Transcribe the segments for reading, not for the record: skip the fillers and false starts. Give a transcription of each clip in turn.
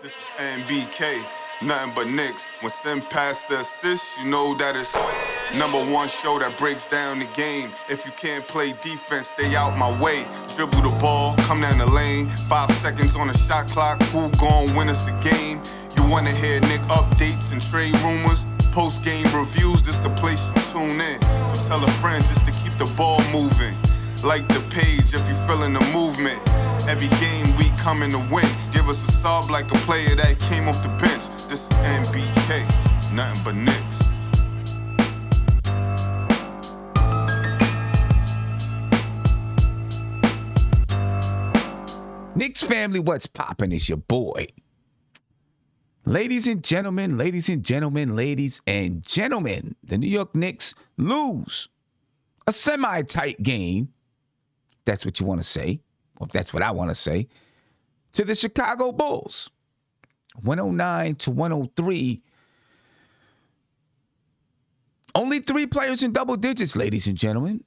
This is NBK, nothing but Knicks. When Sim passed the assist, you know that it's #1 show that breaks down the game. If you can't play defense, stay out my way. Dribble the ball, come down the lane. 5 seconds on the shot clock, who gon' win us the game? You wanna hear Nick updates and trade rumors? Postgame reviews, this the place you tune in. So tell a friend just to keep the ball moving. Like the page if you feeling the movement. Every game we coming to win. Give us a sub like a player that came off the bench. This is NBK, nothing but Knicks. Knicks family, what's poppin'? It's your boy. Ladies and gentlemen, ladies and gentlemen, ladies and gentlemen, the New York Knicks lose a semi-tight game. That's what you want to say, or if that's what I want to say, to the Chicago Bulls. 109-103. Only 3 players in double digits, ladies and gentlemen.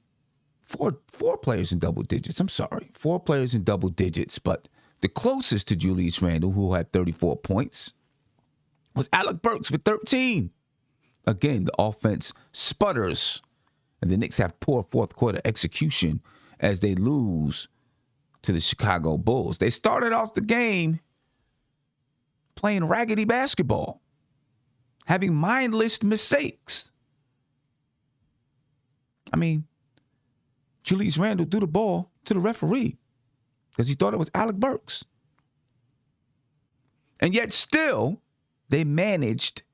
Four players in double digits. I'm sorry. 4 players in double digits. But the closest to Julius Randle, who had 34 points, was Alec Burks with 13. Again, the offense sputters. And the Knicks have poor fourth quarter execution as they lose to the Chicago Bulls. They started off the game playing raggedy basketball, having mindless mistakes. I mean, Julius Randle threw the ball to the referee because he thought it was Alec Burks. And yet still, they managed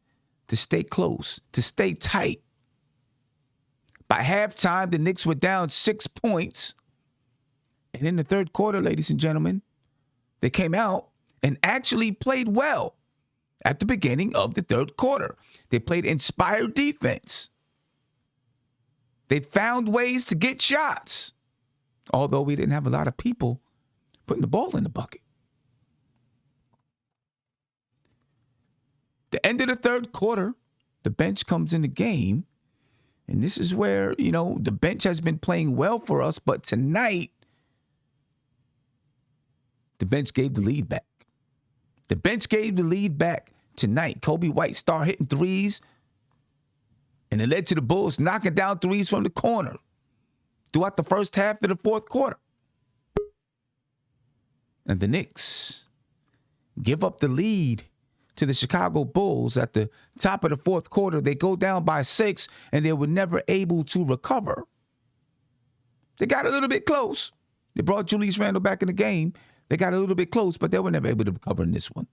to stay close, to stay tight. By halftime, the Knicks were down 6 points. And in the third quarter, ladies and gentlemen, they came out and actually played well at the beginning of the third quarter. They played inspired defense. They found ways to get shots, although we didn't have a lot of people putting the ball in the bucket. The end of the third quarter, the bench comes in the game, and this is where, the bench has been playing well for us, but tonight, the bench gave the lead back. The bench gave the lead back tonight. Kobe White started hitting threes, and it led to the Bulls knocking down threes from the corner throughout the first half of the fourth quarter. And the Knicks give up the lead to the Chicago Bulls at the top of the fourth quarter. They go down by 6, and they were never able to recover. They got a little bit close. They brought Julius Randle back in the game. They got a little bit close, but they were never able to recover in this one.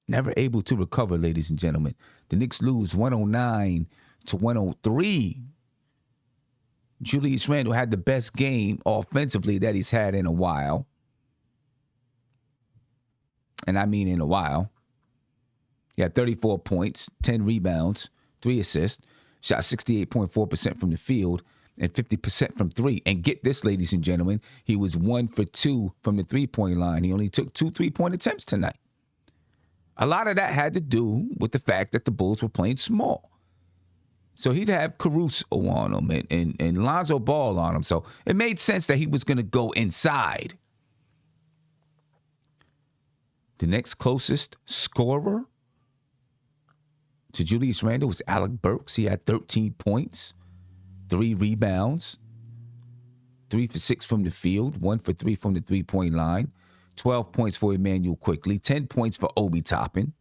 Never able to recover, ladies and gentlemen. The Knicks lose 109-103. Julius Randle had the best game offensively that he's had in a while. And I mean in a while. He had 34 points, 10 rebounds, 3 assists, shot 68.4% from the field, and 50% from 3. And get this, ladies and gentlemen, he was 1 for 2 from the 3-point line. He only took 2 3-point attempts tonight. A lot of that had to do with the fact that the Bulls were playing small. So he'd have Caruso on him and Lonzo Ball on him. So it made sense that he was going to go inside. The next closest scorer to Julius Randle was Alec Burks. He had 13 points, 3 rebounds, 3 for 6 from the field, 1 for 3 from the 3-point line, 12 points for Emmanuel Quickly, 10 points for Obi Toppin.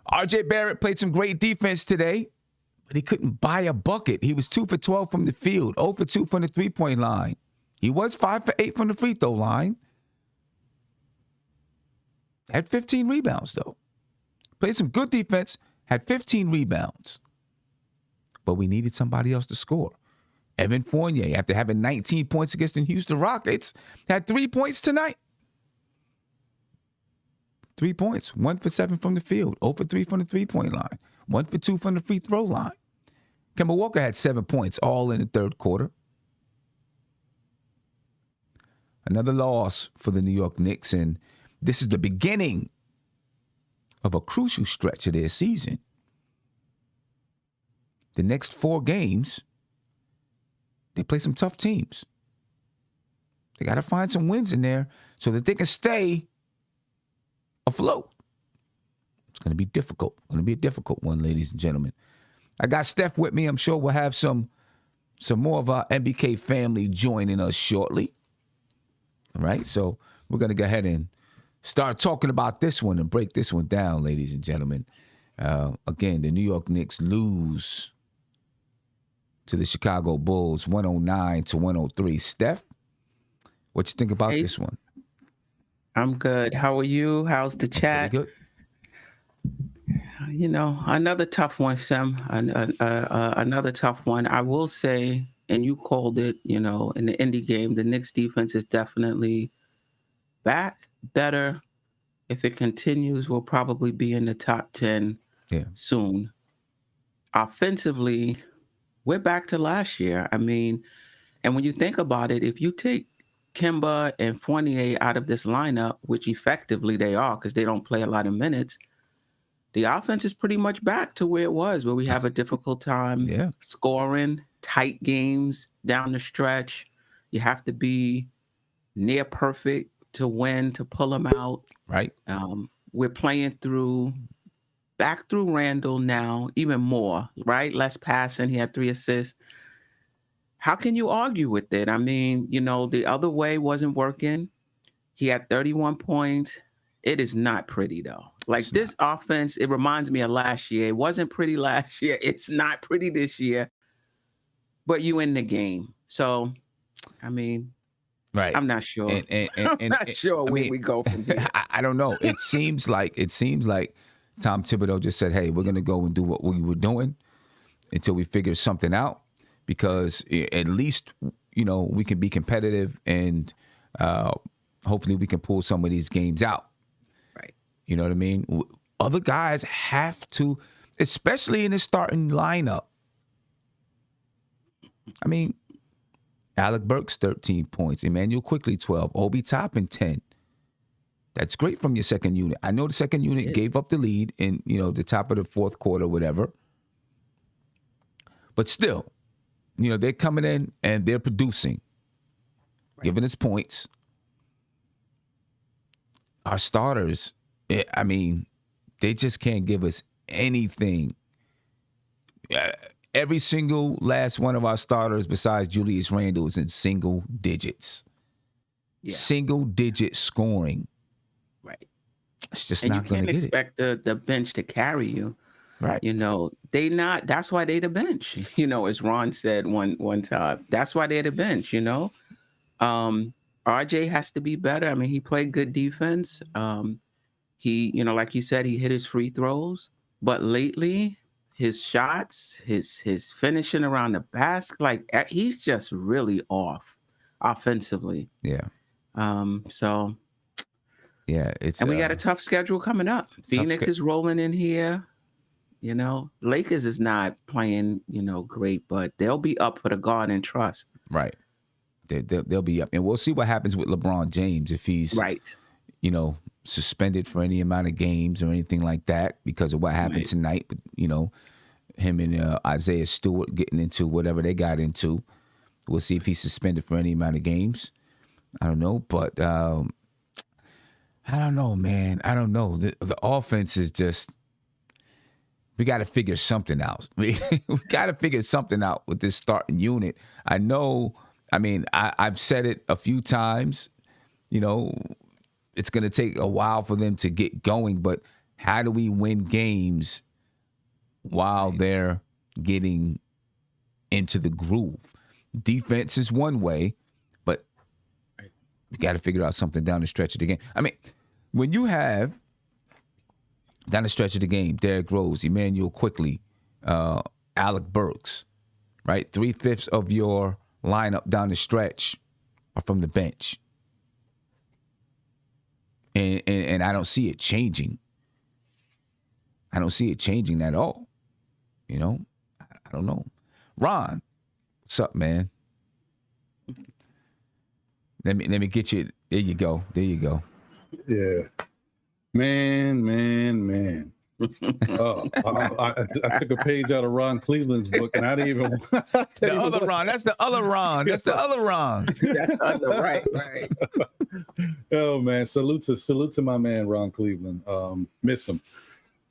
R.J. Barrett played some great defense today, but he couldn't buy a bucket. He was 2 for 12 from the field, 0 for 2 from the 3-point line. He was 5 for 8 from the free throw line. Had 15 rebounds, though. Played some good defense, had 15 rebounds. But we needed somebody else to score. Evan Fournier, after having 19 points against the Houston Rockets, had 3 points tonight. 3 points, 1 for 7 from the field, 0 for 3 from the 3-point line, 1 for 2 from the free throw line. Kemba Walker had 7 points, all in the third quarter. Another loss for the New York Knicks, and this is the beginning of a crucial stretch of their season. The next 4 games, they play some tough teams. They got to find some wins in there so that they can stay afloat. It's going to be difficult. Going to be a difficult one, ladies and gentlemen. I got Steph with me. I'm sure we'll have some more of our MBK family joining us shortly. All right, so we're going to go ahead and start talking about this one and break this one down, ladies and gentlemen. Again, the New York Knicks lose to the Chicago Bulls 109-103. Steph, what you think about this one? I'm good. How are you? How's the chat? Pretty good. Another tough one, Sam. Another tough one. I will say, and you called it, in the indie game, the Knicks defense is definitely back, better. If it continues, we'll probably be in the top 10 soon. Offensively, we're back to last year. I mean, and when you think about it, if you take Kemba and Fournier out of this lineup, which effectively they are because they don't play a lot of minutes, the offense is pretty much back to where it was, where we have a difficult time scoring, tight games down the stretch. You have to be near perfect to win, to pull them out. Right. We're playing back through Randall now, even more, right? Less passing. He had 3 assists. How can you argue with it? I mean, the other way wasn't working. He had 31 points. It is not pretty, though. This offense, it reminds me of last year. It wasn't pretty last year. It's not pretty this year. But you in the game. So, I mean, right. I'm not sure. I'm not sure where we go from here. I don't know. It seems like Tom Thibodeau just said, hey, we're going to go and do what we were doing until we figure something out. Because at least, we can be competitive and hopefully we can pull some of these games out. Right. You know what I mean? Other guys have to, especially in the starting lineup. I mean, Alec Burks, 13 points. Emmanuel Quickly, 12. Obi Toppin, 10. That's great from your second unit. I know the second unit gave up the lead in, the top of the fourth quarter, whatever. But still, they're coming in and they're producing, giving us points. Our starters, they just can't give us anything. Every single last one of our starters besides Julius Randle is in single digits. Yeah. Single digit scoring. Right. It's just not going to get it. And you can't expect the bench to carry you. Right. That's why they the bench, as Ron said one time. That's why they're the bench, RJ has to be better. I mean, he played good defense. He, like you said, he hit his free throws, but lately his shots, his finishing around the basket, he's just really off offensively. Yeah. So yeah, and we got a tough schedule coming up. Phoenix is rolling in here. Lakers is not playing, great, but they'll be up for the guard and trust. Right. They'll be up. And we'll see what happens with LeBron James if he's, suspended for any amount of games or anything like that because of what happened tonight with, him and Isaiah Stewart getting into whatever they got into. We'll see if he's suspended for any amount of games. I don't know, but I don't know, man. I don't know. The offense is just... We got to figure something out. We got to figure something out with this starting unit. I know, I've said it a few times, it's going to take a while for them to get going, but how do we win games while they're getting into the groove? Defense is one way, but we got to figure out something down the stretch of the game. When you have down the stretch of the game, Derrick Rose, Emmanuel Quickly, Alec Burks, right? 3/5 of your lineup down the stretch are from the bench. And I don't see it changing. I don't see it changing at all. I don't know. Ron, what's up, man? Let me get you. There you go. Yeah. Man. I took a page out of Ron Cleveland's book, and I didn't even. The other Ron. That's the other Ron. That's the other Ron. That's right. Oh man, salute to my man Ron Cleveland. Miss him.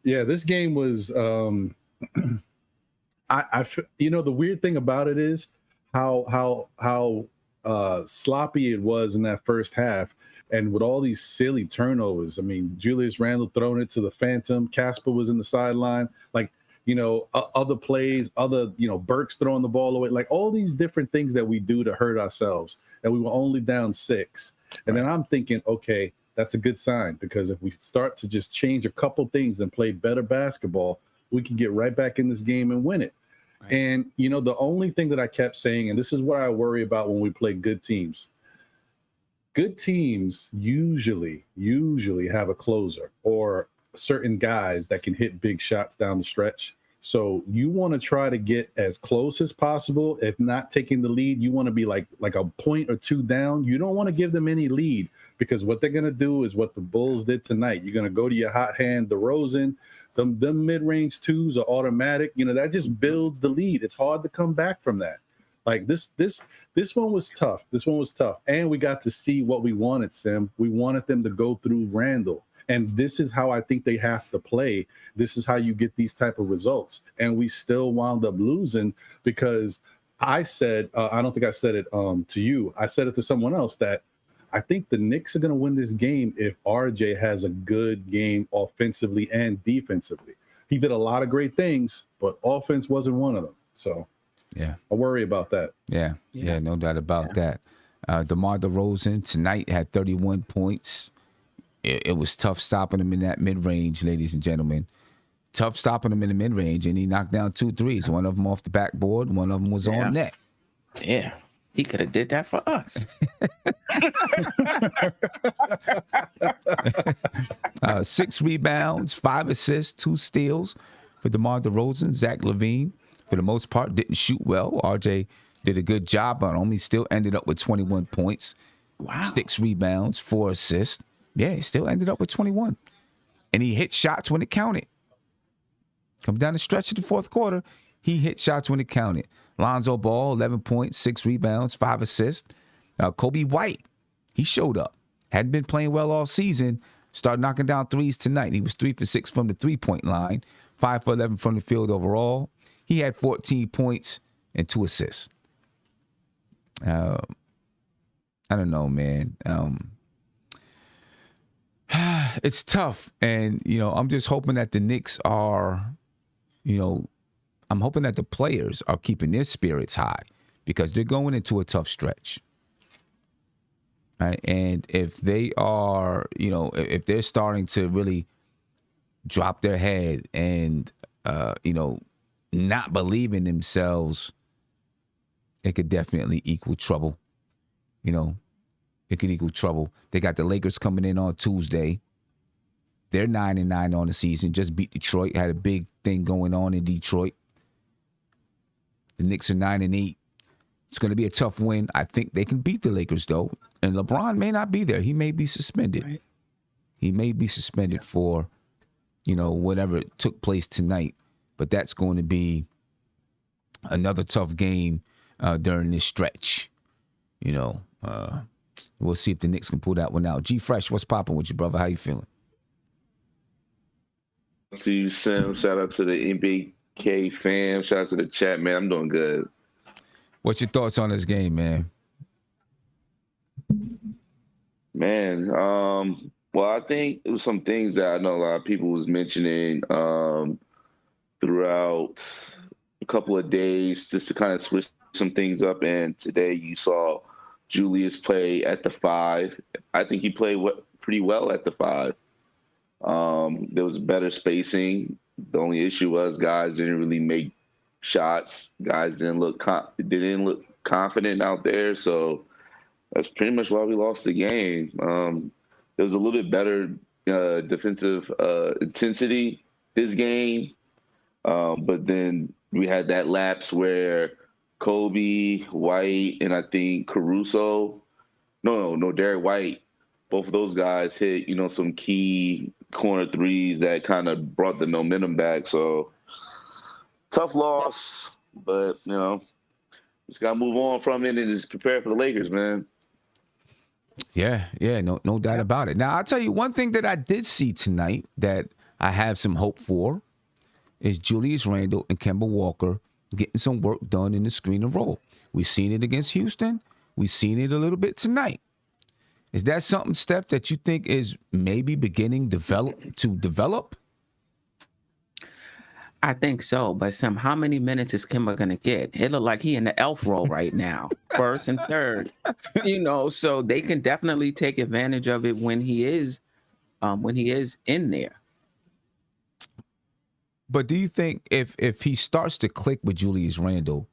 Yeah, this game was. The weird thing about it is how sloppy it was in that first half. And with all these silly turnovers, I mean, Julius Randle throwing it to the Phantom, Casper was in the sideline, other plays, Burks throwing the ball away, like all these different things that we do to hurt ourselves. And we were only down 6. And then I'm thinking, okay, that's a good sign, because if we start to just change a couple things and play better basketball, we can get right back in this game and win it. Right. And, the only thing that I kept saying, and this is what I worry about when we play good teams. Good teams usually have a closer or certain guys that can hit big shots down the stretch. So you want to try to get as close as possible. If not taking the lead, you want to be like a point or two down. You don't want to give them any lead, because what they're going to do is what the Bulls did tonight. You're going to go to your hot hand, DeRozan. Them mid-range twos are automatic. That just builds the lead. It's hard to come back from that. Like this one was tough. This one was tough. And we got to see what we wanted, Sim. We wanted them to go through Randall. And this is how I think they have to play. This is how you get these type of results. And we still wound up losing, because I said, I don't think I said it to you. I said it to someone else, that I think the Knicks are going to win this game if RJ has a good game offensively and defensively. He did a lot of great things, but offense wasn't one of them. So yeah, I worry about that. Yeah, no doubt about that. DeMar DeRozan tonight had 31 points. It was tough stopping him in that mid-range, ladies and gentlemen. Tough stopping him in the mid-range, and he knocked down 2 threes. One of them off the backboard, one of them was on net. Yeah, he could have did that for us. 6 rebounds, 5 assists, 2 steals for DeMar DeRozan. Zach LaVine, for the most part, didn't shoot well. RJ did a good job on him. He still ended up with 21 points. Wow. 6 rebounds, 4 assists. Yeah, he still ended up with 21. And he hit shots when it counted. Come down the stretch of the fourth quarter, he hit shots when it counted. Lonzo Ball, 11 points, 6 rebounds, 5 assists. Kobe White, he showed up. Hadn't been playing well all season. Started knocking down threes tonight. He was 3 for 6 from the three-point line, 5 for 11 from the field overall. He had 14 points and 2 assists. I don't know, man. It's tough. And, I'm just hoping that the Knicks are, I'm hoping that the players are keeping their spirits high, because they're going into a tough stretch. Right? And if they are, if they're starting to really drop their head and, not believe in themselves, it could definitely equal trouble. It could equal trouble. They got the Lakers coming in on Tuesday. They're 9-9 on the season. Just beat Detroit. Had a big thing going on in Detroit. The Knicks are 9-8. It's going to be a tough win. I think they can beat the Lakers, though. And LeBron may not be there. He may be suspended. Right. He may be suspended for, whatever took place tonight. But that's going to be another tough game during this stretch. We'll see if the Knicks can pull that one out. G Fresh, what's popping with you, brother? How you feeling? To you, Sim. Shout out to the NBK fam. Shout out to the chat, man. I'm doing good. What's your thoughts on this game, man? Man, well, I think it was some things that I know a lot of people was mentioning throughout a couple of days, just to kind of switch some things up. And today you saw Julius play at the 5. I think he played pretty well at the 5. There was better spacing. The only issue was guys didn't really make shots. Guys didn't look confident out there. So that's pretty much why we lost the game. There was a little bit better defensive intensity this game, but then we had that lapse where Kobe, White, and I think Caruso, no, Derek White both of those guys hit, some key corner threes that kind of brought the momentum back. So tough loss, but just gotta move on from it and just prepare for the Lakers, man. Yeah, no doubt about it. Now, I'll tell you one thing that I did see tonight that I have some hope for is Julius Randle and Kemba Walker getting some work done in the screen and roll. We've seen it against Houston. We've seen it a little bit tonight. Is that something, Steph, that you think is maybe beginning to develop? I think so, but Sam, how many minutes is Kimba gonna get? It look like he in the elf role right now, first and third. So they can definitely take advantage of it when he is in there. But do you think if he starts to click with Julius Randle,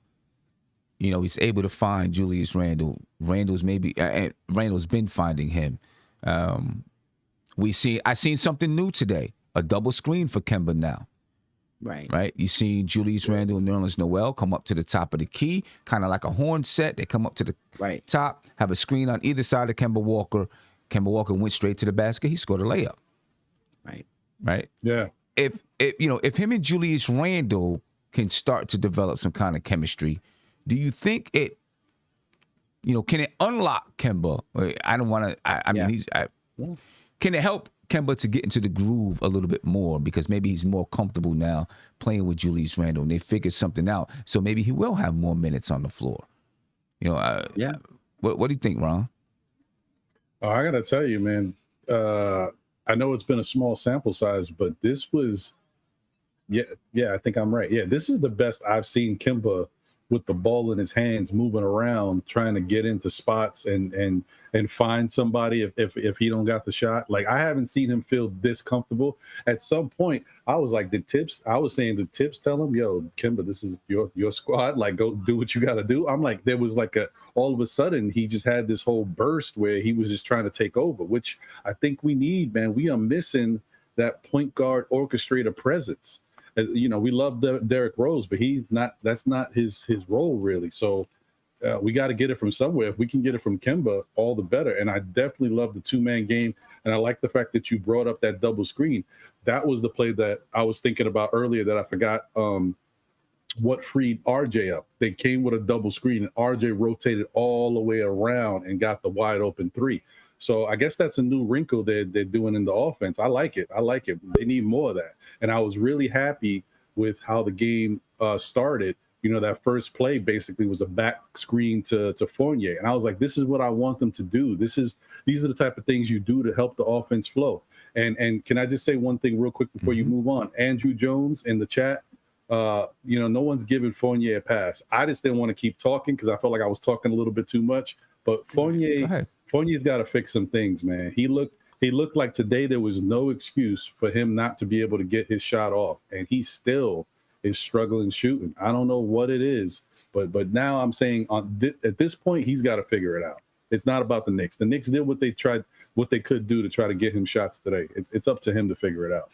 he's able to find Julius Randle. Randle's been finding him. I seen something new today. A double screen for Kemba now. Right. You see Julius Randle and Nerlens Noel come up to the top of the key, kind of like a horn set. They come up to the top, have a screen on either side of Kemba Walker. Kemba Walker went straight to the basket. He scored a layup. Right. Yeah. If him and Julius Randle can start to develop some kind of chemistry, do you think it, can it unlock Kemba? I don't want to. Can it help Kemba to get into the groove a little bit more because maybe he's more comfortable now playing with Julius Randle and they figured something out, so maybe he will have more minutes on the floor. What do you think, Ron? Oh, I gotta tell you, man. I know it's been a small sample size, but this was, I think I'm right. Yeah, this is the best I've seen Kemba with the ball in his hands, moving around, trying to get into spots and find somebody if he don't got the shot. Like, I haven't seen him feel this comfortable. At some point, I was like, the tips tell him, yo, Kemba, this is your squad. Like, go do what you got to do. I'm like, there was like all of a sudden, he just had this whole burst where he was just trying to take over, which I think we need, man. We are missing that point guard orchestrator presence. We love Derrick Rose, but that's not his role really. So we got to get it from somewhere. If we can get it from Kemba, all the better. And I definitely love the 2-man game. And I like the fact that you brought up that double screen. That was the play that I was thinking about earlier that I forgot what freed RJ up. They came with a double screen and RJ rotated all the way around and got the wide open 3. So I guess that's a new wrinkle they're doing in the offense. I like it. They need more of that. And I was really happy with how the game started. That first play basically was a back screen to Fournier. And I was like, this is what I want them to do. These are the type of things you do to help the offense flow. And can I just say one thing real quick before you move on? Andrew Jones in the chat, no one's giving Fournier a pass. I just didn't want to keep talking because I felt like I was talking a little bit too much. But Fournier's got to fix some things, man. He looked like today there was no excuse for him not to be able to get his shot off, and he still is struggling shooting. I don't know what it is, but now I'm saying at this point he's got to figure it out. It's not about the Knicks. The Knicks did what they could do to try to get him shots today. It's up to him to figure it out.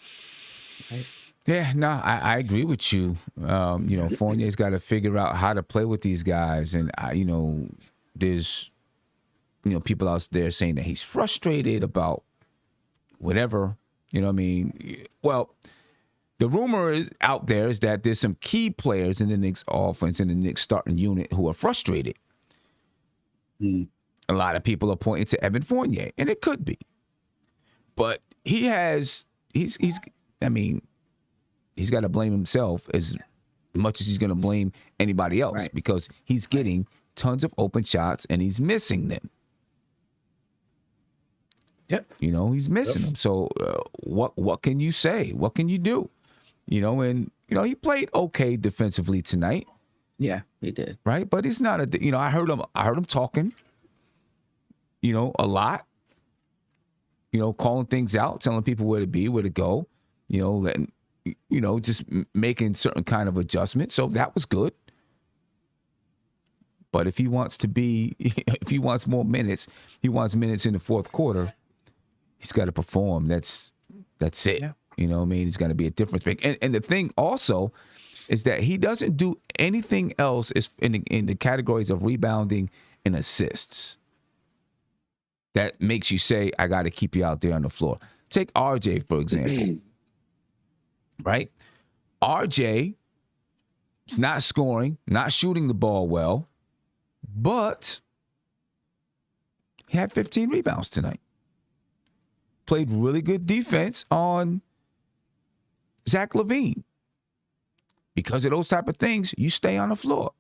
Right. Yeah, no, I agree with you. Fournier's got to figure out how to play with these guys, and there's people out there saying that he's frustrated about whatever. Well, the rumor is out there is that there's some key players in the Knicks offense and the Knicks starting unit who are frustrated. A lot of people are pointing to Evan Fournier, and it could be, but he's got to blame himself as much as he's going to blame anybody else because he's getting tons of open shots and he's missing them. Yep. He's missing them. So what can you say? What can you do? He played okay defensively tonight. Yeah, he did. Right, but he's not I heard him talking. A lot. Calling things out, telling people where to be, where to go. Letting just making certain kind of adjustments. So that was good. But if he wants more minutes, he wants minutes in the fourth quarter. He's got to perform. That's it. Yeah. He's got to be a difference maker. And the thing also is that he doesn't do anything else in the categories of rebounding and assists. that makes you say, I got to keep you out there on the floor. Take RJ, for example, right? RJ is not scoring, not shooting the ball well, but he had 15 rebounds tonight. Played really good defense on Zach LaVine. Because of those type of things, you stay on the floor.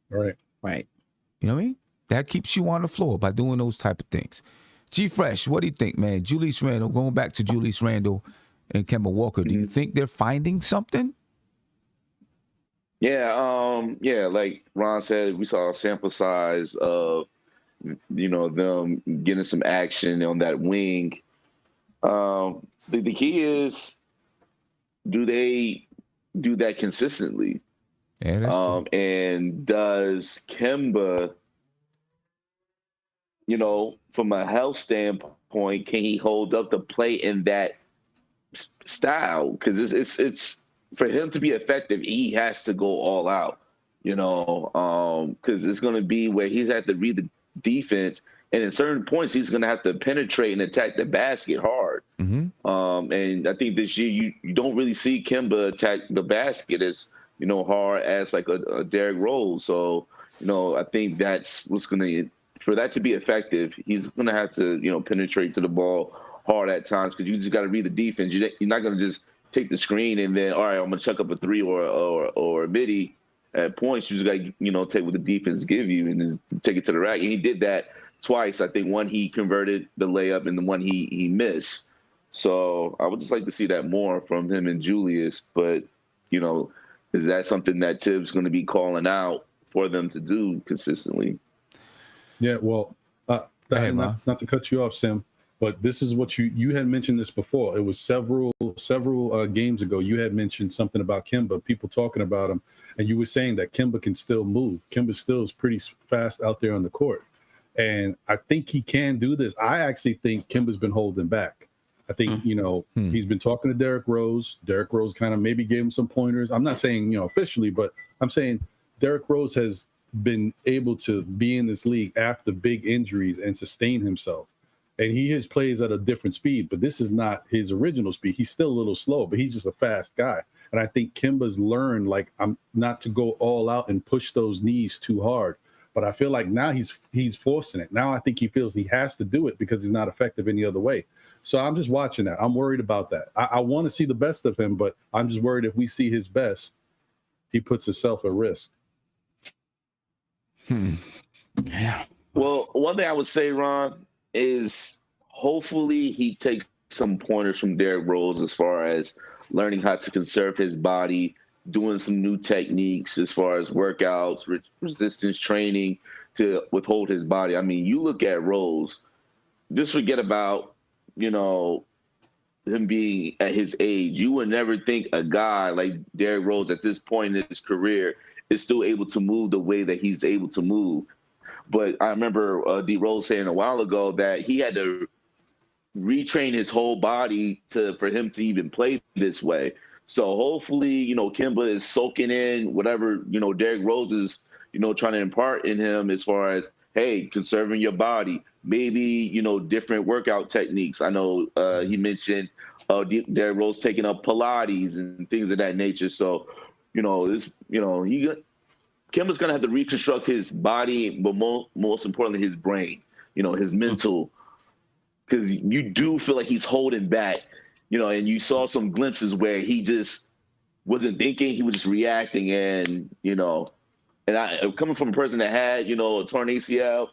Right. You know what I mean? That keeps you on the floor by doing those type of things. G Fresh, what do you think, man? Julius Randle, going back to Julius Randle and Kemba Walker, do you think they're finding something? Yeah, like Ron said, we saw a sample size of them getting some action on that wing. The key is, do they do that consistently? Yeah, that's true. And does Kemba, from a health standpoint, can he hold up the play in that style? Because it's for him to be effective, he has to go all out. Because it's going to be where he's had to read the defense, and at certain points he's going to have to penetrate and attack the basket hard. And I think this year you don't really see Kemba attack the basket as hard as like a Derrick Rose. So I think that's what's going to, for that to be effective, he's going to have to penetrate to the ball hard at times, because you just got to read the defense. You're not going to just take the screen and then, all right, I'm going to chuck up a three or a midi at points. You just got to take what the defense give you and just take it to the rack. And he did that twice. I think one he converted the layup and the one he missed. So I would just like to see that more from him and Julius. But, is that something that Tibbs going to be calling out for them to do consistently? Yeah, well, not to cut you off, Sam, but this is what you had mentioned this before. It was several games ago. You had mentioned something about Kemba, people talking about him, and you were saying that Kemba can still move. Kemba still is pretty fast out there on the court, and I think he can do this. I actually think Kemba's been holding back. I think, he's been talking to Derrick Rose. Derrick Rose kind of maybe gave him some pointers. I'm not saying, officially, but I'm saying Derrick Rose has been able to be in this league after big injuries and sustain himself. And he plays at a different speed, but this is not his original speed. He's still a little slow, but he's just a fast guy. And I think Kemba's learned, I'm not to go all out and push those knees too hard. But I feel like now he's forcing it. Now I think he feels he has to do it because he's not effective any other way. So I'm just watching that. I'm worried about that. I want to see the best of him, but I'm just worried if we see his best, he puts himself at risk. Yeah. Well, one thing I would say, Ron, is hopefully he takes some pointers from Derrick Rose as far as learning how to conserve his body, doing some new techniques as far as workouts, resistance training to withhold his body. I mean, you look at Rose, just forget about, him being at his age. You would never think a guy like Derrick Rose at this point in his career is still able to move the way that he's able to move. But I remember D. Rose saying a while ago that he had to retrain his whole body for him to even play this way. So hopefully, Kemba is soaking in whatever, Derrick Rose is, trying to impart in him as far as, hey, conserving your body, maybe, different workout techniques. I know he mentioned Derrick Rose taking up Pilates and things of that nature. So, Kemba's going to have to reconstruct his body, but most importantly, his brain, his mental, because you do feel like he's holding back, and you saw some glimpses where he just wasn't thinking, he was just reacting. And, and I, coming from a person that had, a torn ACL,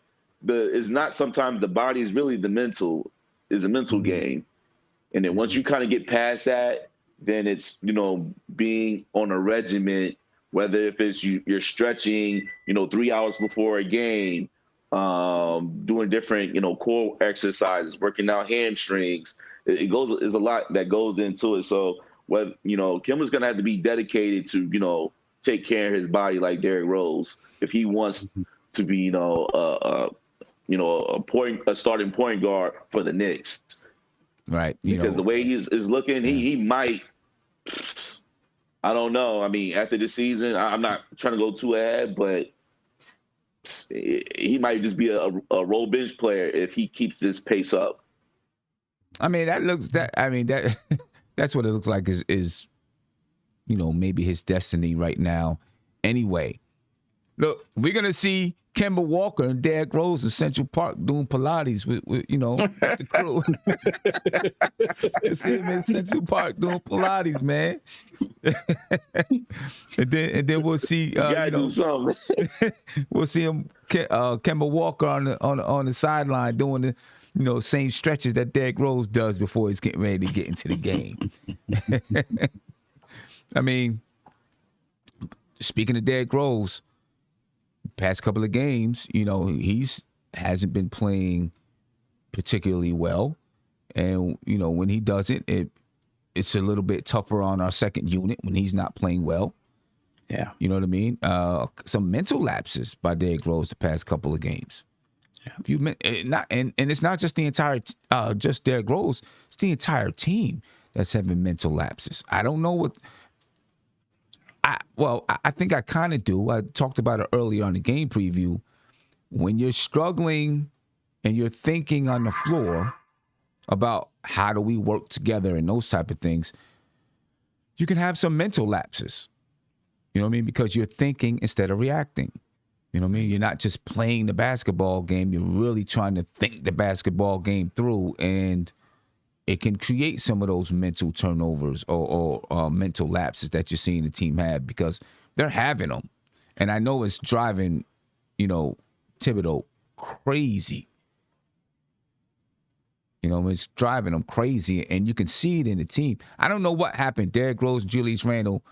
it's not sometimes the body is really the mental, is a mental game. And then once you kind of get past that, then it's, being on a regimen, whether if it's you're stretching, 3 hours before a game, doing different, core exercises, working out hamstrings. There's a lot that goes into it. So Kemba's going to have to be dedicated to, take care of his body like Derrick Rose if he wants to be, a starting point guard for the Knicks. Right. Because the way he's looking, he might, I don't know. I mean, after this season, I'm not trying to go too ahead, but he might just be a role bench player if he keeps this pace up. I mean, that's what it looks like is maybe his destiny right now. Anyway, look, we're gonna see Kemba Walker and Derrick Rose in Central Park doing Pilates with the crew. See him in Central Park doing Pilates, man. and then we'll see. Do something. We'll see him, Kemba Walker on the sideline doing the same stretches that Derrick Rose does before he's getting ready to get into the game. I mean, speaking of Derrick Rose, past couple of games, hasn't been playing particularly well, and when he doesn't, it's a little bit tougher on our second unit when he's not playing well. Yeah, you know what I mean. Some mental lapses by Derrick Rose the past couple of games. Yeah. And it's not just the entire just Derrick Rose; it's the entire team that's having mental lapses. I don't know what. I think I kind of do. I talked about it earlier on the game preview. When you're struggling and you're thinking on the floor about how do we work together and those type of things, you can have some mental lapses. You know what I mean? Because you're thinking instead of reacting. You know what I mean? You're not just playing the basketball game. You're really trying to think the basketball game through, and it can create some of those mental turnovers or mental lapses that you're seeing the team have, because they're having them. And I know it's driving, Thibodeau crazy. It's driving them crazy, and you can see it in the team. I don't know what happened. Derrick Rose and Julius Randle,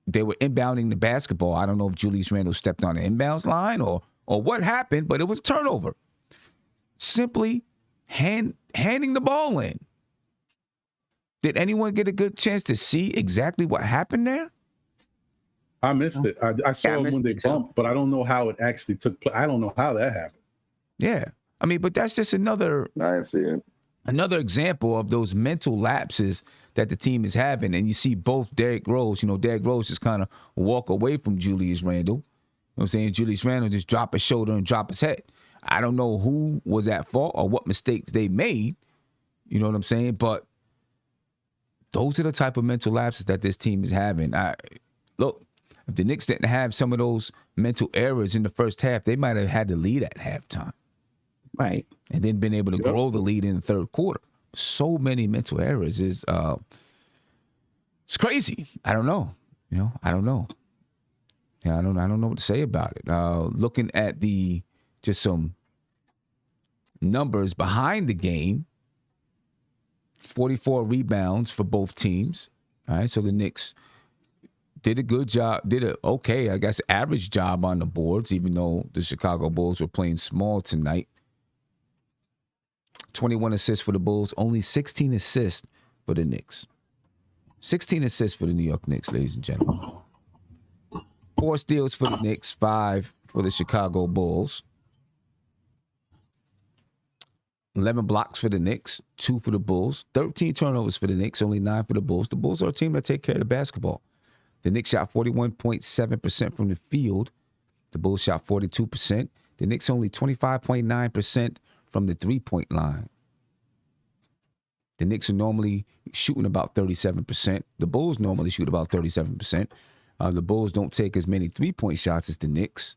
they were inbounding the basketball. I don't know if Julius Randle stepped on the inbounds line or what happened, but it was a turnover. Simply handing the ball in. Did anyone get a good chance to see exactly what happened there? I missed it. I saw it when they bumped, but I don't know how it actually took place. I don't know how that happened. Yeah. I mean, but that's just another example of those mental lapses that the team is having. And you see both Derrick Rose, Derrick Rose just kind of walk away from Julius Randle. You know what I'm saying? Julius Randle just drop his shoulder and drop his head. I don't know who was at fault or what mistakes they made. You know what I'm saying? But those are the type of mental lapses that this team is having. Look, if the Knicks didn't have some of those mental errors in the first half, they might have had the lead at halftime. Right. And then been able to grow the lead in the third quarter. So many mental errors is it's crazy. I don't know. I don't know. Yeah, I don't know what to say about it. Looking at just some numbers behind the game, 44 rebounds for both teams. All right, so the Knicks did a good job, I guess, average job on the boards, even though the Chicago Bulls were playing small tonight. 21 assists for the Bulls, only 16 assists for the Knicks. 16 assists for the New York Knicks, ladies and gentlemen. 4 steals for the Knicks, 5 for the Chicago Bulls. 11 blocks for the Knicks, 2 for the Bulls. 13 turnovers for the Knicks, only 9 for the Bulls. The Bulls are a team that take care of the basketball. The Knicks shot 41.7% from the field. The Bulls shot 42%. The Knicks only 25.9% from the three-point line. The Knicks are normally shooting about 37%. The Bulls normally shoot about 37%. The Bulls don't take as many three-point shots as the Knicks.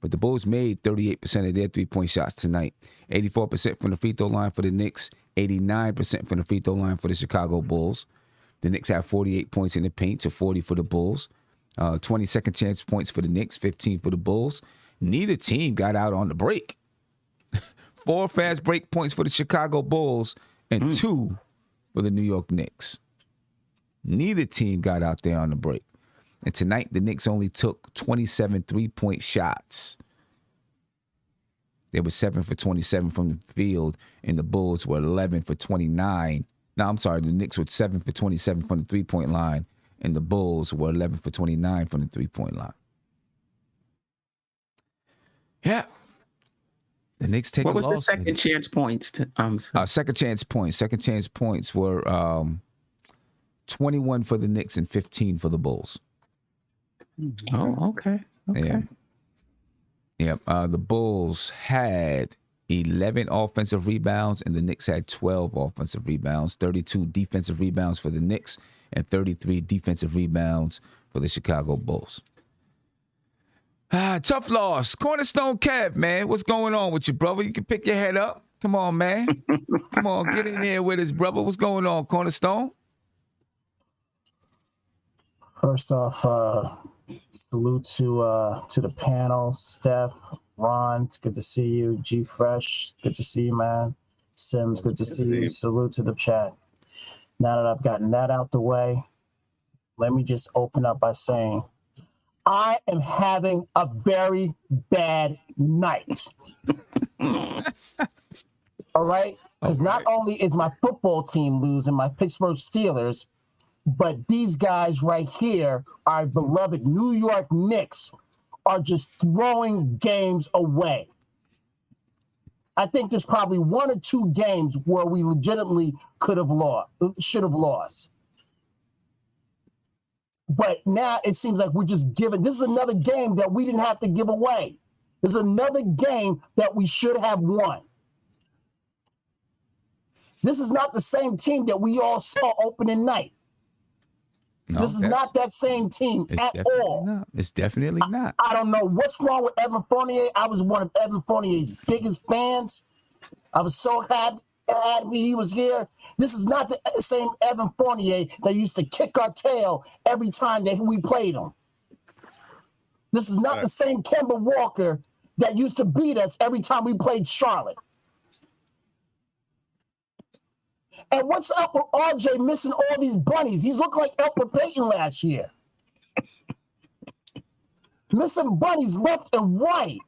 But the Bulls made 38% of their three-point shots tonight. 84% from the free throw line for the Knicks. 89% from the free throw line for the Chicago Bulls. The Knicks have 48 points in the paint to 40 for the Bulls. 20 second chance points for the Knicks, 15 for the Bulls. Neither team got out on the break. 4 fast break points for the Chicago Bulls and 2 for the New York Knicks. Neither team got out there on the break. And tonight, the Knicks only took 27 three-point shots. They were 7 for 27 from the field, and the Bulls were 11 for 29. No, I'm sorry, the Knicks were 7 for 27 from the three-point line, and the Bulls were 11 for 29 from the three-point line. Yeah. The Knicks take a loss. What was the second chance points? Second chance points were 21 for the Knicks and 15 for the Bulls. Oh, okay. Yeah. Yep. The Bulls had 11 offensive rebounds, and the Knicks had 12 offensive rebounds, 32 defensive rebounds for the Knicks, and 33 defensive rebounds for the Chicago Bulls. Tough loss. Cornerstone Kev, man. What's going on with you, brother? You can pick your head up. Come on, man. Come on, get in here with us, brother. What's going on, Cornerstone? First off, salute to the panel, Steph, Ron. It's good to see you. G Fresh, good to see you, man. Sims, good to see you. Salute to the chat. Now that I've gotten that out the way, let me just open up by saying I am having a very bad night. All right? Because not only is my football team losing, my Pittsburgh Steelers, but these guys right here, our beloved New York Knicks, are just throwing games away. I think there's probably one or two games where we legitimately should have lost. But now it seems like we're just giving. This is another game that we didn't have to give away. This is another game that we should have won. This is not the same team that we all saw opening night. No, this is not that same team at all. Not. It's definitely not. I don't know what's wrong with Evan Fournier. I was one of Evan Fournier's biggest fans. I was so happy he was here. This is not the same Evan Fournier that used to kick our tail every time that we played him. This is not the same Kemba Walker that used to beat us every time we played Charlotte. And what's up with RJ missing all these bunnies? He's looking like Elfrid Payton last year. Missing bunnies left and right.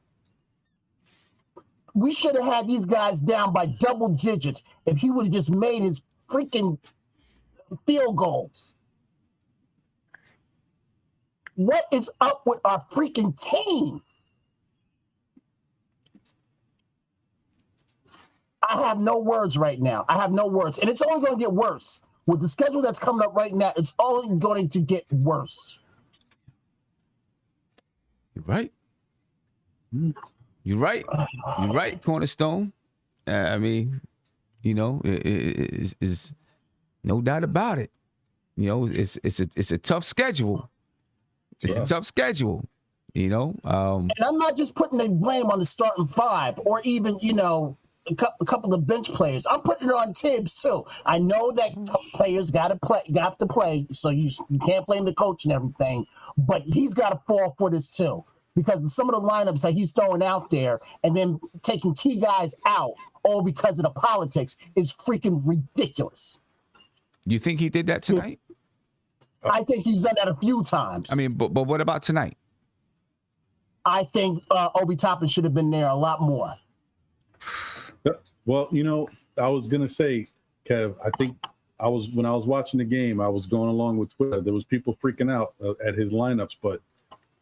We should have had these guys down by double digits if he would have just made his freaking field goals. What is up with our freaking team? I have no words right now. I have no words. And it's only going to get worse. With the schedule that's coming up right now, it's only going to get worse. You're right. You're right. You're right, Cornerstone. I mean, you know, it's no doubt about it. You know, it's a tough schedule. It's a tough schedule, you know. And I'm not just putting the blame on the starting five or even, you know, a couple of bench players. I'm putting it on Tibbs too. I know that players got to play, so you can't blame the coach and everything. But he's got to fall for this too, because some of the lineups that he's throwing out there and then taking key guys out, all because of the politics, is freaking ridiculous. You think he did that tonight? I think he's done that a few times. I mean, but what about tonight? I think Obi Toppin should have been there a lot more. Well, you know, I was gonna say, Kev, I think when I was watching the game, I was going along with Twitter. There was people freaking out at his lineups, but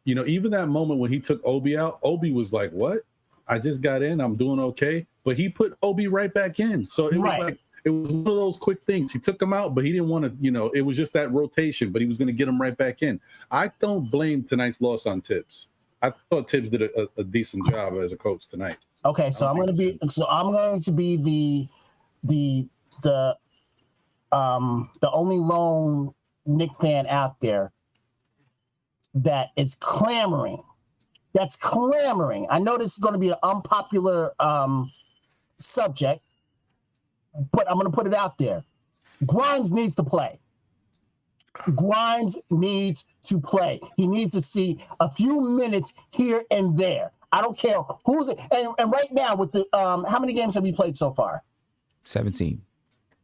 you know, even that moment when he took Obi out, Obi was like, "What? I just got in. I'm doing okay." But he put Obi right back in, so it was like it was one of those quick things. He took him out, but he didn't want to. You know, it was just that rotation, but he was going to get him right back in. I don't blame tonight's loss on Tibbs. I thought Tibbs did a decent job as a coach tonight. Okay, so I'm going to be the only lone Knick fan out there that is clamoring. That's clamoring. I know this is going to be an unpopular subject, but I'm going to put it out there. Grimes needs to play. Grimes needs to play. He needs to see a few minutes here and there. I don't care who's it. And right now, with the how many games have we played so far? 17.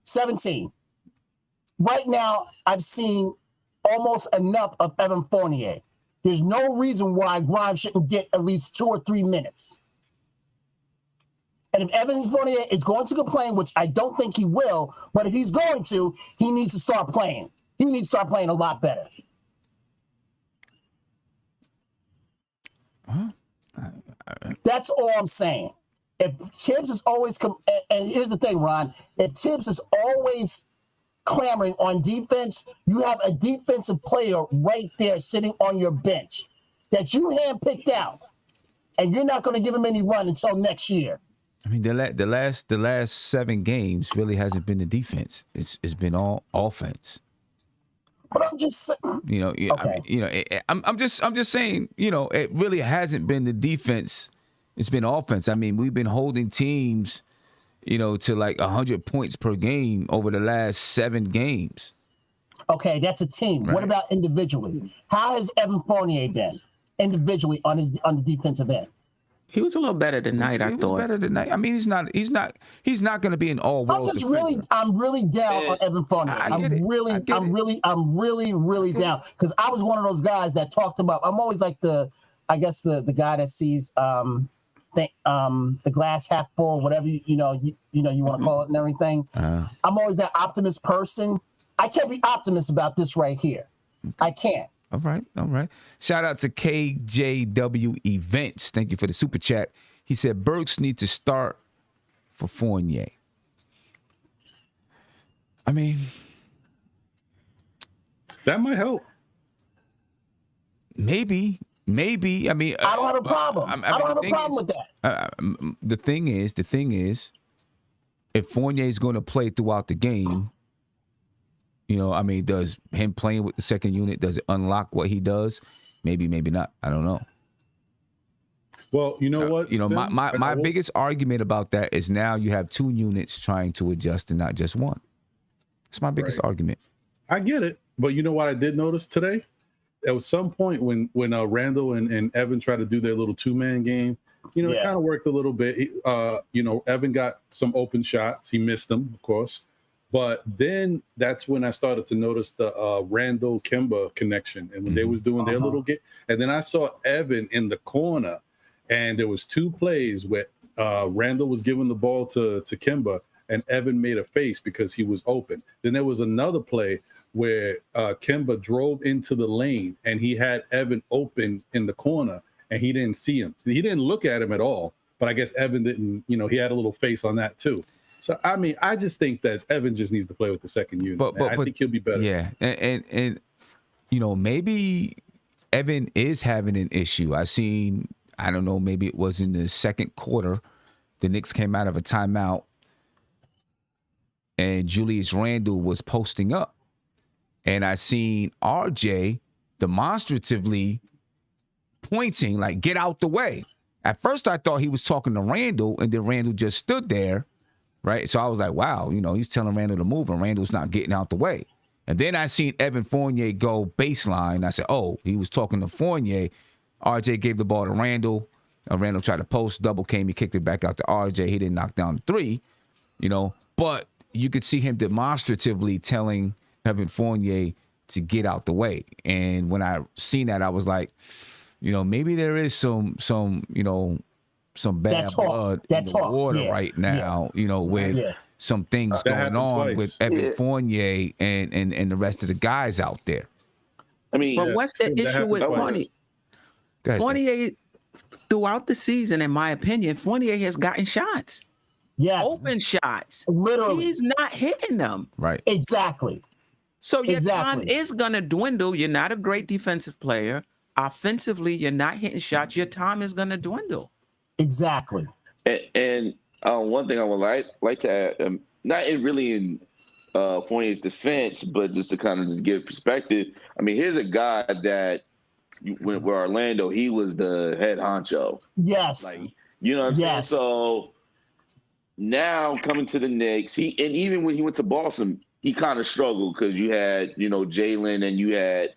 17. Right now, I've seen almost enough of Evan Fournier. There's no reason why Grimes shouldn't get at least 2 or 3 minutes. And if Evan Fournier is going to complain, which I don't think he will, but if he's going to, he needs to start playing. He needs to start playing a lot better. That's all I'm saying. If Tibbs is always, and here's the thing, Ron, if Tibbs is always clamoring on defense, you have a defensive player right there sitting on your bench that you handpicked out. and you're not going to give him any run until next year. I mean, the last 7 games really hasn't been the defense. It's been all offense. But I'm just saying. You know, Okay. I'm just saying, it really hasn't been the defense. It's been offense. I mean, we've been holding teams, to like 100 points per game over the last 7 games. Okay, that's a team. Right. What about individually? How has Evan Fournier been individually on the defensive end? He was a little better tonight, I He thought. was better tonight. I mean, he's not going to be an all-world defender. I'm really down on Evan Fournier. I'm really down because I was one of those guys that talked about. I'm always like the guy that sees the glass half full, whatever you want to call it and everything. I'm always that optimist person. I can't be optimist about this right here. I can't. All right. Shout out to KJW Events. Thank you for the super chat. He said Burks need to start for Fournier. I mean, that might help. Maybe. I mean, I don't have a problem. I don't have a problem with that. The thing is, if Fournier is going to play throughout the game, does him playing with the second unit, does it unlock what he does? Maybe not. I don't know. Well, you know what? My biggest argument about that is now you have 2 units trying to adjust and not just one. It's my biggest argument. I get it. But you know what I did notice today? At some point when Randall and Evan tried to do their little 2-man game, it kind of worked a little bit. Evan got some open shots. He missed them, of course. But then that's when I started to notice the Randall Kemba connection, and when they was doing their little game, and then I saw Evan in the corner, and there was 2 plays where Randall was giving the ball to Kemba, and Evan made a face because he was open. Then there was another play where Kemba drove into the lane, and he had Evan open in the corner, and he didn't see him. He didn't look at him at all, but I guess Evan didn't. He had a little face on that too. So, I mean, I just think that Evan just needs to play with the second unit. But I think he'll be better. Yeah, and maybe Evan is having an issue. I don't know, maybe it was in the second quarter, the Knicks came out of a timeout, and Julius Randle was posting up. And I seen RJ demonstratively pointing, like, get out the way. At first, I thought he was talking to Randle, and then Randle just stood there. Right. So I was like, wow, he's telling Randall to move and Randall's not getting out the way. And then I seen Evan Fournier go baseline. I said, oh, he was talking to Fournier. RJ gave the ball to Randall. Randall tried to post, double came. He kicked it back out to RJ. He didn't knock down the 3, but you could see him demonstratively telling Evan Fournier to get out the way. And when I seen that, I was like, maybe there is some bad blood in the water right now, with some things going on with Evan Fournier and the rest of the guys out there. I mean, but what's the issue with Fournier? Fournier, throughout the season, in my opinion, Fournier has gotten shots. Yes. Open shots. Literally. He's not hitting them. Right. Exactly. So your time is going to dwindle. You're not a great defensive player. Offensively, you're not hitting shots. Your time is going to dwindle. Exactly. And one thing I would like to add, not really in Fournier's defense, but just to kind of just give perspective. I mean, here's a guy that went with Orlando. He was the head honcho. Yes. Like, you know what I'm saying? So now coming to the Knicks, and even when he went to Boston, he kind of struggled because you had, Jalen and you had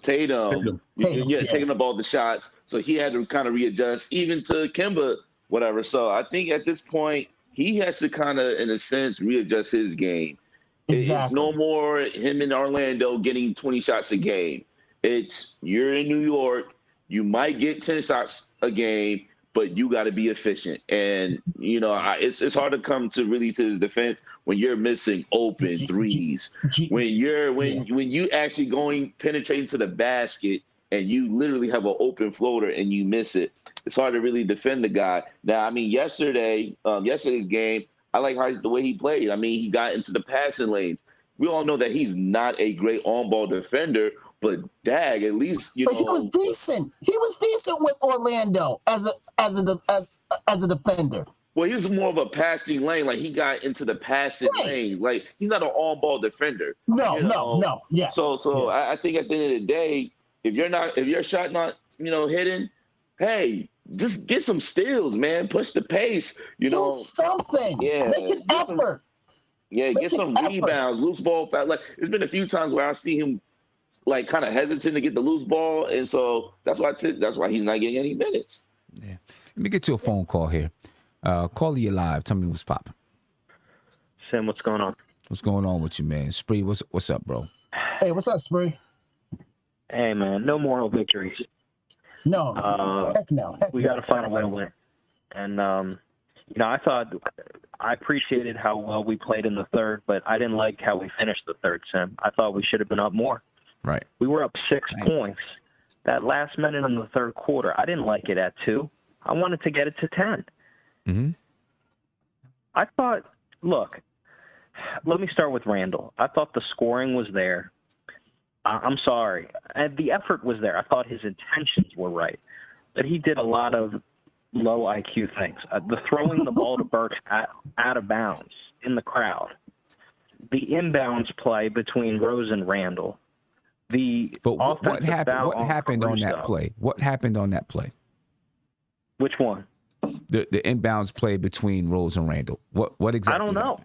Tatum. Taking up all the shots. So he had to kind of readjust, even to Kemba, whatever. So I think at this point, he has to kind of, in a sense, readjust his game. Exactly. It's no more him in Orlando getting 20 shots a game. It's you're in New York, you might get 10 shots a game, but you got to be efficient. And, it's hard to come to his defense when you're missing open threes. When you actually penetrating to the basket and you literally have an open floater and you miss it, it's hard to really defend the guy. Now, I mean, yesterday's game, I like the way he played. I mean, he got into the passing lanes. We all know that he's not a great on-ball defender, but dag, at least But he was decent. He was decent with Orlando as a defender. Well, he was more of a passing lane. Like, he got into the passing lane. Like, he's not an on-ball defender. No. Yeah. So I think at the end of the day, if your shot not hitting, hey, just get some steals, man. Push the pace. Do something. Yeah. Make an effort. Get some rebounds, loose ball foul. Like, there's been a few times where I see him like kind of hesitant to get the loose ball, and so that's why he's not getting any minutes. Yeah. Let me get to a phone call here. Call you live. Tell me what's popping. Sam, what's going on? What's going on with you, man? Spree, what's up, bro? Hey, what's up, Spree? Hey, man, no moral victories. No. Heck no. We got to find a way to win. And, I appreciated how well we played in the third, but I didn't like how we finished the third, Sam. I thought we should have been up more. Right. We were up 6 points. That last minute in the third quarter, I didn't like it at 2. I wanted to get it to 10. Mm-hmm. I thought, look, let me start with Randall. I thought the scoring was there. I'm sorry. And the effort was there. I thought his intentions were right. But he did a lot of low IQ things. The throwing the ball to Burks out of bounds in the crowd. The inbounds play between Rose and Randall. But what happened on that play? What happened on that play? Which one? The inbounds play between Rose and Randall. What exactly? I don't know.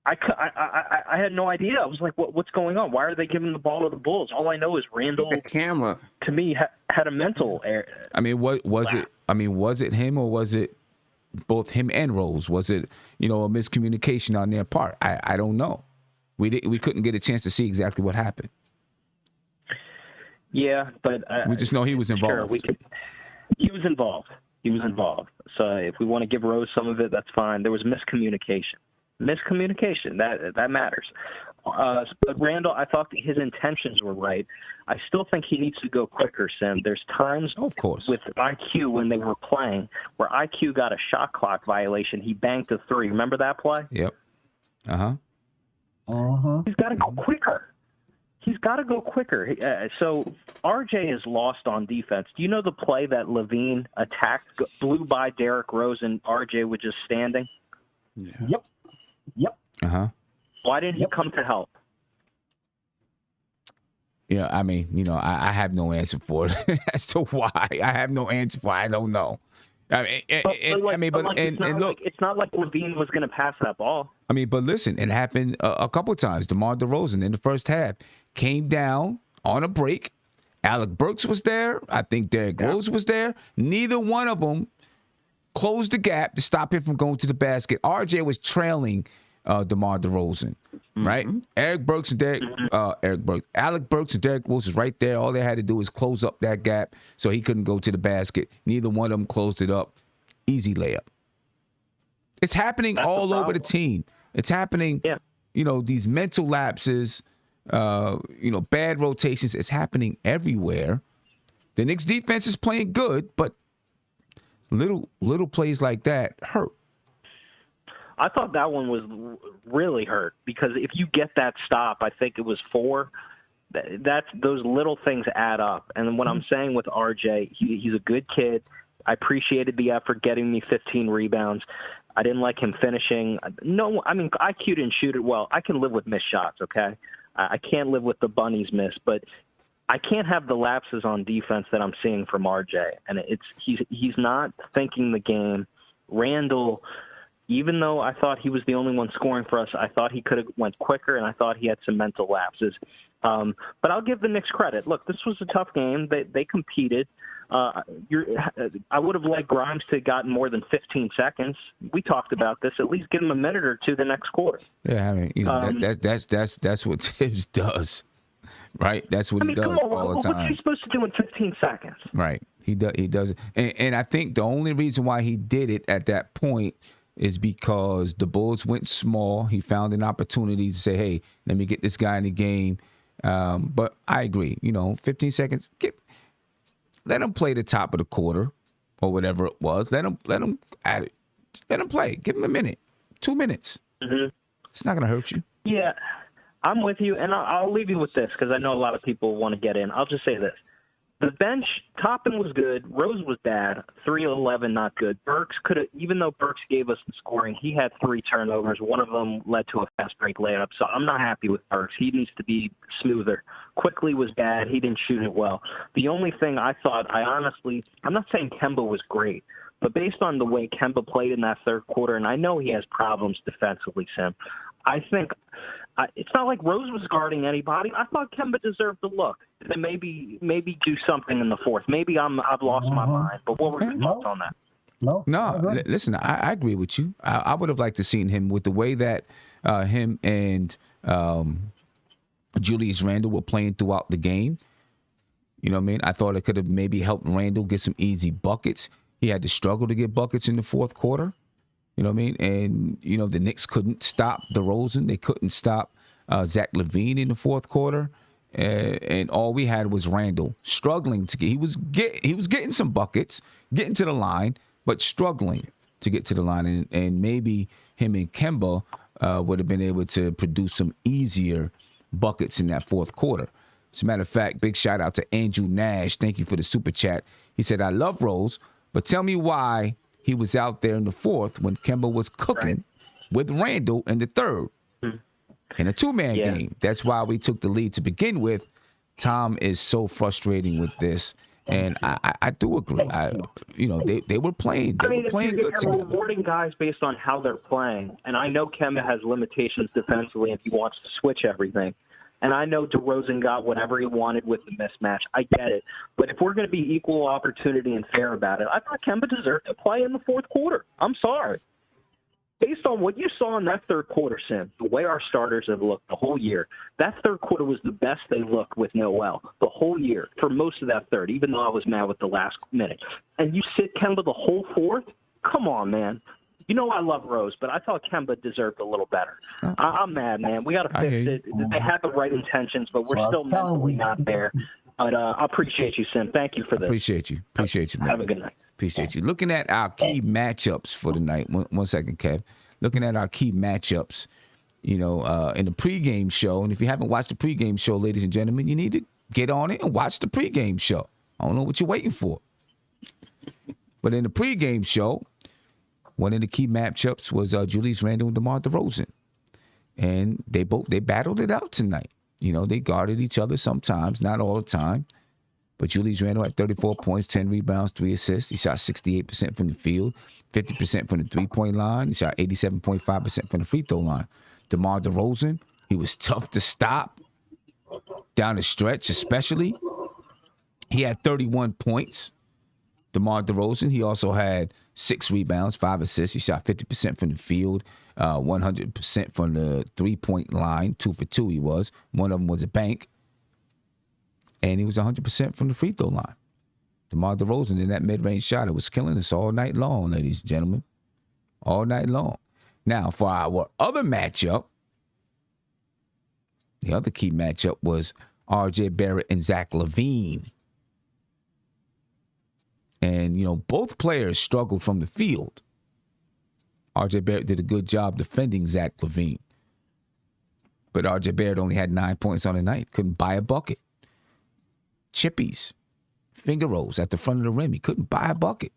I had no idea. I was like, what's going on? Why are they giving the ball to the Bulls? All I know is Randall, camera, to me, had a mental error. I mean, what was it? I mean, was it him or was it both him and Rose? Was it a miscommunication on their part? I don't know. We couldn't get a chance to see exactly what happened. Yeah, but we just know he was involved. Sure, he was involved. He was involved. So if we want to give Rose some of it, that's fine. There was miscommunication. That matters. But Randall, I thought that his intentions were right. I still think he needs to go quicker, Sim. There's times, of course, with IQ when they were playing where IQ got a shot clock violation. He banked a 3. Remember that play? Yep. He's got to go quicker. So RJ is lost on defense. Do you know the play that Levine attacked, blew by Derrick Rose, and RJ was just standing? Yeah. Yep. Why didn't he come to help? Yeah, I mean, I have no answer for it as to why. I have no answer for it. I don't know. It's not like Levine was going to pass that ball. I mean, but listen, it happened a couple of times. DeMar DeRozan in the first half came down on a break. Alec Burks was there. I think Derrick Rose was there. Neither one of them closed the gap to stop him from going to the basket. RJ was trailing DeMar DeRozan, right? Alec Burks and Derrick Rose was right there. All they had to do was close up that gap so he couldn't go to the basket. Neither one of them closed it up. Easy layup. It's happening all over the team. It's happening, these mental lapses, bad rotations. It's happening everywhere. The Knicks defense is playing good, but little plays like that hurt. I thought that one was really hurt because if you get that stop, I think it was 4. Those little things add up. And what I'm saying with RJ, he's a good kid. I appreciated the effort getting me 15 rebounds. I didn't like him finishing. No, I mean, IQ didn't shoot it well. I can live with missed shots, okay? I can't live with the bunnies miss, but I can't have the lapses on defense that I'm seeing from RJ. And he's not thinking the game. Randall, even though I thought he was the only one scoring for us, I thought he could have went quicker, and I thought he had some mental lapses. But I'll give the Knicks credit. Look, this was a tough game. They competed. I would have liked Grimes to have gotten more than 15 seconds. We talked about this. At least give him a minute or two the next quarter. Yeah, I mean, that's what Tibbs does, right? That's what he does all the time. What's he supposed to do in 15 seconds? Right. He does it, and I think the only reason why he did it at that point is because the Bulls went small. He found an opportunity to say, "Hey, let me get this guy in the game." But I agree. 15 seconds. Let him play the top of the quarter or whatever it was. Let him at it. Let him play. Give him a minute, 2 minutes. It's not going to hurt you. Yeah, I'm with you, and I'll leave you with this because I know a lot of people want to get in. I'll just say this. The bench, Toppin was good. Rose was bad. 3-11, not good. Burks could have, even though Burks gave us the scoring, he had 3 turnovers. One of them led to a fast break layup. So I'm not happy with Burks. He needs to be smoother. Quickly was bad. He didn't shoot it well. The only thing I'm not saying Kemba was great, but based on the way Kemba played in that third quarter, and I know he has problems defensively, Sim, I think it's not like Rose was guarding anybody. I thought Kemba deserved the look. And maybe do something in the fourth. Maybe I've lost my mind. But what were your thoughts on that? No, listen, I agree with you. I would have liked to seen him with the way that him and Julius Randle were playing throughout the game. You know what I mean? I thought it could have maybe helped Randle get some easy buckets. He had to struggle to get buckets in the fourth quarter. You know what I mean? And, you know, the Knicks couldn't stop DeRozan. They couldn't stop Zach LaVine in the fourth quarter. And all we had was Randle struggling to get. He was getting some buckets, getting to the line, but struggling to get to the line. And maybe him and Kemba would have been able to produce some easier buckets in that fourth quarter. As a matter of fact, big shout out to Andrew Nash. Thank you for the super chat. He said, I love Rose, but tell me why he was out there in the fourth when Kemba was cooking with Randle in the third in a two-man game. That's why we took the lead to begin with. Tom is so frustrating with this, and I do agree. They were playing. They were playing good if together. you're rewarding guys based on how they're playing, and I know Kemba has limitations defensively if he wants to switch everything. And I know DeRozan got whatever he wanted with the mismatch. I get it. But if we're going to be equal opportunity and fair about it, I thought Kemba deserved to play in the fourth quarter. I'm sorry. Based on what you saw in that third quarter, Sim, the way our starters have looked the whole year, that third quarter was the best they looked with Noel the whole year for most of that third, even though I was mad with the last minute. And you sit Kemba the whole fourth? Come on, man. You know I love Rose, but I thought Kemba deserved a little better. I'm mad, man. We got to fix it. They have the right intentions, but we're still mentally not there. But I appreciate you, Sim. Thank you for this. Appreciate you, man. Have a good night. Appreciate you. Looking at our key matchups for the night. One second, Kev. Looking at our key matchups, in the pregame show. And if you haven't watched the pregame show, ladies and gentlemen, you need to get on it and watch the pregame show. I don't know what you're waiting for. But in the pregame show, one of the key matchups was Julius Randle and DeMar DeRozan. And they battled it out tonight. They guarded each other sometimes, not all the time. But Julius Randle had 34 points, 10 rebounds, 3 assists. He shot 68% from the field, 50% from the three-point line. He shot 87.5% from the free throw line. DeMar DeRozan, he was tough to stop down the stretch, especially. He had 31 points. DeMar DeRozan, he also had 6 rebounds, 5 assists. He shot 50% from the field, 100% from the three-point line, 2 for 2 he was. One of them was a bank. And he was 100% from the free throw line. DeMar DeRozan in that mid-range shot, it was killing us all night long, ladies and gentlemen. All night long. Now, for our other matchup, the other key matchup was R.J. Barrett and Zach LaVine. And, both players struggled from the field. R.J. Barrett did a good job defending Zach LaVine. But R.J. Barrett only had 9 points on the night. Couldn't buy a bucket. Chippies, finger rolls at the front of the rim. He couldn't buy a bucket.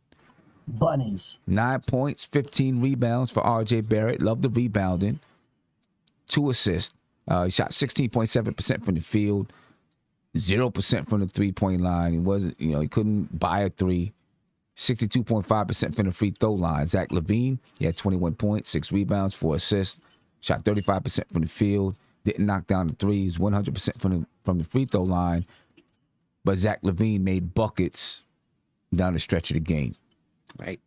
Bunnies. 9 points, 15 rebounds for R.J. Barrett. Loved the rebounding. 2 assists. He shot 16.7% from the field, 0% from the three-point line. He wasn't, he couldn't buy a three. 62.5% from the free throw line. Zach LaVine, he had 21 points, 6 rebounds, 4 assists. Shot 35% from the field. Didn't knock down the threes. 100% from the free throw line. But Zach LaVine made buckets down the stretch of the game. Right.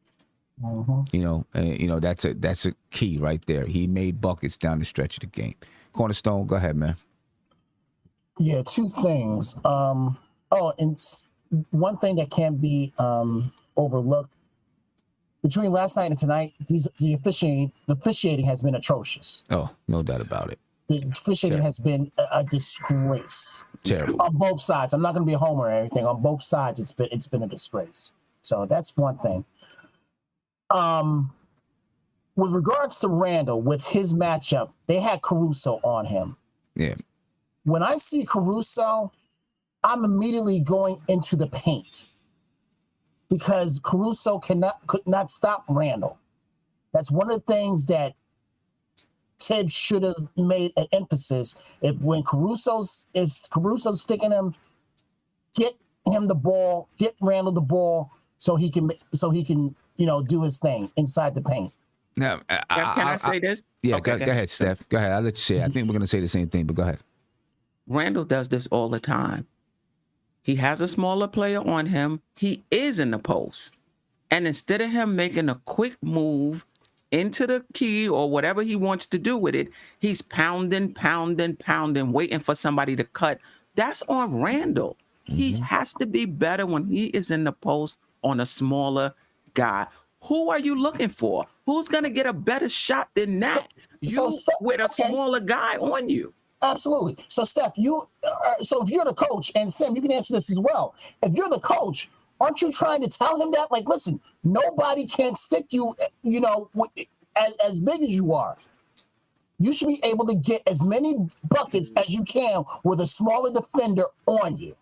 Mm-hmm. That's a key right there. He made buckets down the stretch of the game. Cornerstone, go ahead, man. Yeah, 2 things. And one thing that can be overlooked between last night and tonight, the officiating has been atrocious. Oh, no doubt about it. The officiating has been a disgrace. Terrible. On both sides. I'm not going to be a homer or anything. On both sides, it's been a disgrace. So that's one thing. With regards to Randall, with his matchup, they had Caruso on him. Yeah. When I see Caruso, I'm immediately going into the paint because Caruso could not stop Randall. That's one of the things that Tibbs should have made an emphasis. If Caruso's sticking him, get him the ball, get Randall the ball, so he can do his thing inside the paint. Now, Can I say this? Yeah, Okay, go ahead, Steph. Go ahead. I'll let you say it. I think we're going to say the same thing, but go ahead. Randall does this all the time. He has a smaller player on him. He is in the post. And instead of him making a quick move into the key or whatever he wants to do with it, he's pounding, waiting for somebody to cut. That's on Randall. He has to be better when he is in the post on a smaller guy. Who are you looking for? Who's going to get a better shot than that? With a smaller guy on you. Absolutely. So, Steph, so if you're the coach, and Sam, you can answer this as well. If you're the coach, aren't you trying to tell him that? Like, listen, nobody can stick you, as big as you are. You should be able to get as many buckets as you can with a smaller defender on you.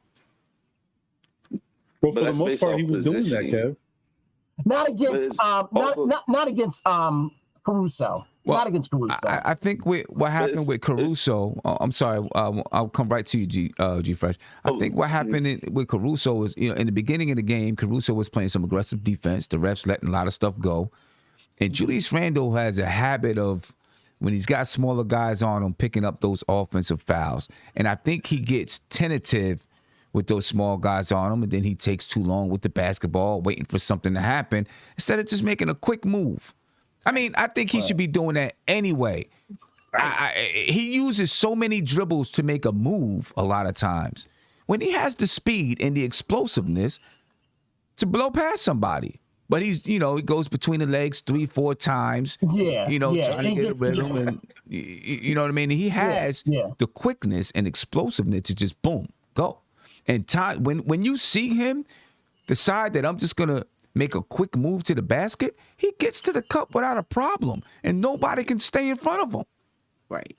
Well, for the most part, he was doing that, Kev. Not against Caruso. Well, not against Caruso. I think what happened with Caruso. I'm sorry. I'll come right to you, G Fresh. I think what happened with Caruso was, in the beginning of the game, Caruso was playing some aggressive defense. The refs letting a lot of stuff go, and Julius Randle has a habit of, when he's got smaller guys on him, picking up those offensive fouls. And I think he gets tentative with those small guys on him, and then he takes too long with the basketball, waiting for something to happen, instead of just making a quick move. I mean, I think he should be doing that anyway. He uses so many dribbles to make a move a lot of times, when he has the speed and the explosiveness to blow past somebody. But he's, he goes between the legs 3-4 times. Trying to get a rhythm. And, you know what I mean? He has the quickness and explosiveness to just boom, go. And time, when you see him decide that I'm just going to make a quick move to the basket, he gets to the cup without a problem. And nobody can stay in front of him. Right.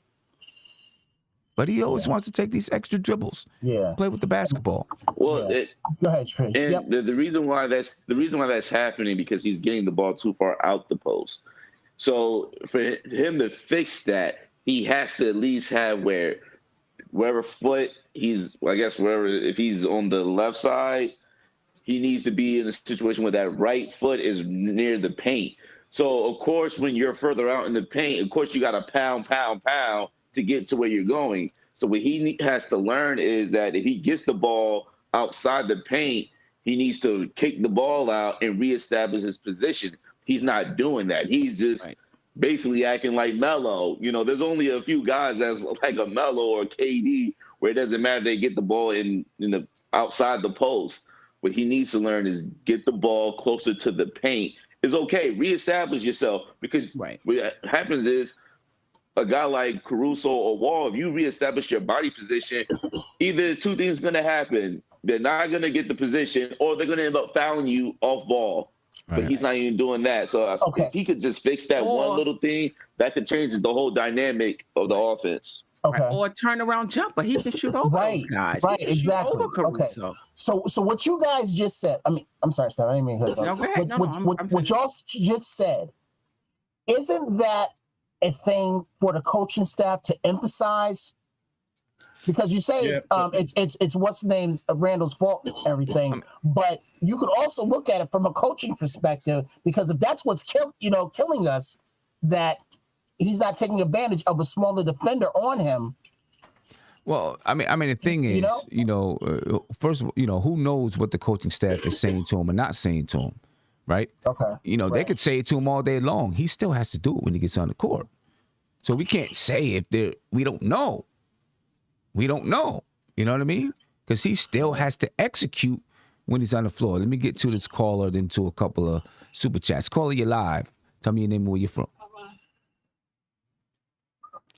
But he always wants to take these extra dribbles. Yeah. Play with the basketball. Well, go ahead, Trish. And the reason why that's happening, because he's getting the ball too far out the post. So for him to fix that, he has to at least have wherever foot he's, if he's on the left side, he needs to be in a situation where that right foot is near the paint. So, of course, when you're further out in the paint, of course, you got to pound to get to where you're going. So what he has to learn is that if he gets the ball outside the paint, he needs to kick the ball out and reestablish his position. He's not doing that. He's just basically acting like Melo. There's only a few guys that's like a Melo or a KD where it doesn't matter. They get the ball in the outside the post. What he needs to learn is get the ball closer to the paint. It's okay. Reestablish yourself, because what happens is a guy like Caruso or Wall, if you reestablish your body position, either two things going to happen. They're not going to get the position, or they're going to end up fouling you off ball. But he's not even doing that. So if he could just fix that one little thing, that could change the whole dynamic of the offense. Okay. Or a turnaround jumper. He can shoot over those guys. Right, exactly. Okay. So what you guys just said, I'm sorry, Steph, I didn't mean to hurt you. What y'all just said, isn't that a thing for the coaching staff to emphasize? Because you say it's what's the name's Randall's fault and everything, but you could also look at it from a coaching perspective, because if that's what's killing us, that he's not taking advantage of a smaller defender on him. Well, I mean, the thing is, first of all, who knows what the coaching staff is saying to him or not saying to him, right? Okay. They could say it to him all day long. He still has to do it when he gets on the court. So we can't say we don't know. We don't know. You know what I mean? Because he still has to execute when he's on the floor. Let me get to this caller, then to a couple of super chats. Caller, you're live. Tell me your name and where you're from.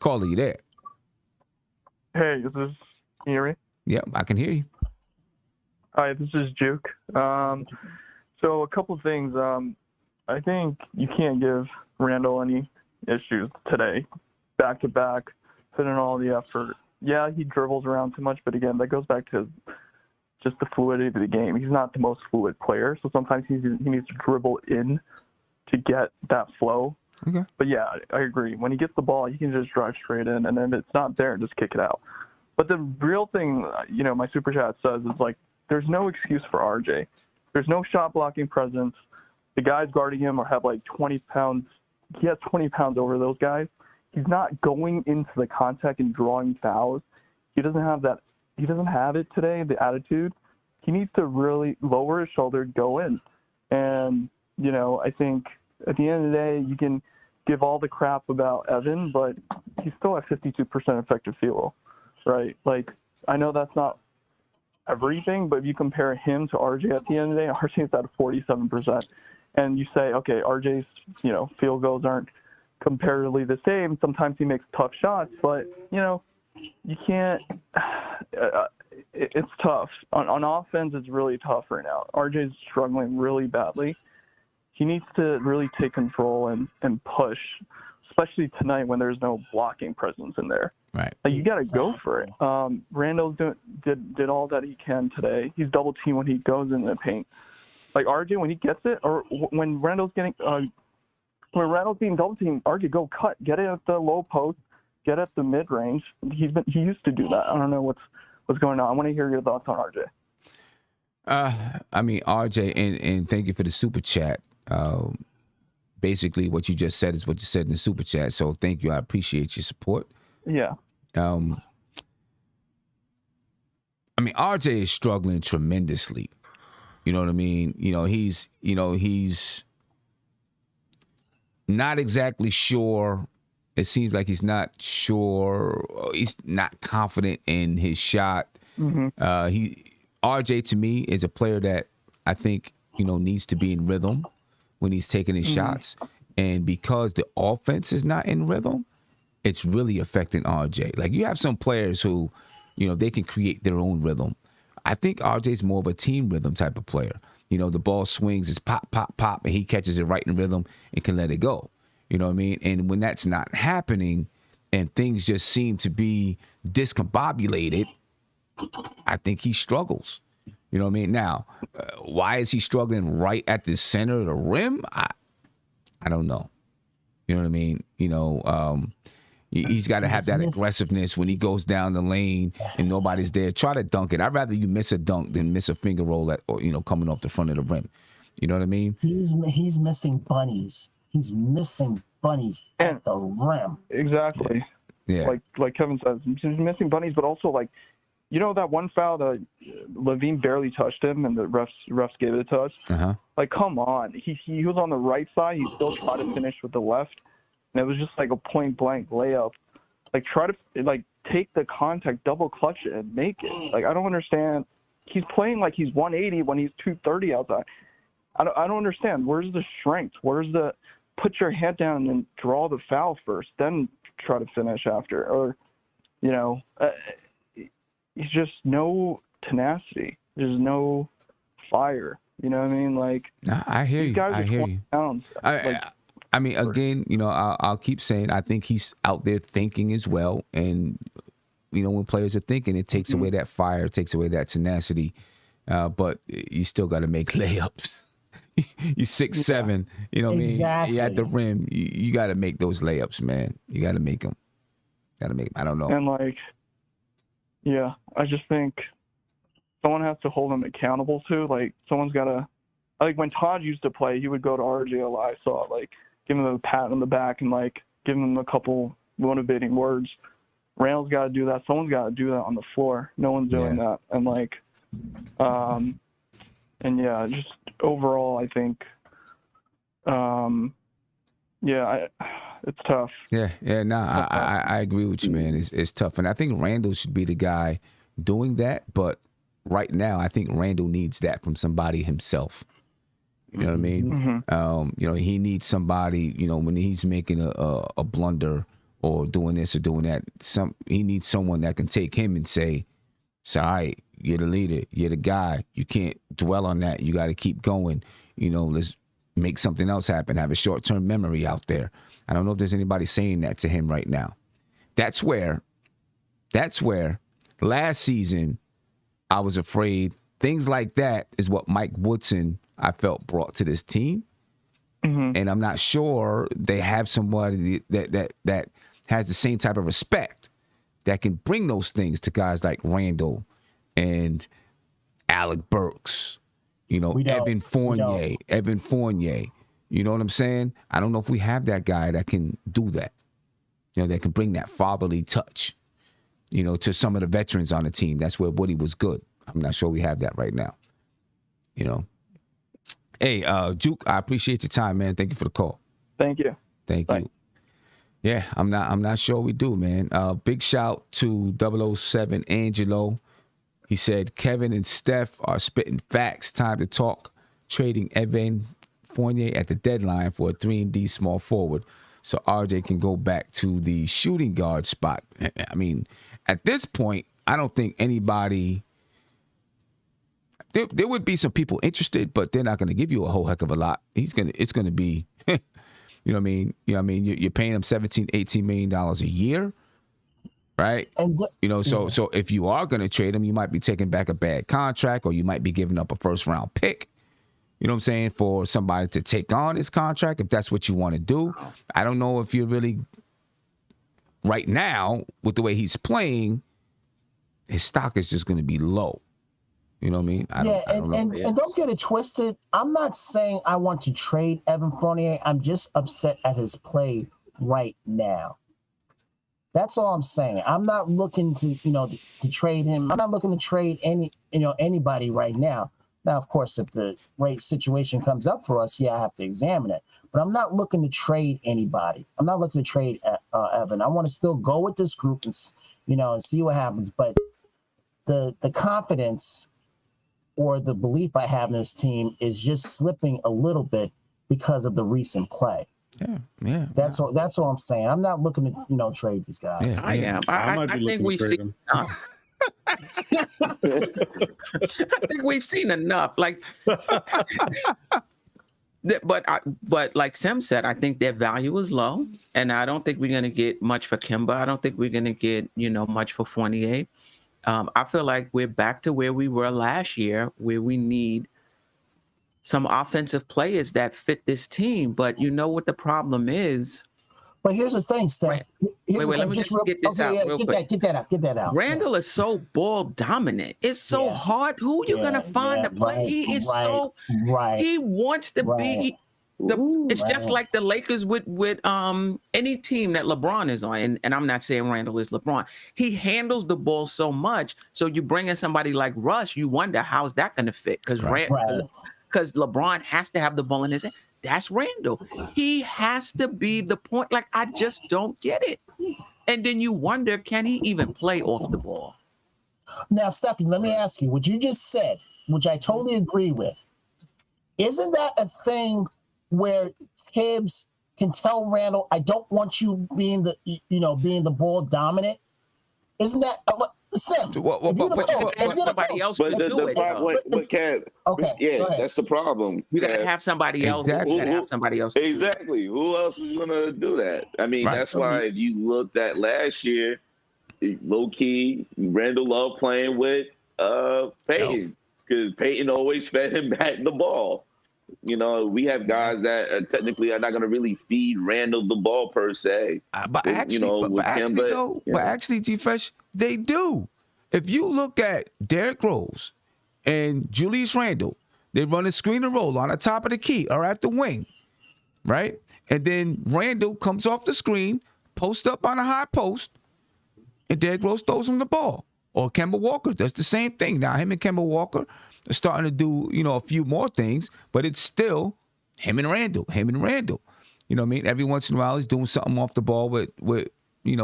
Caller, you there? Hey, can you hear me? Yep, I can hear you. Hi, this is Juke. So a couple things. I think you can't give Randall any issues today. Back to back, put in all the effort. yeah, he dribbles around too much, but again, that goes back to just the fluidity of the game. He's not the most fluid player, so sometimes he needs to dribble in to get that flow. Okay. But yeah, I agree. When he gets the ball, he can just drive straight in, and then if it's not there, just kick it out. But the real thing, my super chat says is like, there's no excuse for RJ. There's no shot blocking presence. The guys guarding him have like 20 pounds. He has 20 pounds over those guys. He's not going into the contact and drawing fouls. He doesn't have that. He doesn't have it today, the attitude. He needs to really lower his shoulder, go in. And, I think at the end of the day, you can give all the crap about Evan, but he's still at 52% effective field goal, right? Like, I know that's not everything, but if you compare him to RJ at the end of the day, RJ's at 47%. And you say, okay, RJ's, field goals aren't comparatively the same. Sometimes he makes tough shots, but, you can't it's tough. On offense, it's really tough right now. RJ's struggling really badly. He needs to really take control and push, especially tonight when there's no blocking presence in there. Right. Like, you got to go for it. Randall did all that he can today. He's double teamed when he goes in the paint. Like, RJ, when he gets it, or when Randall's being double teamed, RJ, go cut, get it at the low post, get at the mid range. He used to do that. I don't know what's going on. I want to hear your thoughts on RJ. RJ, and thank you for the super chat. Basically, what you just said is what you said in the super chat. So thank you. I appreciate your support. Yeah. RJ is struggling tremendously. You know what I mean? He's not exactly sure. It seems like he's not sure. He's not confident in his shot. Mm-hmm. RJ to me is a player that I think needs to be in rhythm when he's taking his shots, and because the offense is not in rhythm, it's really affecting RJ. Like, you have some players who, they can create their own rhythm. I think RJ's more of a team rhythm type of player. The ball swings, it's pop, pop, pop, and he catches it right in rhythm and can let it go. You know what I mean? And when that's not happening and things just seem to be discombobulated, I think he struggles. You know what I mean? Now, why is he struggling right at the center of the rim? I don't know. You know what I mean? He's got to have that aggressiveness when he goes down the lane and nobody's there. Try to dunk it. I'd rather you miss a dunk than miss a finger roll coming off the front of the rim. You know what I mean? He's missing bunnies. He's missing bunnies at the rim. Exactly. Yeah. Like Kevin says, he's missing bunnies, but also that one foul that Levine barely touched him and the refs gave it a touch. Uh-huh. Like, come on. He was on the right side. He still tried to finish with the left. And it was just like a point blank layup. Like, try to take the contact, double clutch it, and make it. Like, I don't understand. He's playing like he's 180 when he's 230 outside. I don't understand. Where's the strength? Where's the put your head down and draw the foul first, then try to finish after? Or, he's just no tenacity. There's no fire. You know what I mean? Like, I hear you. I hear you. Pounds. Again, I'll keep saying I think he's out there thinking as well. And, when players are thinking, it takes away that fire, it takes away that tenacity. But you still got to make layups. You're 6'7", you know what exactly. I mean? You're at the rim. You got to make those layups, man. You got to make them. I don't know. And I just think someone has to hold him accountable too. Like, someone's got to, when Todd used to play, he would go to RJ a lot. I saw it, give him a pat on the back and give him a couple motivating words. Randall's got to do that. Someone's got to do that on the floor. No one's doing that. And just overall, I think, it's tough. I agree with you, man. It's tough. And I think Randall should be the guy doing that. But right now, I think Randall needs that from somebody himself. You know what I mean? Mm-hmm. He needs somebody, when he's making a blunder or doing this or doing that, he needs someone that can take him and say, it's all right, you're the leader, you're the guy. You can't dwell on that. You got to keep going. Let's make something else happen. Have a short-term memory out there. I don't know if there's anybody saying that to him right now. That's where That's where last season I was afraid things like that is what Mike Woodson, I felt, brought to this team. And I'm not sure they have somebody that has the same type of respect that can bring those things to guys like Randall and Alec Burks, Evan Fournier. You know what I'm saying? I don't know if we have that guy that can do that, that can bring that fatherly touch, to some of the veterans on the team. That's where Woody was good. I'm not sure we have that right now, Hey, Juke, I appreciate your time, man. Thank you for the call. Thank you. Thank Bye. you. Yeah, I'm not sure we do, man. Big shout to 007 Angelo. He said Kevin and Steph are spitting facts. Time to talk. Trading Evan Fournier at the deadline for a 3-and-D small forward, so RJ can go back to the shooting guard spot. I mean, at this point, I don't think anybody. There would be some people interested, but they're not going to give you a whole heck of a lot. It's going to be, you know what I mean? You're paying him $17, $18 million a year, right? So if you are going to trade him, you might be taking back a bad contract, or you might be giving up a first round pick. You know what I'm saying? For somebody to take on his contract, if that's what you want to do. I don't know if you're really, right now, with the way he's playing, his stock is just going to be low. You know what I mean? I don't know. And don't get it twisted. I'm not saying I want to trade Evan Fournier. I'm just upset at his play right now. That's all I'm saying. I'm not looking to trade him. I'm not looking to trade anybody right now. Now, of course, if the right situation comes up for us, I have to examine it. But I'm not looking to trade anybody. I'm not looking to trade Evan. I want to still go with this group and see what happens. But the confidence or the belief I have in this team is just slipping a little bit because of the recent play. Yeah. That's all I'm saying. I'm not looking to trade these guys. Yeah. I am. I think we've seen enough. I think we've seen enough. But like Sim said, I think their value is low, and I don't think we're going to get much for Kimba. I don't think we're going to get much for Fournier. I feel like we're back to where we were last year, where we need some offensive players that fit this team. But you know what the problem is? But here's the thing, Steph. Wait, let me just get this out real quick. Get that out. Randall is so ball dominant. It's so hard. Who you gonna find to play? Right, He is right. He wants to be. It's just like the Lakers with any team that LeBron is on, and I'm not saying Randall is LeBron. He handles the ball so much. So you bring in somebody like Russ, you wonder how's that going to fit because LeBron has to have the ball in his hand. That's Randall. He has to be the point. Like, I just don't get it. And then you wonder, can he even play off the ball? Now, Stephanie, let me ask you, what you just said, which I totally agree with, isn't that a thing where Tibbs can tell Randall, I don't want you being the ball dominant? Isn't that Sim? Somebody else to do it. That's the problem. You gotta have somebody else. Exactly. You gotta have somebody else. Exactly. Who else is gonna do that? I mean, that's why if you looked at last year, low key, Randall loved playing with Peyton because Peyton always fed him back the ball. We have guys that technically are not going to really feed Randall the ball per se. But actually, G-Fresh, they do. If you look at Derrick Rose and Julius Randle, they run a screen and roll on the top of the key or at the wing, right? And then Randall comes off the screen, posts up on a high post, and Derrick Rose throws him the ball. Or Kemba Walker does the same thing. Now, him and Kemba Walker are starting to do, a few more things, but it's still him and Randall. You know what I mean? Every once in a while, he's doing something off the ball with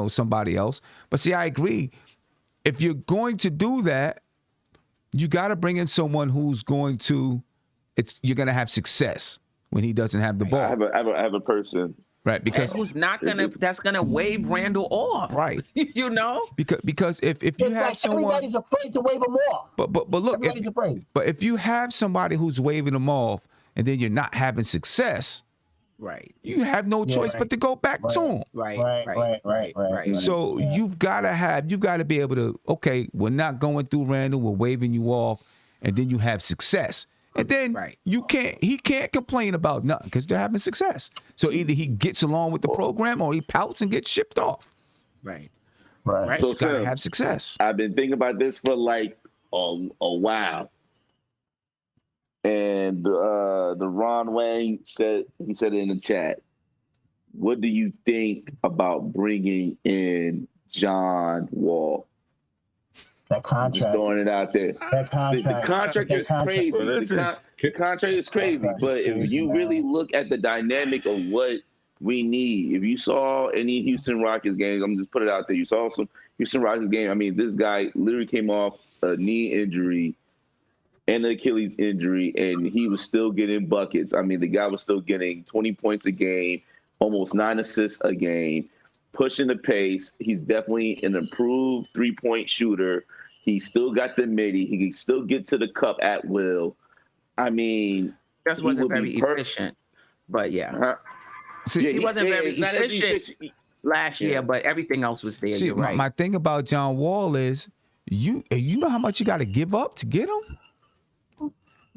somebody else. But see, I agree. If you're going to do that, you got to bring in someone who's going to, you're going to have success when he doesn't have the ball. I have a person. Right, because who's not that's gonna wave Randall off. Right. Because if you it's have like someone, everybody's afraid to wave him off. But look, everybody's afraid. But if you have somebody who's waving them off and then you're not having success, Right. You have no choice but to go back to him. Right. So you've got to be able to, okay, we're not going through Randall, we're waving you off, and then you have success. And then he can't complain about nothing because they're having success. So either he gets along with the program or he pouts and gets shipped off. Right. So You got to have success. I've been thinking about this for like a while. And the Ron Wang he said it in the chat. What do you think about bringing in John Wall? That contract. Just throwing it out there. That contract. The contract is crazy. The contract is crazy. But if you really look at the dynamic of what we need, if you saw any Houston Rockets games, I'm just put it out there. You saw some Houston Rockets game. I mean, this guy literally came off a knee injury and an Achilles injury, and he was still getting buckets. I mean, the guy was still getting 20 points a game, almost 9 assists a game, pushing the pace. He's definitely an improved three-point shooter. He still got the midi. He can still get to the cup at will. I mean, just wasn't very efficient, but yeah. He wasn't very efficient last year, but everything else was there. See, my thing about John Wall is you know how much you got to give up to get him?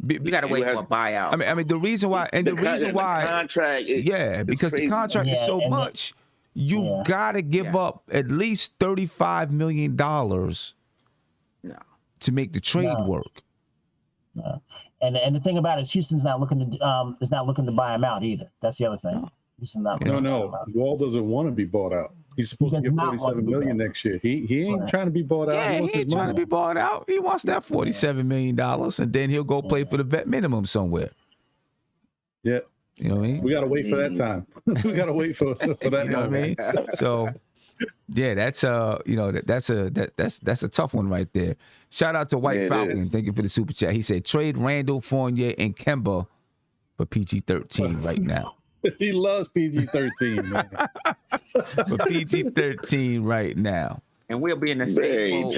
You got to wait for a buyout. I mean, the reason why, the contract is, because crazy. the contract is so much, you've got to give up at least $35 million to make the trade work. No. And the thing about it is Houston's not looking to buy him out either. That's the other thing. Houston's not no. Wall doesn't want to be bought out. He's supposed to get $47 million next year. He ain't trying to be bought out. Yeah, he ain't trying to be bought out. He wants that $47 million, and then he'll go play for the vet minimum somewhere. Yeah. You know what I mean? We got to wait for that time. We got to wait for that you know moment. What I mean? So, yeah, that's a tough one right there. Shout out to White Falcon. Thank you for the super chat. He said trade Randall, Fournier, and Kemba for PG-13 right now. He loves PG-13, man. For PG-13 right now. And we'll be in the same boat.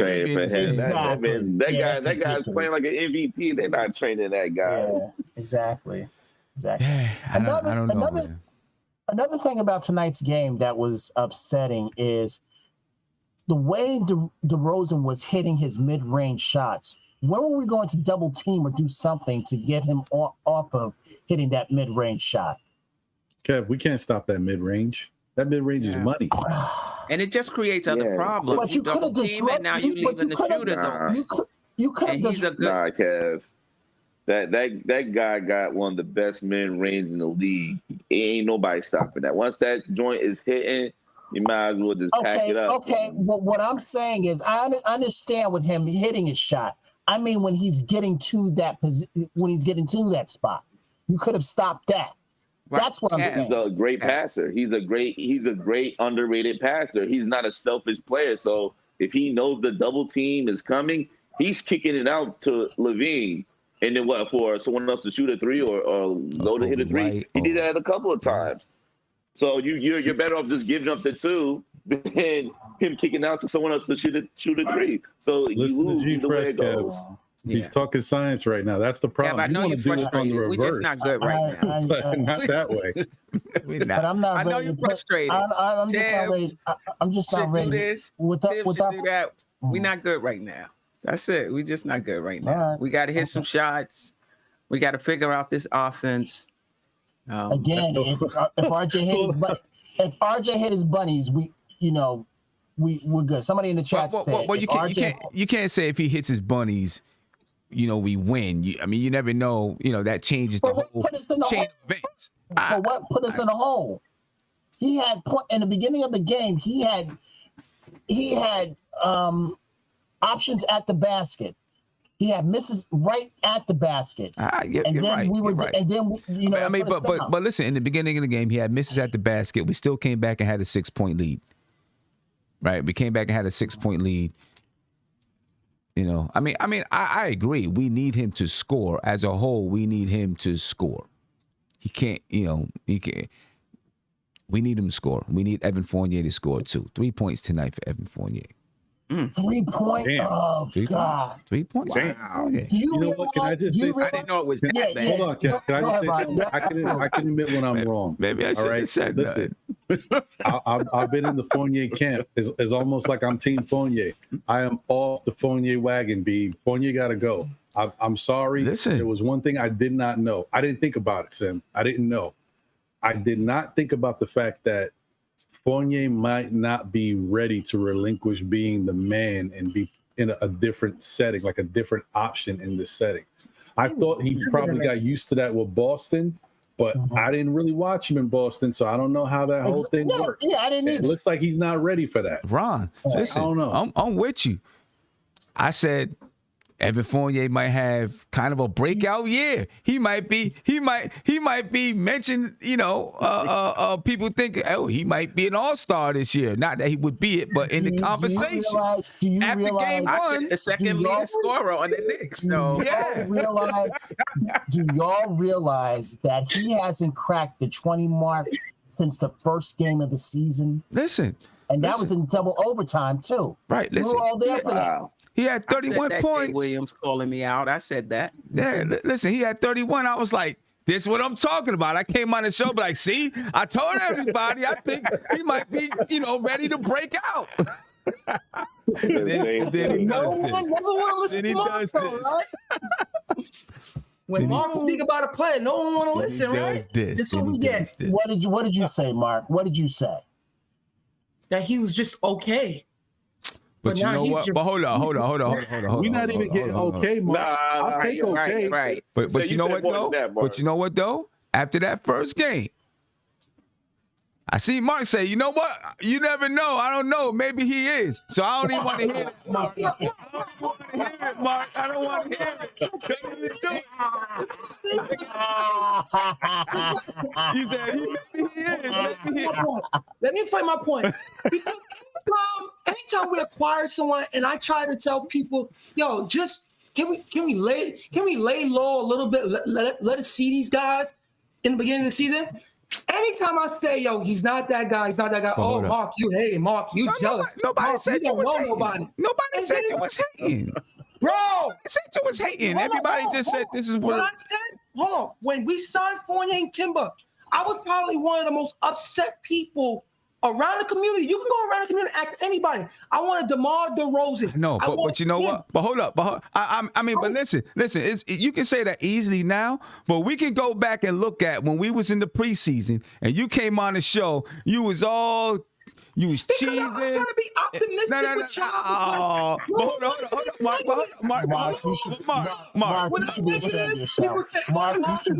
That guy's playing like an MVP. They're not training that guy. Yeah, exactly. Yeah, I don't know. Another thing about tonight's game that was upsetting is the way DeRozan was hitting his mid-range shots. When were we going to double team or do something to get him off of hitting that mid-range shot? Kev, we can't stop that mid-range. That mid-range is money. And it just creates other problems. But you could have disrupted. Now you leaving the shooters on. You could have. He's a good. Nah, Kev. That guy got one of the best mid-range in the league. Ain't nobody stopping that. Once that joint is hitting, you might as well just pack it up. Okay. Well, what I'm saying is, I understand with him hitting his shot. I mean, when he's getting to that spot, you could have stopped that. Right. That's what I'm saying. He's a great passer. He's a great underrated passer. He's not a selfish player. So if he knows the double team is coming, he's kicking it out to Levine. And then for someone else to shoot a three or go to hit a three. Right. He did that a couple of times. So you're better off just giving up the two than him kicking out to someone else to shoot a three. So listen you lose the way it goes. He's talking science right now. That's the problem. Yeah, I know you're frustrated. We're just not good right now. Not that way. But I'm not. I know you're frustrated. I'm just not ready. Do this. Do that. We're not good right now. That's it. We're just not good right now. Right. We got to hit some shots. We got to figure out this offense. Again, if RJ hit his bunnies, we're good. Somebody in the chat said, you can't say if he hits his bunnies, we win. You never know. That changes the whole chain of events. But what put us in a hole? He had in the beginning of the game. He had options at the basket. He had misses right at the basket. But listen, in the beginning of the game, he had misses at the basket. We still came back and had a 6-point lead. Right? We came back and had a 6-point lead. I agree. We need him to score. As a whole, we need him to score. He can't, he can't. We need him to score. We need Evan Fournier to score too. 3 points tonight for Evan Fournier. 3 point. Damn. Oh 3 God. points. 3 points. Damn. Wow. Yeah. Do you know what? Can I just say realize- something? I didn't know it was that Yeah, bad. yeah. Hold on, can I Go just ahead, say Rod. something? Yeah, I can admit when I'm wrong. Maybe I All should right? have said Listen, that. I've been in the Fournier camp. It's almost like I'm Team Fournier. I am off the Fournier wagon, B. Fournier got to go. I'm sorry. Listen. There was one thing I did not know. I didn't think about it, Sim. I didn't know. I did not think about the fact that Fournier might not be ready to relinquish being the man and be in a different setting, like a different option in this setting. I thought he probably got used to that with Boston, but I didn't really watch him in Boston, so I don't know how that whole thing works. Yeah, I didn't It either. looks like he's not ready for that. Ron, listen, I don't know. I'm with you. I said Evan Fournier might have kind of a breakout year. He might be mentioned, people think, oh, he might be an all-star this year. Not that he would be it, but in the conversation. Do you After realize, game I one, said the second leading scorer on the Knicks. So do y'all realize that he hasn't cracked the 20 mark since the first game of the season? listen, And that was in double overtime, too. right, We listen. were all there for that. Wow. He had I said 31 that, points. Jay Williams calling me out. I said that. Yeah, listen, he had 31. I was like, this is what I'm talking about. I came on the show, but like, see, I told everybody I think he might be, ready to break out. Then he No does one this. never want to listen Then he to Mark, does though, this. right? When Mark speak about a player, no one want to listen, right? This This is what we get. What did you say, Mark? What did you say? That he was just okay. But you now know he's what? just- But hold on. We're not even getting okay, Mark. I'll take okay. Right. But So you you know said what more than though? that, Mark. But you know what though? After that first game, I see Mark say, you know what? You never know. I don't know. Maybe he is. So I don't even want to hear it, Mark. I don't want to hear it, Mark. I don't want to hear it. You said maybe he is. Maybe he is. Let me play my point. Because anytime we acquire someone, and I try to tell people, yo, just can we lay low a little bit? Let us see these guys in the beginning of the season. Anytime I say, yo, he's not that guy, he's not that guy. Oh, Mark, you hate Mark, you jealous. Nobody Mark, said you don't was know hating. nobody. Nobody said you was hating. Bro, Nobody said you was hating. Everybody just said this is what what. I said. Hold on. When we signed Fournier and Kimba, I was probably one of the most upset people around the community. You can go around the community and ask anybody. I wanted DeMar DeRozan. No, I but wanted you know him. what? But hold up. But listen. You can say that easily now, but we can go back and look at when we was in the preseason and you came on the show. You was cheesing. I'm trying to be optimistic with y'all. But hold on, Mark, you should be ashamed of yourself. Mark, you should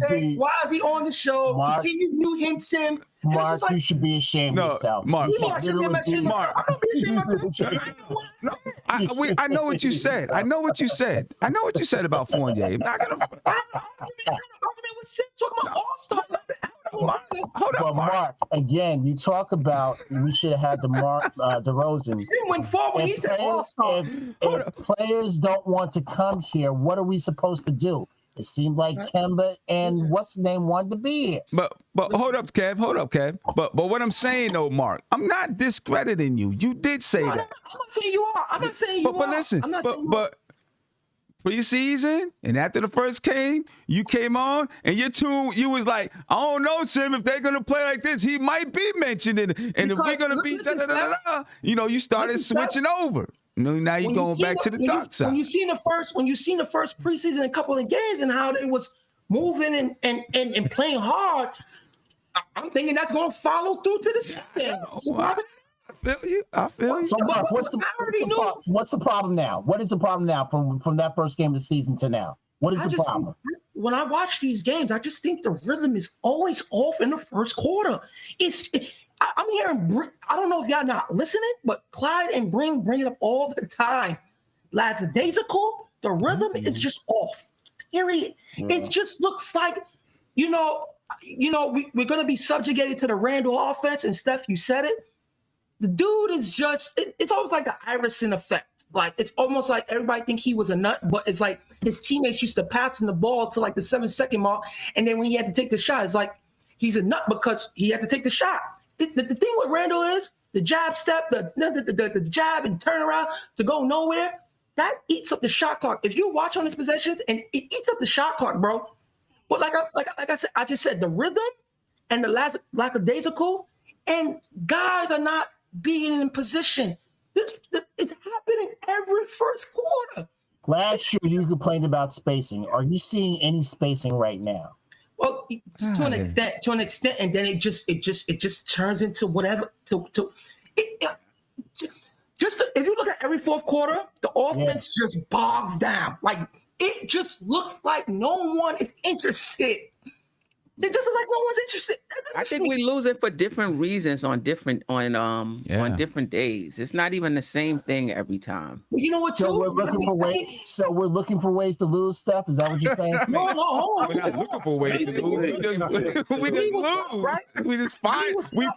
be. Why is he on the show? Mark, Can you mute him, Sim? Mark, you should be ashamed of yourself. Mark, You know I should be ashamed of myself. I'm not being ashamed of myself. I know what you said. I know what you said about Fournier. I'm not gonna. Talking about all-star. Hold But up, Mark, again, you talk about we should have had DeRozan. Sim went forward. He said all-star. If players don't want to come here, what are we supposed to do? It seemed like Kemba and what's his name wanted to be here. But hold up, Kev. But what I'm saying though, Mark, I'm not discrediting you. You did say that. I'm not saying you are. I'm not saying you are. But listen, I'm not saying you are. but preseason and after the first game, you came on and you was like, I don't know, Sim, if they're gonna play like this, he might be mentioned and if we're gonna be you started switching over. Now you're going back to the dark side. When you seen the first preseason, a couple of games, and how they was moving and playing hard, I'm thinking that's going to follow through to the season. I feel you. So, Mark, what's the problem now? What is the problem now from that first game of the season to now? What is the problem? When I watch these games, I just think the rhythm is always off in the first quarter. I'm hearing, I don't know if y'all not listening, but Clyde and bring it up all the time. Lads, the days are cool. The rhythm is just off. Period. Yeah. It just looks like, we're going to be subjugated to the Randall offense. And Steph, you said it. The dude is just, it's almost like the Iverson effect. Like, it's almost like everybody think he was a nut, but it's like his teammates used to pass him the ball to like the 7-second mark. And then when he had to take the shot, it's like he's a nut because he had to take the shot. The thing with Randall is the jab step, the jab and turn around to go nowhere, that eats up the shot clock. If you watch on his possessions, and it eats up the shot clock, bro. But like I said, I just said the rhythm and the lackadaisical, and guys are not being in position. It's happening every first quarter. Last year, you complained about spacing. Are you seeing any spacing right now? Well, to an extent, and then it just turns into whatever. If you look at every fourth quarter, the offense just bogs down. Like it just looks like no one is interested. It doesn't like no one's interested. I think we lose it for different reasons on different days. It's not even the same thing every time. Well, you know what? So we're looking for ways. So we're looking for ways to lose stuff. Is that what you're saying? No, hold on. We're not looking for ways to lose. We just lose. Right? We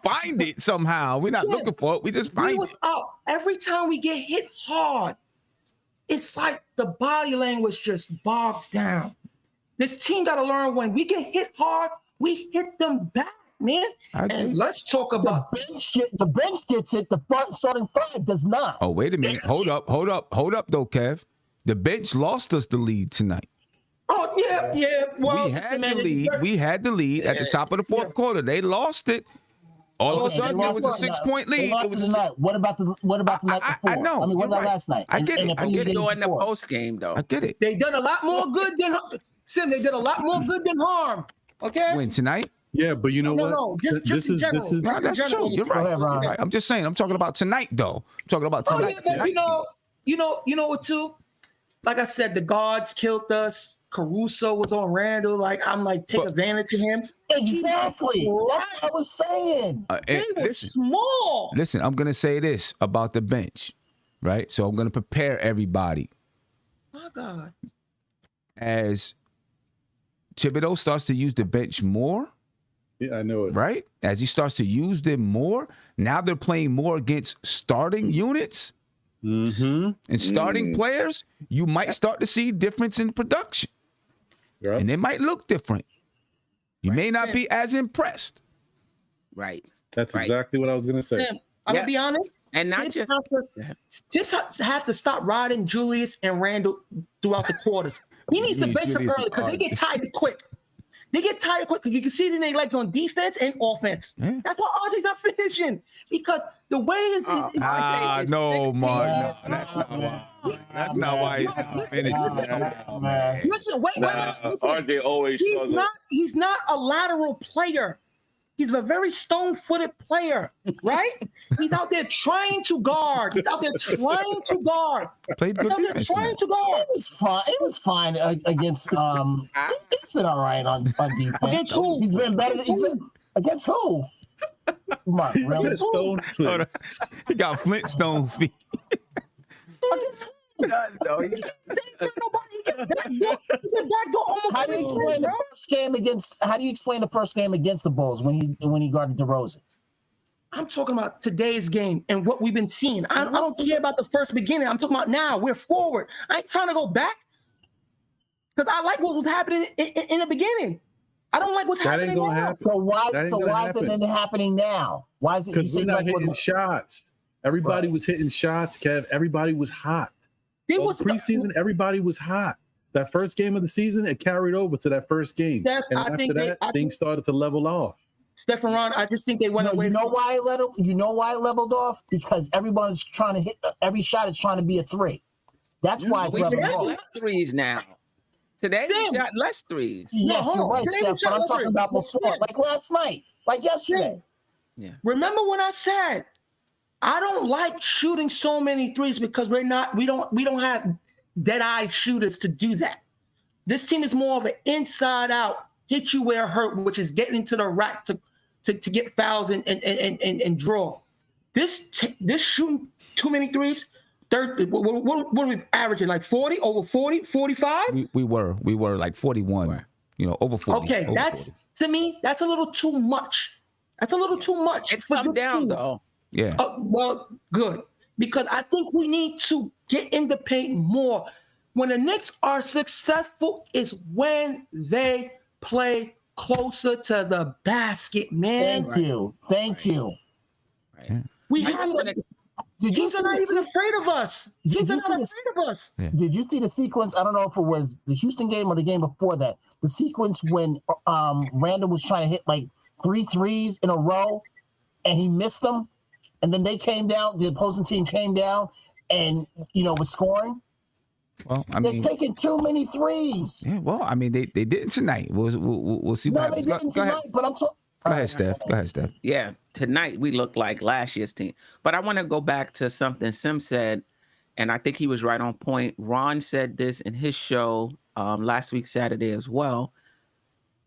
find it somehow. We're not looking for it. We just find it. Up. Every time we get hit hard, it's like the body language just bogs down. This team got to learn when we get hit hard, we hit them back, man. And let's talk about the bench gets it. The starting five does not. Oh, wait a minute. Hold up, though, Kev. The bench lost us the lead tonight. Oh, yeah. Well, we had the lead. We had the lead at the top of the fourth quarter. They lost it. All of a sudden, it was a 6-point lead. It was tonight. What about the night before? I know. I mean, what about last night? I get it. I get it. In the post game, though. I get it. They done a lot more good than Sim. They did a lot more good than harm. Okay. When tonight? Yeah, but you know what? No, just this in is general. No, that's true. You're right. You're right. I'm just saying. I'm talking about tonight, though. I'm talking about tonight. Oh, yeah, you know what too? Like I said, the guards killed us. Caruso was on Randall. Take advantage of him. Exactly. That's what I was saying. They were small. Listen, I'm gonna say this about the bench, right? So I'm gonna prepare everybody. My God. As Thibodeau starts to use the bench more. Yeah, I know it. Right? As he starts to use them more, now they're playing more against starting units and starting players. You might start to see difference in production. Yeah. And it might look different. You may not be as impressed. Right. That's exactly what I was going to say. Sam, I'm going to be honest. And not Tips have to stop riding Julius and Randall throughout the quarters. He needs to bench them early because they get tired quick. They get tired quick because you can see it in their legs on defense and offense. Yeah. That's why RJ's not finishing because the way his no, Mark. No, that's not why. That's not why he's not finishing. Listen, wait. Listen. RJ always struggles. He's not a lateral player. He's a very stone-footed player, right? He's out there trying to guard. Played good defense. Trying to guard. It was fine against. It's been all right on defense. Against who? He's been better. Against who? Mark, really? He got Flintstone feet. How do you explain the first game against the Bulls when he guarded DeRozan? I'm talking about today's game and what we've been seeing. I don't care about the first beginning. I'm talking about now. We're forward. I ain't trying to go back because I like what was happening in the beginning. I don't like what's happening now. Happen. So why isn't it happening now? Why is it? Because we're not hitting shots. Everybody was hitting shots, Kev. Everybody was hot. Preseason, everybody was hot. That first game of the season, it carried over to that first game. Things started to level off. Stephen Ron, I just think they went away. You know why it leveled off? Because everybody's trying to hit every shot is trying to be a three. That's why it's leveled off. Less threes now. Today we shot less threes. Yes, you're right, Steph. But I'm talking about before, like last night, like yesterday. Yeah. Remember when I said I don't like shooting so many threes because we don't have dead-eye shooters to do that. This team is more of an inside-out, hit you where it hurt, which is getting into the rack to get fouls and draw. This shooting too many threes. What are we averaging? Like 40, over 40, 45? We were like 41. Over 40. Okay, to me, that's a little too much. That's a little too much. It's come down though. Yeah. Well, good. Because I think we need to get in the paint more. When the Knicks are successful is when they play closer to the basket, man. Thank you. Right. We Did have you this. see Did you Teams see are not the even se- afraid of us. Teams are you not see afraid the of us. Did you see the sequence? I don't know if it was the Houston game or the game before that. The sequence when Randall was trying to hit like 3 threes in a row, and he missed them, and then they came down. The opposing team came down, and was scoring. Well, I They're mean, taking too many threes. yeah. Well, I mean, they didn't tonight. We'll see what No, they happens. didn't Go ahead. tonight. But I'm talking. Go ahead, Steph. Go ahead, Steph. Yeah, tonight we look like last year's team. But I want to go back to something Sim said, and I think he was right on point. Ron said this in his show last week, Saturday as well.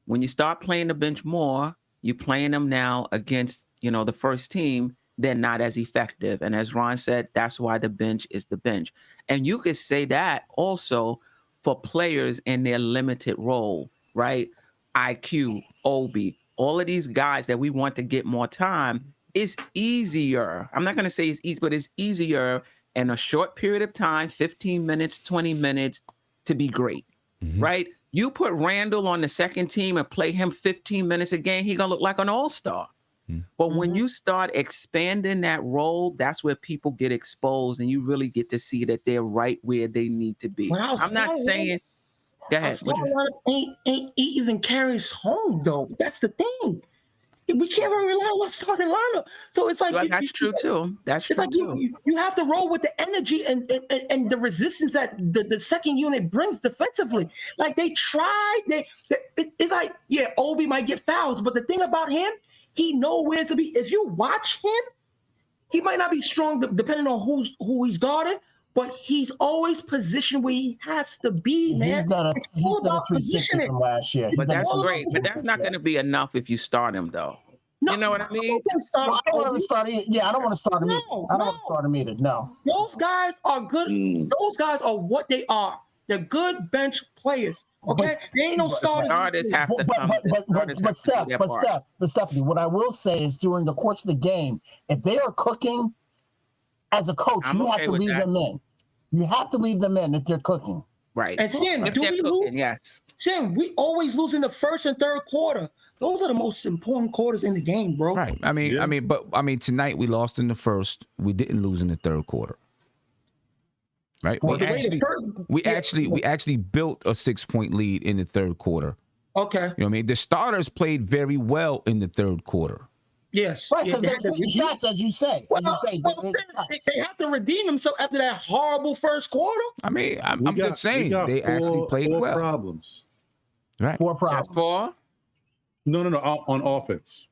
When you start playing the bench more, you're playing them now against, the first team, they're not as effective. And as Ron said, that's why the bench is the bench. And you could say that also for players in their limited role, right? IQ, Obi, all of these guys that we want to get more time, it's easier. I'm not going to say it's easy, but it's easier in a short period of time, 15 minutes, 20 minutes, to be great, right? You put Randall on the second team and play him 15 minutes a game, he's going to look like an all-star. But when you start expanding that role, that's where people get exposed and you really get to see that they're right where they need to be. Well, I'm not saying... Go ahead. Ain't even carries home though. That's the thing. We can't really rely on our starting lineup. So it's like That's true too. That's it's true like too. you have to roll with the energy and the resistance that the second unit brings defensively. Like they tried, it's like Obi might get fouls, but the thing about him, he knows where to be. If you watch him, he might not be strong depending on who he's guarding, but he's always positioned where he has to be, man. He's done a 360 positioning. from last year. But that's great. But that's not going to be enough if you start him, though. No, you know what I mean? I don't want to start. Yeah, I don't want to start him. I don't want to start him either. No. Those guys are good. Those guys are what they are. They're good bench players. Okay, they ain't no starters. Starters have to come. But Stephanie, what I will say is during the course of the game, if they are cooking, as a coach, you have to leave them in. You have to leave them in if they're cooking. Right. And Sam, do we lose? Yes. Sam, we always lose in the first and third quarter. Those are the most important quarters in the game, bro. Right. I mean, tonight we lost in the first. We didn't lose in the third quarter. Right. Well, we actually built a 6-point lead in the third quarter. Okay. You know what I mean? The starters played very well in the third quarter. Yes. Right, because they're taking shots, as you say. They have to redeem themselves after that horrible first quarter. I mean, I'm just saying they actually played well. Problems. Right. 4 problems. Just 4? No, on offense.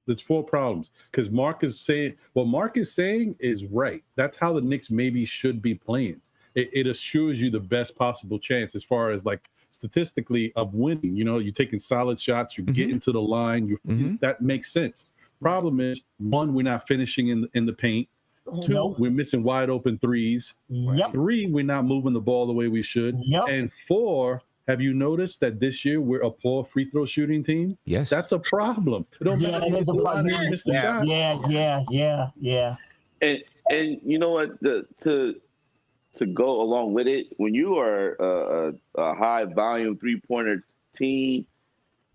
There's 4 problems. Because Mark is saying is right. That's how the Knicks maybe should be playing. It assures you the best possible chance as far as like statistically of winning. You're taking solid shots, you're getting to the line, that makes sense. Problem is, 1, we're not finishing in the paint. 2, we're missing wide open threes. Yep. 3, we're not moving the ball the way we should. Yep. And 4, have you noticed that this year we're a poor free throw shooting team? Yes. That's a problem. It don't matter it is a problem. Yeah. And you know what? To go along with it, when you are a high volume 3-pointer team,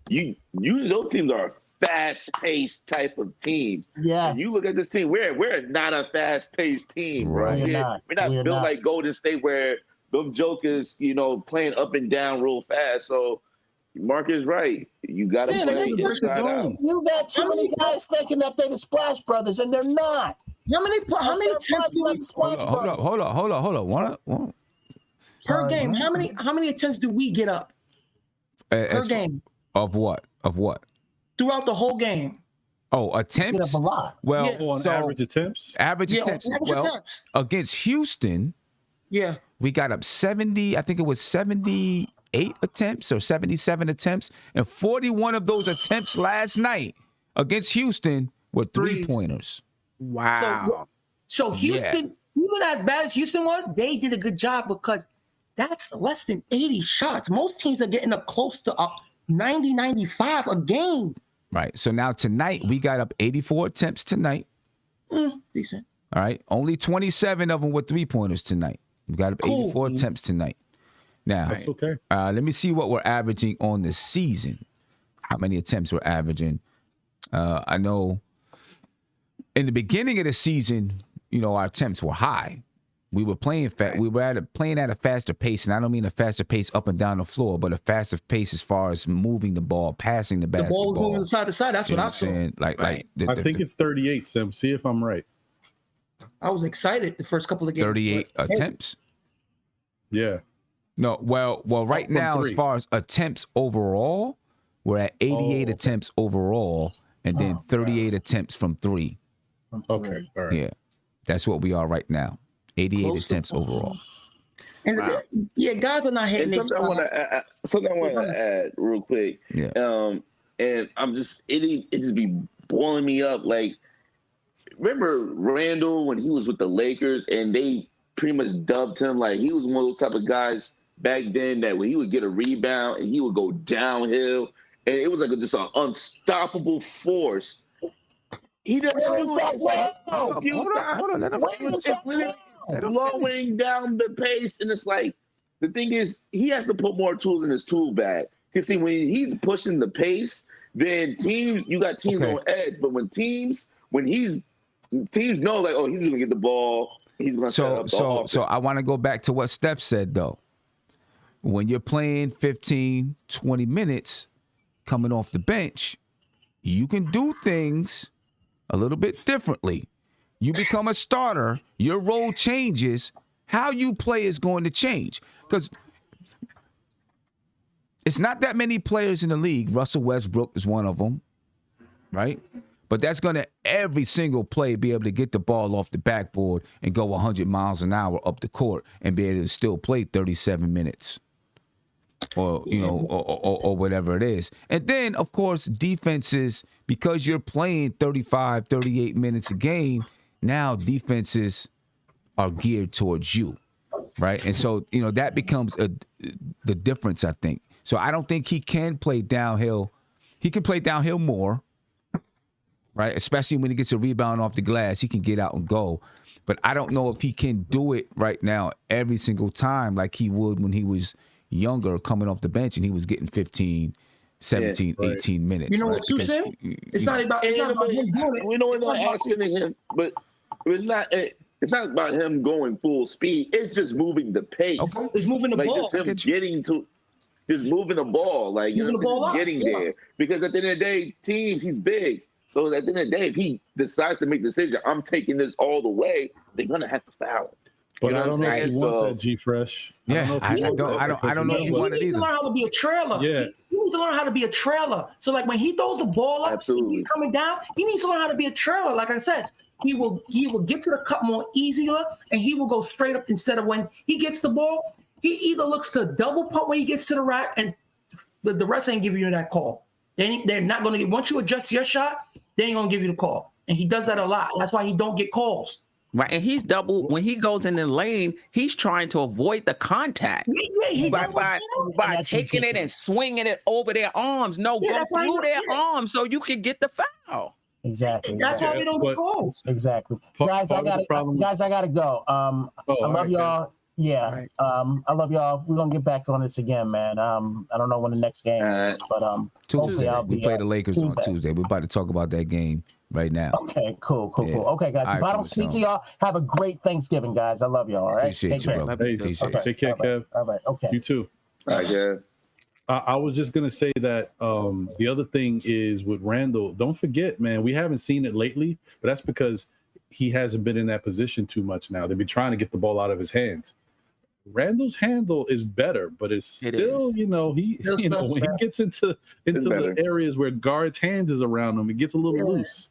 usually those teams are fast-paced type of teams. Yeah. And you look at this team, we're not a fast-paced team, right? We're not built like Golden State where them jokers, playing up and down real fast. So Mark is right. You got to play inside out. You got too many guys thinking that they're the Splash Brothers, and they're not. How many attempts do we? Hold on. One. Per game, how many attempts do we get up per game? Of what? Throughout the whole game. Oh, attempts. Get up a lot. Well, on average attempts. Attempts. Against Houston. Yeah. We got up 70. I think it was 78 attempts or 77 attempts, and 41 of those attempts last night against Houston were 3-pointers. Wow. So Houston, even as bad as Houston was, they did a good job because that's less than 80 shots. Most teams are getting up close to 90, 95 a game. Right. So now tonight we got up 84 attempts tonight. Decent. All right. Only 27 of them were 3-pointers tonight. We got up 84 attempts tonight. Now, that's okay. Let me see what we're averaging on the season. How many attempts we're averaging? I know in the beginning of the season, our attempts were high. We were playing we were playing at a faster pace, and I don't mean a faster pace up and down the floor, but a faster pace as far as moving the ball, passing the basketball. The ball was moving side to side. That's what I saw. Like I think it's 38, Sim. See if I'm right. I was excited the first couple of games. 38 attempts. Yeah. No, well, right now, as far as attempts overall, we're at 88 attempts overall, and then 38 attempts from three. Okay, all right. Yeah, that's what we are right now. 88 Close to attempts overall. And guys are not hitting. And something I want to add real quick. Yeah. And I'm just it just be boiling me up. Like, remember Randall when he was with the Lakers and they pretty much dubbed him like he was one of those type of guys back then that when he would get a rebound and he would go downhill and it was like just an unstoppable force. He doesn't do it. Hold on. Slowing down the pace, and it's like the thing is he has to put more tools in his tool bag. Because see, when he's pushing the pace, then you got teams on edge. But when teams know like, oh, he's gonna get the ball, he's gonna set up the offense. So I want to go back to what Steph said though. When you're playing 15, 20 minutes coming off the bench, you can do things a little bit differently. You become a starter, your role changes, how you play is going to change. Because it's not that many players in the league. Russell Westbrook is one of them, right? But that's going to, every single play, be able to get the ball off the backboard and go 100 miles an hour up the court and be able to still play 37 minutes. Or, or whatever it is. And then, of course, defenses, because you're playing 35, 38 minutes a game, now defenses are geared towards you, right? And so, that becomes the difference, I think. So I don't think he can play downhill. He can play downhill more, right? Especially when he gets a rebound off the glass, he can get out and go. But I don't know if he can do it right now every single time like he would when he was younger coming off the bench and he was getting 15, 17, 18 minutes. You know what you said? It's not about him doing it. We know we're not asking him, but it's not about him going full speed. It's just moving the pace. Okay. It's moving the ball. Just him getting to, just moving the ball. Like, getting there. Because at the end of the day, he's big. So at the end of the day, if he decides to make the decision, I'm taking this all the way, they're going to have to foul him. But I don't know if you want that, G-Fresh. Yeah, I don't know if you want it either. He needs to learn how to be a trailer. Yeah. He needs to learn how to be a trailer. So, like, when he throws the ball up, he's coming down, he needs to learn how to be a trailer. Like I said, he will get to the cup more easier, and he will go straight up instead of when he gets the ball, he either looks to double pump when he gets to the rack, and the refs ain't giving you that call. They're not going to get, once you adjust your shot, they ain't going to give you the call. And he does that a lot. That's why he don't get calls. Right, and he's double when he goes in the lane. He's trying to avoid the contact by taking it and swinging it over their arms. No, go through their arms so you can get the foul. Exactly. That's why we don't get calls. Exactly, guys. I gotta go. I love y'all. Yeah. Right. I love y'all. We're gonna get back on this again, man. I don't know when the next game is, but hopefully I'll be. We play the Lakers on Tuesday. We're about to talk about that game right now. Okay, cool. Okay, guys. If I don't speak to y'all, have a great Thanksgiving, guys. I love y'all. All right. Take care. Take care, Kev. All right. Okay. You too. All right, yeah. I was just gonna say that the other thing is with Randall. Don't forget, man. We haven't seen it lately, but that's because he hasn't been in that position too much now. They've been trying to get the ball out of his hands. Randall's handle is better, but it's still, when he gets into the areas where guards' hands is around him, it gets a little loose.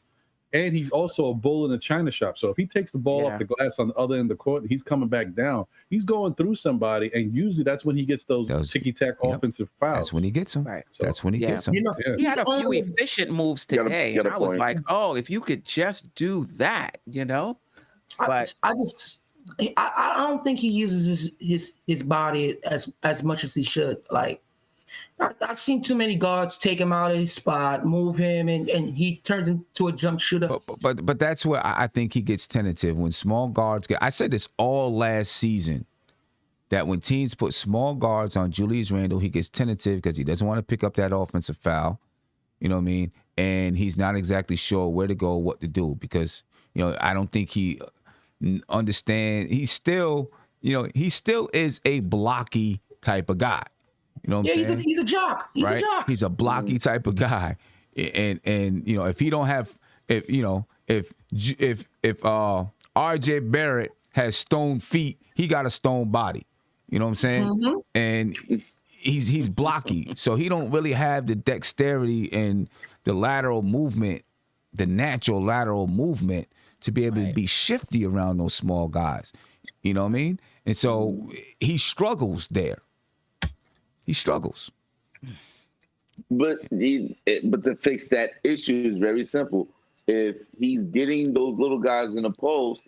And he's also a bull in a china shop. So if he takes the ball off the glass on the other end of the court, he's coming back down. He's going through somebody, and usually that's when he gets those ticky-tack offensive fouls. That's when he gets them. Right. So, that's when he gets them. He had a few efficient moves today, and I was like, oh, if you could just do that, But I don't think he uses his body as much as he should. Like, I've seen too many guards take him out of his spot, move him, and he turns into a jump shooter. But that's where I think he gets tentative. When small guards I said this all last season, that when teams put small guards on Julius Randle, he gets tentative because he doesn't want to pick up that offensive foul. You know what I mean? And he's not exactly sure where to go, what to do, because I don't think he understand. He's still, he still is a blocky type of guy. You know what I'm saying? He's a jock. He's right? a jock. He's a blocky type of guy, and if he don't have, if R.J. Barrett has stone feet, he got a stone body. You know what I'm saying? Mm-hmm. And he's blocky, so he don't really have the dexterity and the lateral movement, the natural lateral movement to be able to be shifty around those small guys. You know what I mean? And so he struggles there. He struggles. But to fix that issue is very simple. If he's getting those little guys in the post,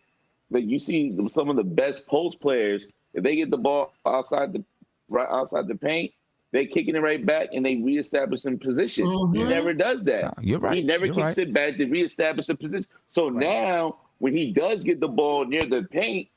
like you see some of the best post players, if they get the ball outside the paint, they kicking it right back and they reestablish in position. Mm-hmm. He never does that. You're right. He never kicks it back to reestablish a position. So now when he does get the ball near the paint,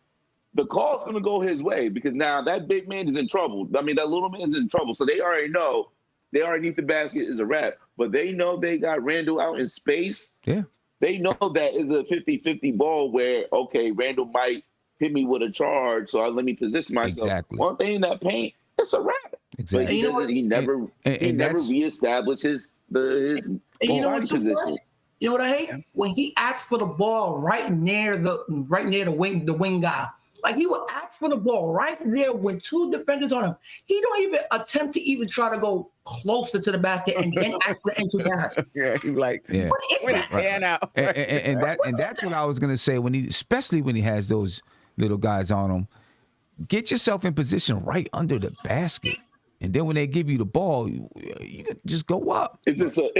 the call's going to go his way because now that big man is in trouble. I mean, that little man is in trouble. So they already know they already need the basket is a wrap. But they know they got Randall out in space. Yeah. They know that is a 50-50 ball where, okay, Randall might hit me with a charge, so let me position myself. Exactly. One thing in that paint, it's a wrap. Exactly. But he never reestablishes his body position. You know what I hate? When he asks for the ball right near the wing guy. Like he would ask for the ball right there with two defenders on him. He don't even attempt to even try to go closer to the basket and then ask the entry pass. Yeah, he like what is that? Hand out. And that's what I was gonna say especially when he has those little guys on him. Get yourself in position right under the basket. And then when they give you the ball, you can just go up. It's just a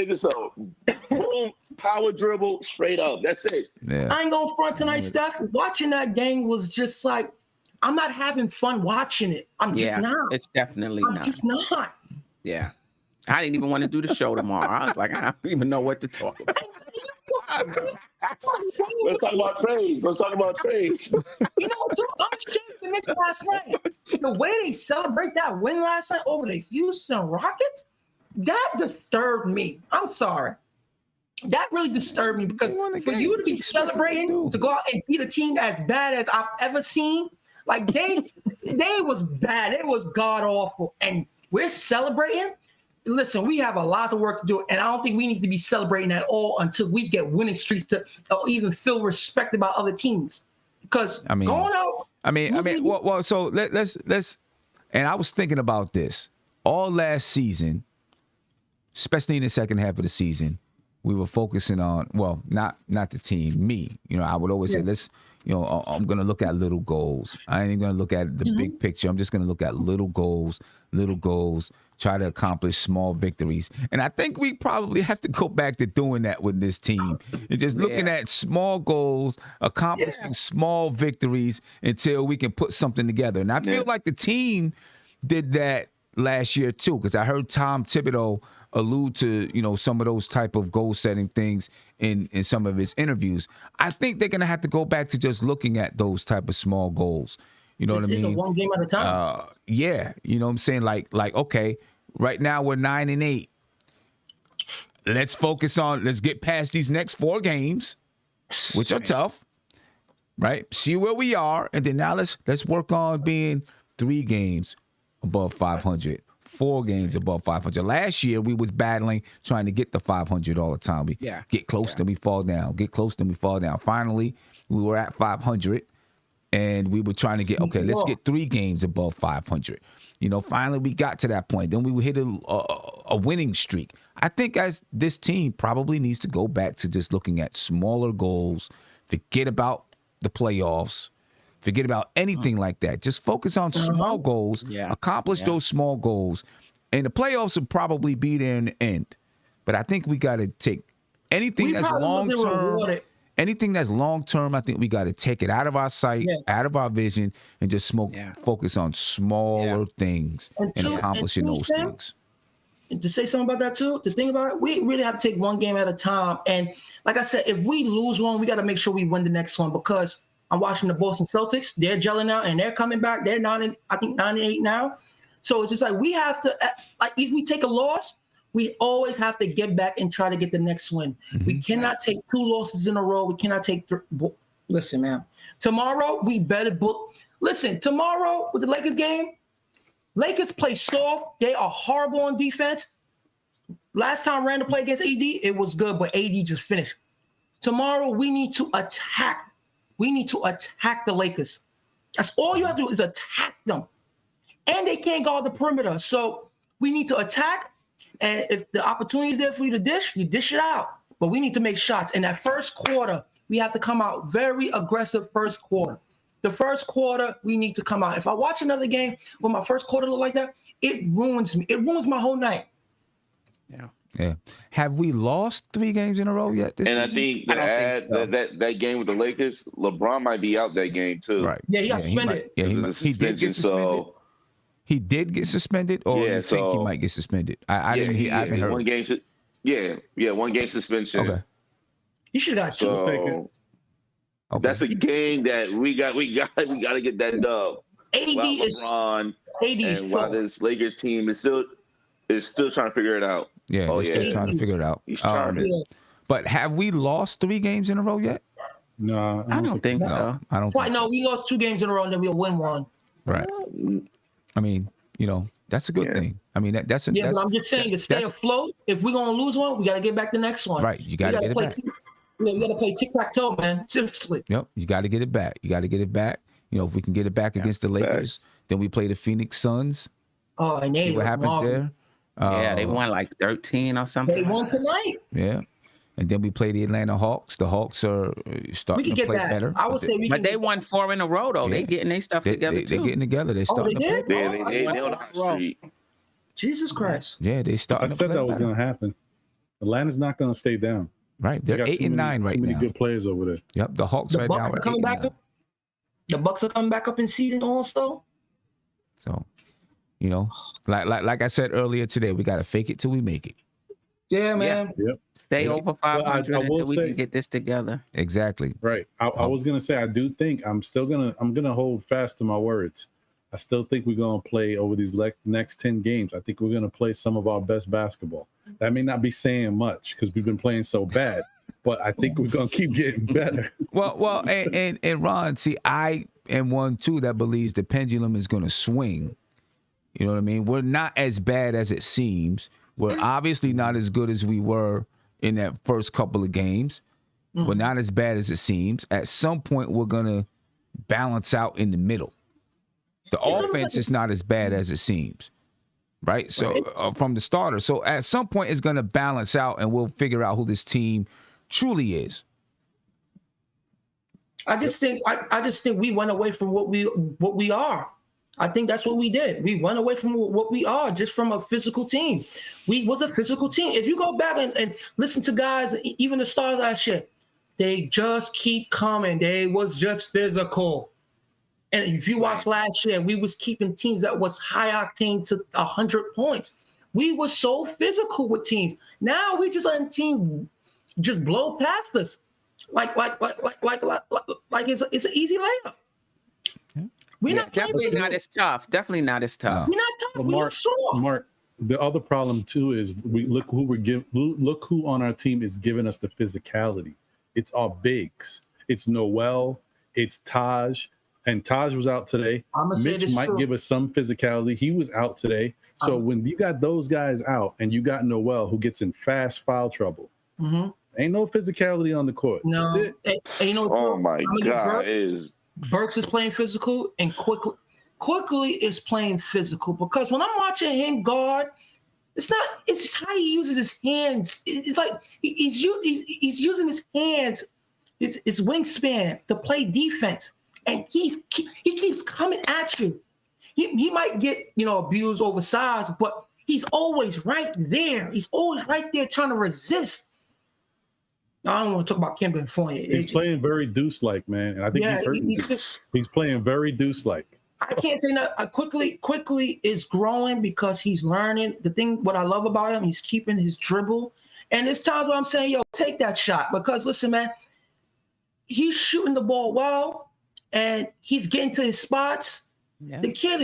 boom, power dribble, straight up. That's it. Yeah. I ain't going front tonight, Steph. Watching that game was just like, I'm not having fun watching it. I'm just not. It's definitely I'm not. just not. Yeah. I didn't even want to do the show tomorrow. I was like, I don't even know what to talk about. Let's talk about trades. You know what, too? I'm ashamed of the Knicks last night. The way they celebrate that win last night over the Houston Rockets, that disturbed me. I'm sorry. That really disturbed me because for you to be celebrating to go out and beat a team as bad as I've ever seen, like they was bad. It was god awful. And we're celebrating. Listen, we have a lot of work to do, and I don't think we need to be celebrating at all until we get winning streaks to even feel respected by other teams. Because going out, well, so let's. And I was thinking about this all last season, especially in the second half of the season. We were focusing on not the team, me. I would always say let's. I'm going to look at little goals. I ain't even going to look at the big picture. I'm just going to look at little goals, try to accomplish small victories. And I think we probably have to go back to doing that with this team. And just looking at small goals, accomplishing small victories until we can put something together. And I feel like the team did that last year too, because I heard Tom Thibodeau allude to, some of those type of goal-setting things in some of his interviews. I think they're going to have to go back to just looking at those type of small goals. You know what I mean? It's one game at a time. Yeah. You know what I'm saying? Like, okay, right now we're 9-8. Let's get past these next 4 games, which are tough, right? See where we are. And then now let's work on being 3 games above 500. 4 games above 500. Last year, we was battling, trying to get the 500 all the time. We get close, then we fall down. Get close, then we fall down. Finally, we were at 500, and we were trying to get, okay, let's get 3 games above 500. Finally, we got to that point. Then we hit a winning streak. I think as this team probably needs to go back to just looking at smaller goals, forget about the playoffs, forget about anything like that. Just focus on small goals, accomplish those small goals, and the playoffs will probably be there in the end. But I think we got to take anything that's long-term. Anything that's long-term, I think we got to take it out of our sight, out of our vision, and just focus on smaller things and accomplishing those things. And to say something about that too, the thing about it, we really have to take one game at a time. And like I said, if we lose one, we got to make sure we win the next one, because I'm watching the Boston Celtics. They're gelling out and they're coming back. They're 9-8 now. So it's just like we have to, like, if we take a loss, We always have to get back and try to get the next win. We cannot take 2 losses in a row. We cannot take listen, man. Tomorrow, we better book. Listen, tomorrow with the Lakers game, Lakers play soft. They are horrible on defense. Last time Randall played against AD, it was good, but AD just finished. Tomorrow, we need to attack. We need to attack the Lakers. That's all you have to do is attack them. And they can't guard the perimeter. So we need to attack. And if the opportunity is there for you to dish, you dish it out. But we need to make shots. In that first quarter, we have to come out very aggressive first quarter. The first quarter, we need to come out. If I watch another game where my first quarter look like that, it ruins me. It ruins my whole night. Yeah. Have we lost 3 games in a row yet this And I season? think that game with the Lakers, LeBron might be out that game too. Right. Yeah, he got suspended. He did get suspended. So he did get suspended, or you think he might get suspended? I didn't hear. I haven't heard. One game. One game suspension. Okay. You should have got 2. So that's a game that we got to get that dub. AD is LeBron, and while this Lakers team is still trying to figure it out. Yeah, they're still trying to figure it out. He's charming. But have we lost 3 games in a row yet? No, I don't think so. I don't. Think no, we lost 2 games in a row and then we'll win 1. Right. I mean, that's a good thing. I mean, that's but I'm just saying to stay afloat. If we're gonna lose one, we got to get back the next one. Right. You got to get it back. We got to play tic-tac-toe, man. Seriously. Yep. You got to get it back. If we can get it back against the Lakers, then we play the Phoenix Suns. Oh, and see what happens there. They won like 13 or something. They won tonight. Yeah. And then we play the Atlanta Hawks. The Hawks are starting to play better. I would say but they won 4 in a row, though. They getting their stuff together, too. They're getting together. They're starting to play. They on the hot street. Jesus Christ. Yeah, they starting to play. I said that was better. going to happen. Atlanta's not going to stay down. Right. They're 8-9 right now. Too many good players over there. Yep. The Hawks The right Bucks now are coming back up. The Bucks are coming back up in seeding also. So, like I said earlier today, we got to fake it till we make it. Yeah, man. Yep. Stay over 500 until we can get this together. Exactly. Right. I was gonna say I do think I'm gonna hold fast to my words. I still think we're gonna play over these next 10 games. I think we're gonna play some of our best basketball. That may not be saying much because we've been playing so bad, but I think we're gonna keep getting better. Well, and Ron, see, I am one too that believes the pendulum is gonna swing. You know what I mean? We're not as bad as it seems. We're obviously not as good as we were in that first couple of games. We're not as bad as it seems. At some point, we're going to balance out in the middle. The offense is not as bad as it seems, right? So from the starter. So at some point, it's going to balance out, and we'll figure out who this team truly is. I just think we went away from what we are. I think that's what we did. We went away from what we are, just from a physical team. We was a physical team. If you go back and listen to guys, even the stars last year, they just keep coming. They was just physical. And if you watch last year, we was keeping teams that was high octane to 100 points. We were so physical with teams. Now we just letting team just blow past us, like it's an easy layup. We're not definitely not as tough. Definitely not as tough. We're not tough. Well, Mark, the other problem too is look who on our team is giving us the physicality. It's our bigs. It's Noel. It's Taj. And Taj was out today. Mitch might give us some physicality. He was out today. So when you got those guys out and you got Noel who gets in fast foul trouble, ain't no physicality on the court. No. That's it. Oh my God! Burks is playing physical, and quickly is playing physical, because when I'm watching him guard, it's just how he uses his hands. It's like he's using his hands, his wingspan to play defense, and he keeps coming at you. He might get abused oversized, but he's always right there. He's always right there trying to resist. I don't want to talk about Kemba and Fournier. He's playing very Deuce-like, man. And I think he's playing very Deuce-like. I can't say that. Quickly is growing because he's learning. What I love about him, he's keeping his dribble. And there's times where I'm saying, yo, take that shot. Because listen, man, he's shooting the ball well, and he's getting to his spots. Yeah. The kid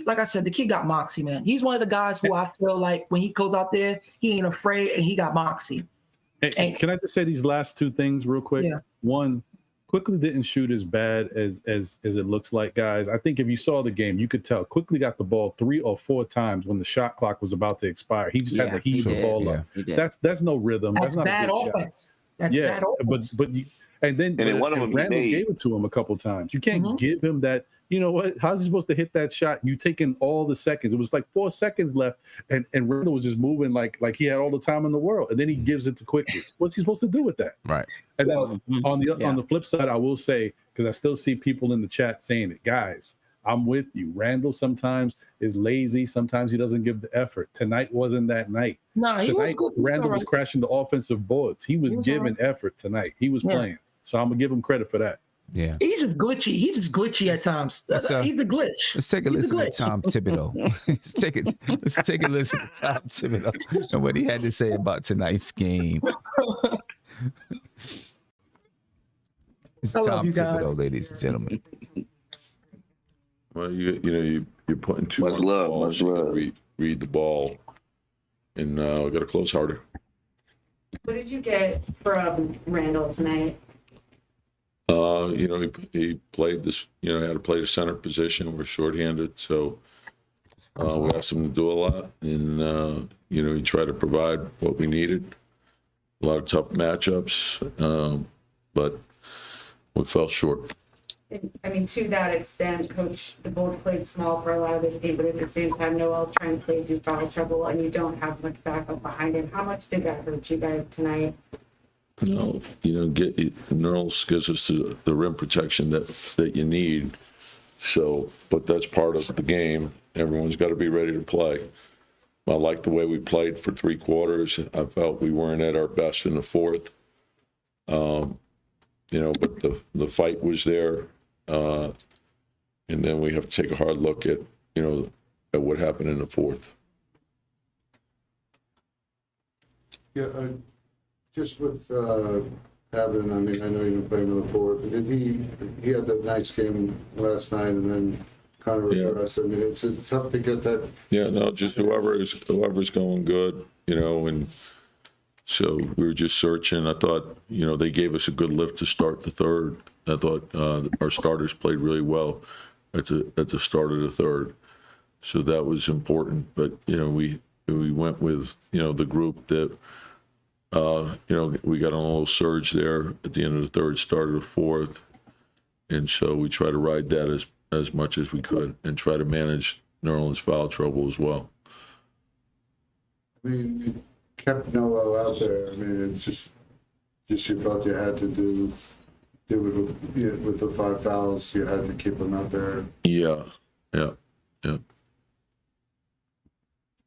like I said, the kid got moxie, man. He's one of the guys who I feel like when he goes out there, he ain't afraid and he got moxie. Hey, can I just say these last two things real quick? Yeah. One, Quickly didn't shoot as bad as it looks like, guys. I think if you saw the game, you could tell Quickly got the ball 3 or 4 times when the shot clock was about to expire. He just had to heave the ball up. That's no rhythm. That's not bad a good offense. Shot. That's bad offense. But one of them Randall gave it to him a couple times. You can't give him that. You know what? How's he supposed to hit that shot? You taking all the seconds. It was like 4 seconds left, and Randall was just moving like he had all the time in the world. And then he gives it to Quickly. What's he supposed to do with that? Right. And then on the flip side, I will say, because I still see people in the chat saying it, guys, I'm with you. Randall sometimes is lazy. Sometimes he doesn't give the effort. Tonight wasn't that night. No, he was good. Randall was crashing the offensive boards. He was giving effort tonight. He was playing. So I'm gonna give him credit for that. Yeah. He's just glitchy. He's just glitchy at times. He's the glitch. Let's take a listen to Tom Thibodeau. let's take a listen to Tom Thibodeau and what he had to say about tonight's game. It's Tom Thibodeau, ladies and gentlemen. Well, you're putting too much love. Read the ball, and we got to close harder. What did you get from Randall tonight? He played this. Had to play the center position. We're shorthanded, so we asked him to do a lot, and he tried to provide what we needed. A lot of tough matchups, but we fell short. I mean, to that extent, Coach, the both played small for a lot of this game, but at the same time, Noel's trying to play through foul trouble, and you don't have much backup behind him. How much did that hurt you guys tonight? No, Noel's gives us the rim protection that you need. So, but that's part of the game. Everyone's got to be ready to play. I like the way we played for 3 quarters. I felt we weren't at our best in the fourth. But the fight was there. And then we have to take a hard look at what happened in the fourth. Yeah, just with Evan, I mean, I know you've been playing with the fourth, but he had that nice game last night and then kind of regressed. I mean, it's tough to get that. Yeah, no, just whoever's going good, and so we were just searching. I thought, they gave us a good lift to start the third. I thought our starters played really well at the start of the third, so that was important. But we went with the group that we got on a little surge there at the end of the third, start of the fourth, and so we try to ride that as much as we could and try to manage New Orleans foul trouble as well. I mean, you kept Noel out there. I mean, it's just you felt you had to do with the 5 fouls. You had to keep him out there. Yeah.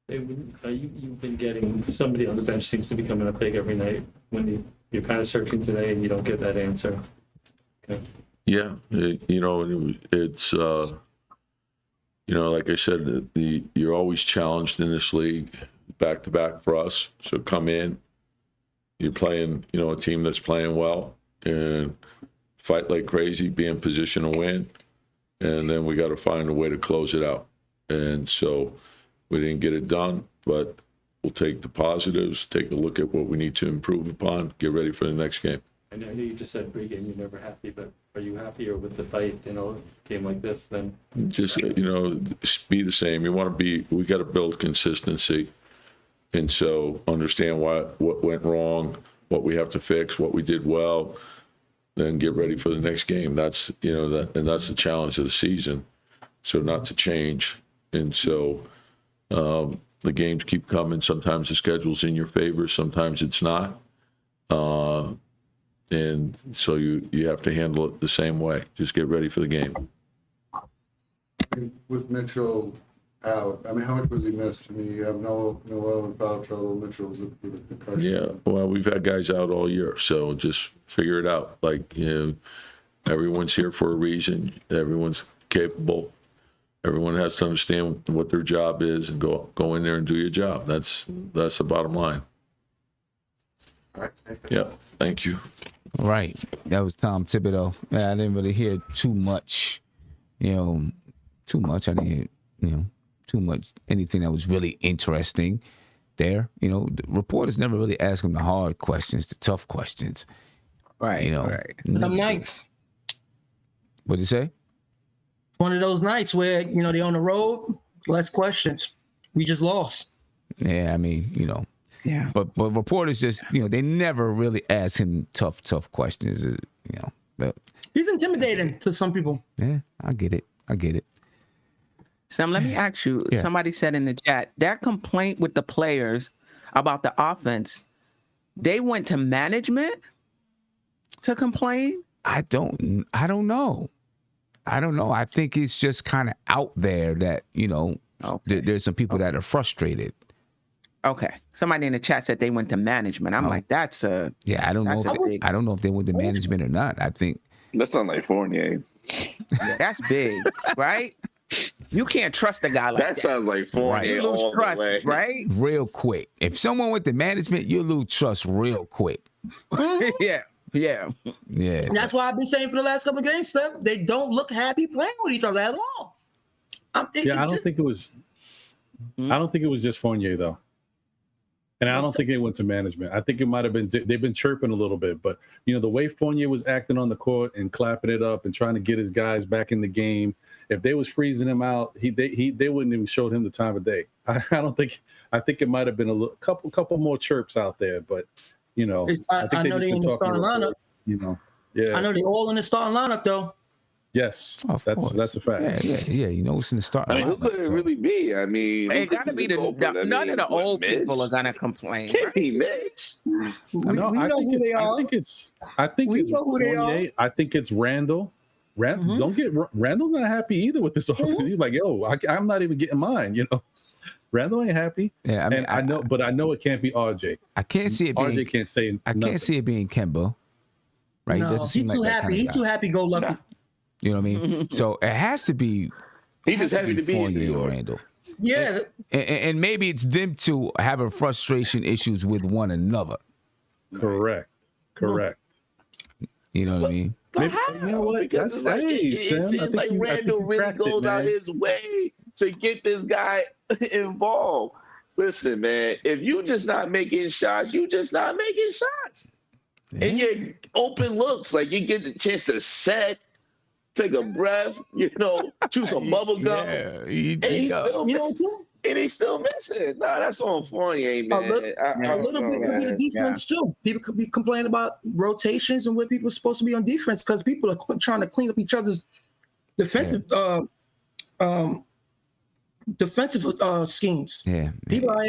You've been getting somebody on the bench seems to be coming up big every night when you're kind of searching today and you don't get that answer. Okay. Yeah, it's like I said, you're always challenged in this league, back to back for us. So come in, you're playing, a team that's playing well, and fight like crazy, be in position to win, and then we got to find a way to close it out. And so we didn't get it done, but we'll take the positives, take a look at what we need to improve upon, get ready for the next game. I know you just said pregame you're never happy, but are you happier with the fight in a game like this than? Just, be the same. We got to build consistency. And so understand what went wrong, what we have to fix, what we did well, then get ready for the next game. That's, and that's the challenge of the season. So not to change. And so the games keep coming. Sometimes the schedule's in your favor, sometimes it's not. And so you have to handle it the same way. Just get ready for the game. With Mitchell out, I mean, how much was he missed? I mean, you have Noel in foul trouble. Mitchell's with a concussion. Yeah, well, we've had guys out all year, so just figure it out. Like, everyone's here for a reason. Everyone's capable. Everyone has to understand what their job is and go in there and do your job. That's the bottom line. All right. Thank you. Yeah, thank you. All right. That was Tom Thibodeau. I didn't really hear too much, too much. I didn't hear, too much anything that was really interesting there. The reporters never really ask him the hard questions, the tough questions. Right. Right. Some nights. What'd you say? One of those nights where, they're on the road, less questions. We just lost. Yeah, I mean, Yeah. But reporters just, they never really ask him tough questions, But He's intimidating to some people. yeah, I get it. Sam, let me ask you. Yeah. Somebody said in the chat, that complaint with the players about the offense, they went to management to complain? I don't know. I think it's just kind of out there that, there's some people that are frustrated. Okay. Somebody in the chat said they went to management. I'm like, that's a... Yeah, I don't know. I don't know if they went to management or not. I think That sounds like Fournier. that's big, right? You can't trust a guy like that. That sounds like Fournier You lose all trust, the way. right? real quick. If someone went to management, you lose trust real quick. Yeah. Yeah. And that's why I've been saying for the last couple of games, Steph, they don't look happy playing with each other at all. I don't think it was just Fournier though. And I don't think they went to management. I think it might have been they've been chirping a little bit, but the way Fournier was acting on the court and clapping it up and trying to get his guys back in the game, if they was freezing him out, they wouldn't even showed him the time of day. I think it might have been a couple more chirps out there, but I know they're in the starting lineup. Yeah. I know they're all in the starting lineup though. Yes, Of that's course. a fact. Yeah. It's in the start. I mean, who could it really be? I mean, It got to be none of the old people are going to complain. Can't be Mitch. We know who they are. I think it's Fournier. I think it's Randall. Don't get Randall's not happy either with this. He's like, yo, I'm not even getting mine. Randall ain't happy. Yeah, I know it can't be RJ. I can't see it being RJ can't say. I can't see it being Kemba. Right? No, he's too happy. He's too happy go lucky. You know what I mean? So it has to be. He's just happy to be in New Fournier or York. Randall. Yeah. And maybe it's them two having frustration issues with one another. Correct. You know what I mean? But Maybe, how? you know what? Because That's it seems like Randall really goes out his way to get this guy involved. Listen, man, if you just not making shots, you just not making shots. Yeah. And your open looks, like you get the chance to set, take a breath, chew some bubble gum. Yeah, And he's still missing. Nah, that's on Fournier, man. A little bit could be the defense too. People could be complaining about rotations and where people are supposed to be on defense because people are trying to clean up each other's defensive schemes. Yeah. People are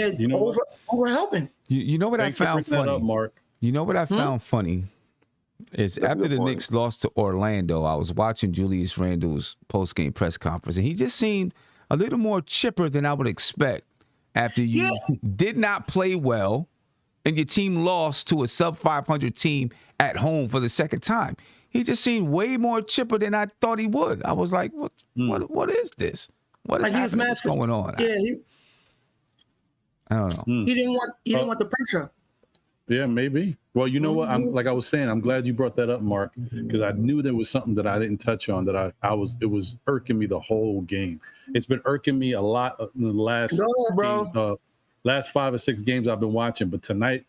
over helping. You know what Thanks I found for bringing funny? that up, Mark. You know what I found funny is after the Knicks lost to Orlando, I was watching Julius Randle's post-game press conference, and he just seemed a little more chipper than I would expect after you did not play well and your team lost to a sub-500 team at home for the second time. He just seemed way more chipper than I thought he would. I was like, what is this? What is happening? What's going on? Yeah, I don't know. he didn't want the pressure. Yeah, maybe. Well, you know what? Like I was saying, I'm glad you brought that up, Mark, because I knew there was something that I didn't touch on that it was irking me the whole game. It's been irking me a lot in the last 5 or 6 games I've been watching. But tonight,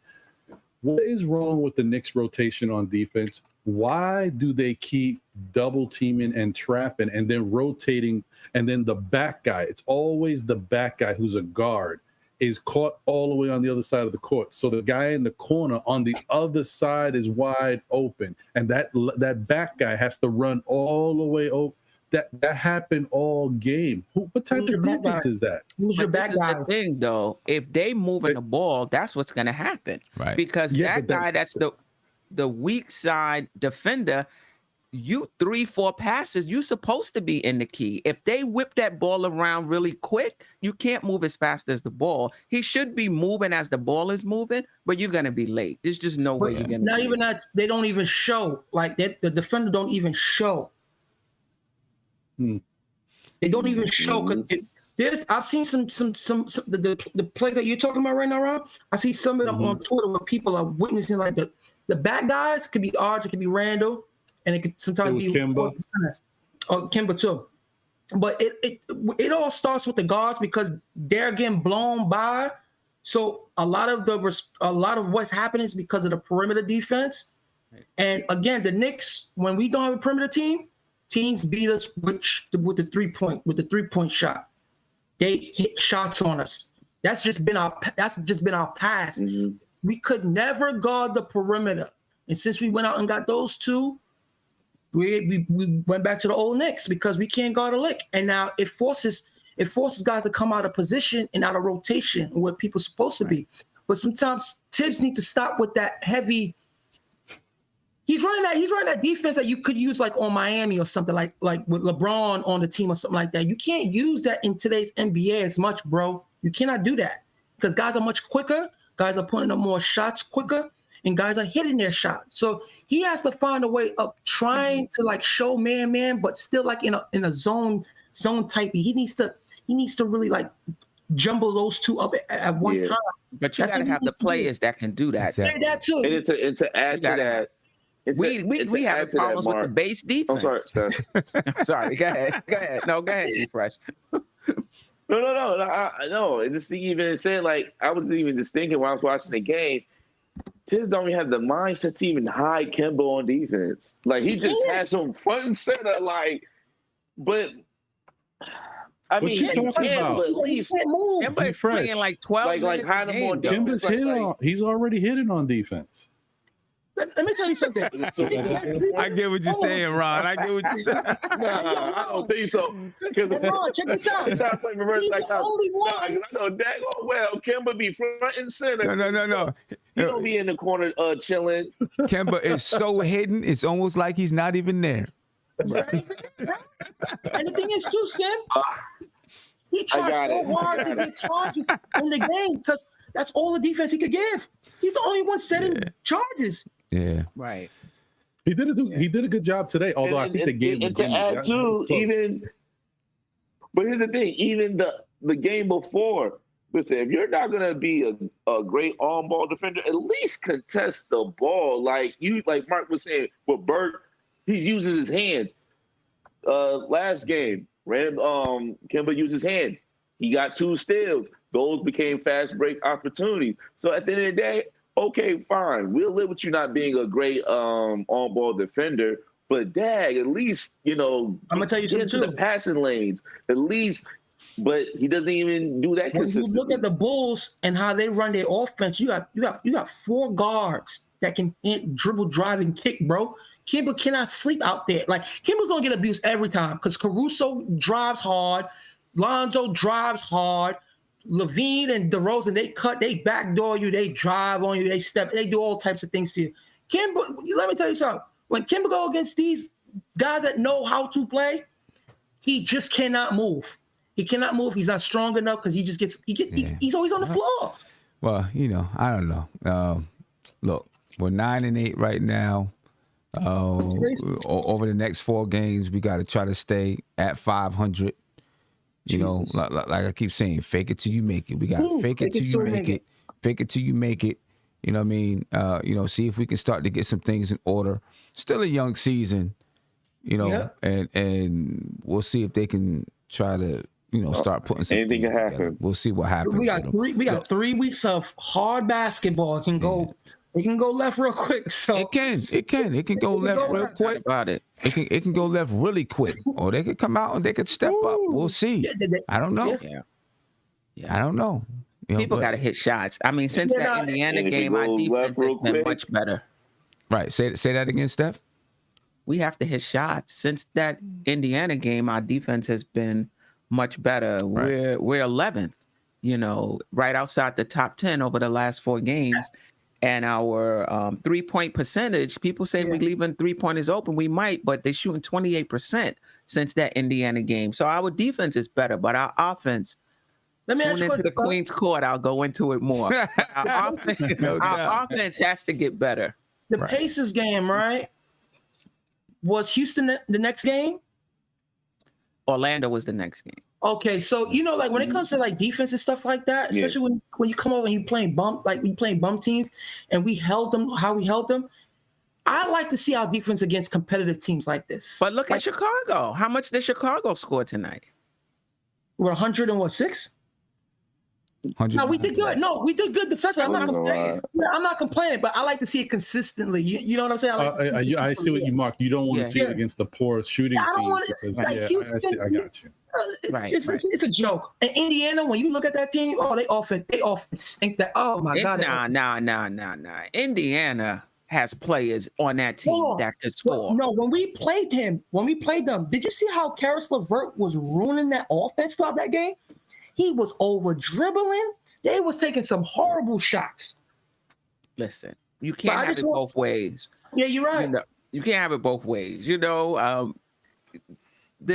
what is wrong with the Knicks rotation on defense? Why do they keep double teaming and trapping and then rotating? And then the back guy, it's always the back guy who's a guard, is caught all the way on the other side of the court. So the guy in the corner on the other side is wide open. And that back guy has to run all the way over. That happened all game. What type of defense is that? Who's your back guy? The thing, though, if they moving the ball, that's what's going to happen. Right. Because that guy, that's the weak side defender, you 3-4 passes, you supposed to be in the key. If they whip that ball around really quick, you can't move as fast as the ball. He should be moving as the ball is moving, but you're gonna be late. There's just no way you're gonna. Not even that. They don't even show. Like that, the defender don't even show. They don't even show. I've seen some the plays that you're talking about right now, Rob. I see some of them on Twitter where people are witnessing like the bad guys could be Arch, it could be Randall. And it could sometimes be Kemba. Kemba too. But it all starts with the guards because they're getting blown by. So a lot of what's happening is because of the perimeter defense. And again, the Knicks, when we don't have a perimeter team, teams beat us with the 3-point shot. They hit shots on us. That's just been our past. Mm-hmm. We could never guard the perimeter. And since we went out and got those two, we went back to the old Knicks because we can't guard a lick. And now it forces guys to come out of position and out of rotation where people are supposed to be. But sometimes Tibbs need to stop with that heavy. He's running that defense that you could use like on Miami or something like with LeBron on the team or something like that. You can't use that in today's NBA as much, bro. You cannot do that because guys are much quicker. Guys are putting up more shots quicker, and guys are hitting their shots. So he has to find a way of trying to like show man, but still like in a zone type. He needs to really like jumble those two up at one time. But you got to have the players that can do that. Exactly. That too. And to add to that. We have problems with the base defense. I'm sorry. Sorry. Go ahead. No, go ahead, Fresh. No. And just to even say, like, I was even just thinking while I was watching the game, Tibbs don't even have the mindset to even hide Kemba on defense. Like, he just has him front and center, like, but I mean, he can't, but at least Kemba is playing like 12 like hide him on defense. He's already hitting on defense. Let me tell you something. I get what you're saying, Ron. I get what you're saying. Nah, I don't think so. Ron, check this out. He's the only one. I know daggone well Kemba be front and center. No. He don't be in the corner chilling. Kemba is so hidden, it's almost like he's not even there. Right. And the thing is, too, Skim, he tried so hard to get charges in the game because that's all the defense he could give. He's the only one setting charges. Yeah. Right. He did a good job today, although I think they gave him. And to add to but here's the thing, even the game before, listen, if you're not gonna be a great on-ball defender, at least contest the ball. Like Mark was saying, with Burt, he uses his hands. Last game, Kemba used his hands. He got 2 steals. Those became fast break opportunities. So at the end of the day, okay, fine. We'll live with you not being a great on-ball defender, but at least, I'm gonna tell you something too. The passing lanes, at least. But he doesn't even do that. When you look at the Bulls and how they run their offense, you got 4 guards that can dribble, drive, and kick, bro. Kemba cannot sleep out there. Like Kemba's gonna get abused every time because Caruso drives hard, Lonzo drives hard. Levine and DeRozan, they backdoor you, they drive on you, they do all types of things to you. Kemba, let me tell you something. When Kemba go against these guys that know how to play, he just cannot move. He cannot move. He's not strong enough because he's always on the floor. Well, I don't know. Look, we're 9-8 right now. Over the next 4 games, we got to try to stay at 500. Like I keep saying, fake it till you make it. We got to fake it till you make it. Fake it till you make it. You know what I mean? See if we can start to get some things in order. Still a young season, and we'll see if they can try to, start putting some anything things can happen. Together. We'll see what happens. We got 3 weeks of hard basketball. It can go left real quick. So it can go left real quick. About it. It can go left really quick, or they could come out and they could step up. We'll see. I don't know. Yeah. I don't know. People got to hit shots. I mean, since that Indiana game, our defense has been much better. Right. Say that again, Steph. We have to hit shots. Since that Indiana game, our defense has been much better. Right. We're 11th, right outside the top 10 over the last 4 games. And our 3-point percentage, people say we're leaving 3-pointers open. We might, but they're shooting 28% since that Indiana game. So our defense is better, but our offense, tune into the Queen's Court, I'll go into it more. Our offense has to get better. The Pacers game, right? Was Houston the next game? Orlando was the next game. Okay, so like when it comes to like defense and stuff like that, especially when you come over and you playing bump teams, and we held them how we held them. I like to see our defense against competitive teams like this. But look at Chicago. How much did Chicago score tonight? We're 106. 100. No, we did good. No, we did good defensively. I'm not complaining. Yeah, I'm not complaining, but I like to see it consistently. You know what I'm saying? I see what you mark. You don't want to see it against the poorest shooting I don't team. want Because, like Houston. I got you. It's a joke. And Indiana, when you look at that team, they often think that. Oh my God. Nah. Indiana has players on that team that could score. No, when we played them, did you see how Karis LeVert was ruining that offense throughout that game? He was over dribbling. They was taking some horrible shots. Listen, you can't have it both ways. Yeah, you're right. You can't have it both ways. The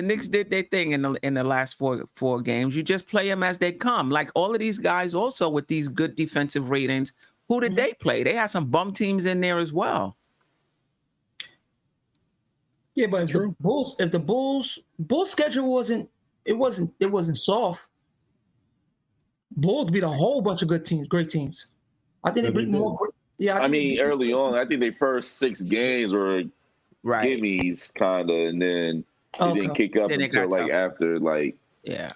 Knicks did their thing in the last four games. You just play them as they come. Like all of these guys also with these good defensive ratings, who did they play? They had some bum teams in there as well. Yeah, but if the Bulls schedule wasn't soft, Bulls beat a whole bunch of great teams. I think they beat more. Yeah, I mean, early on, I think their first 6 games were gimmies, kind of, and then they didn't kick up until like after like. Yeah.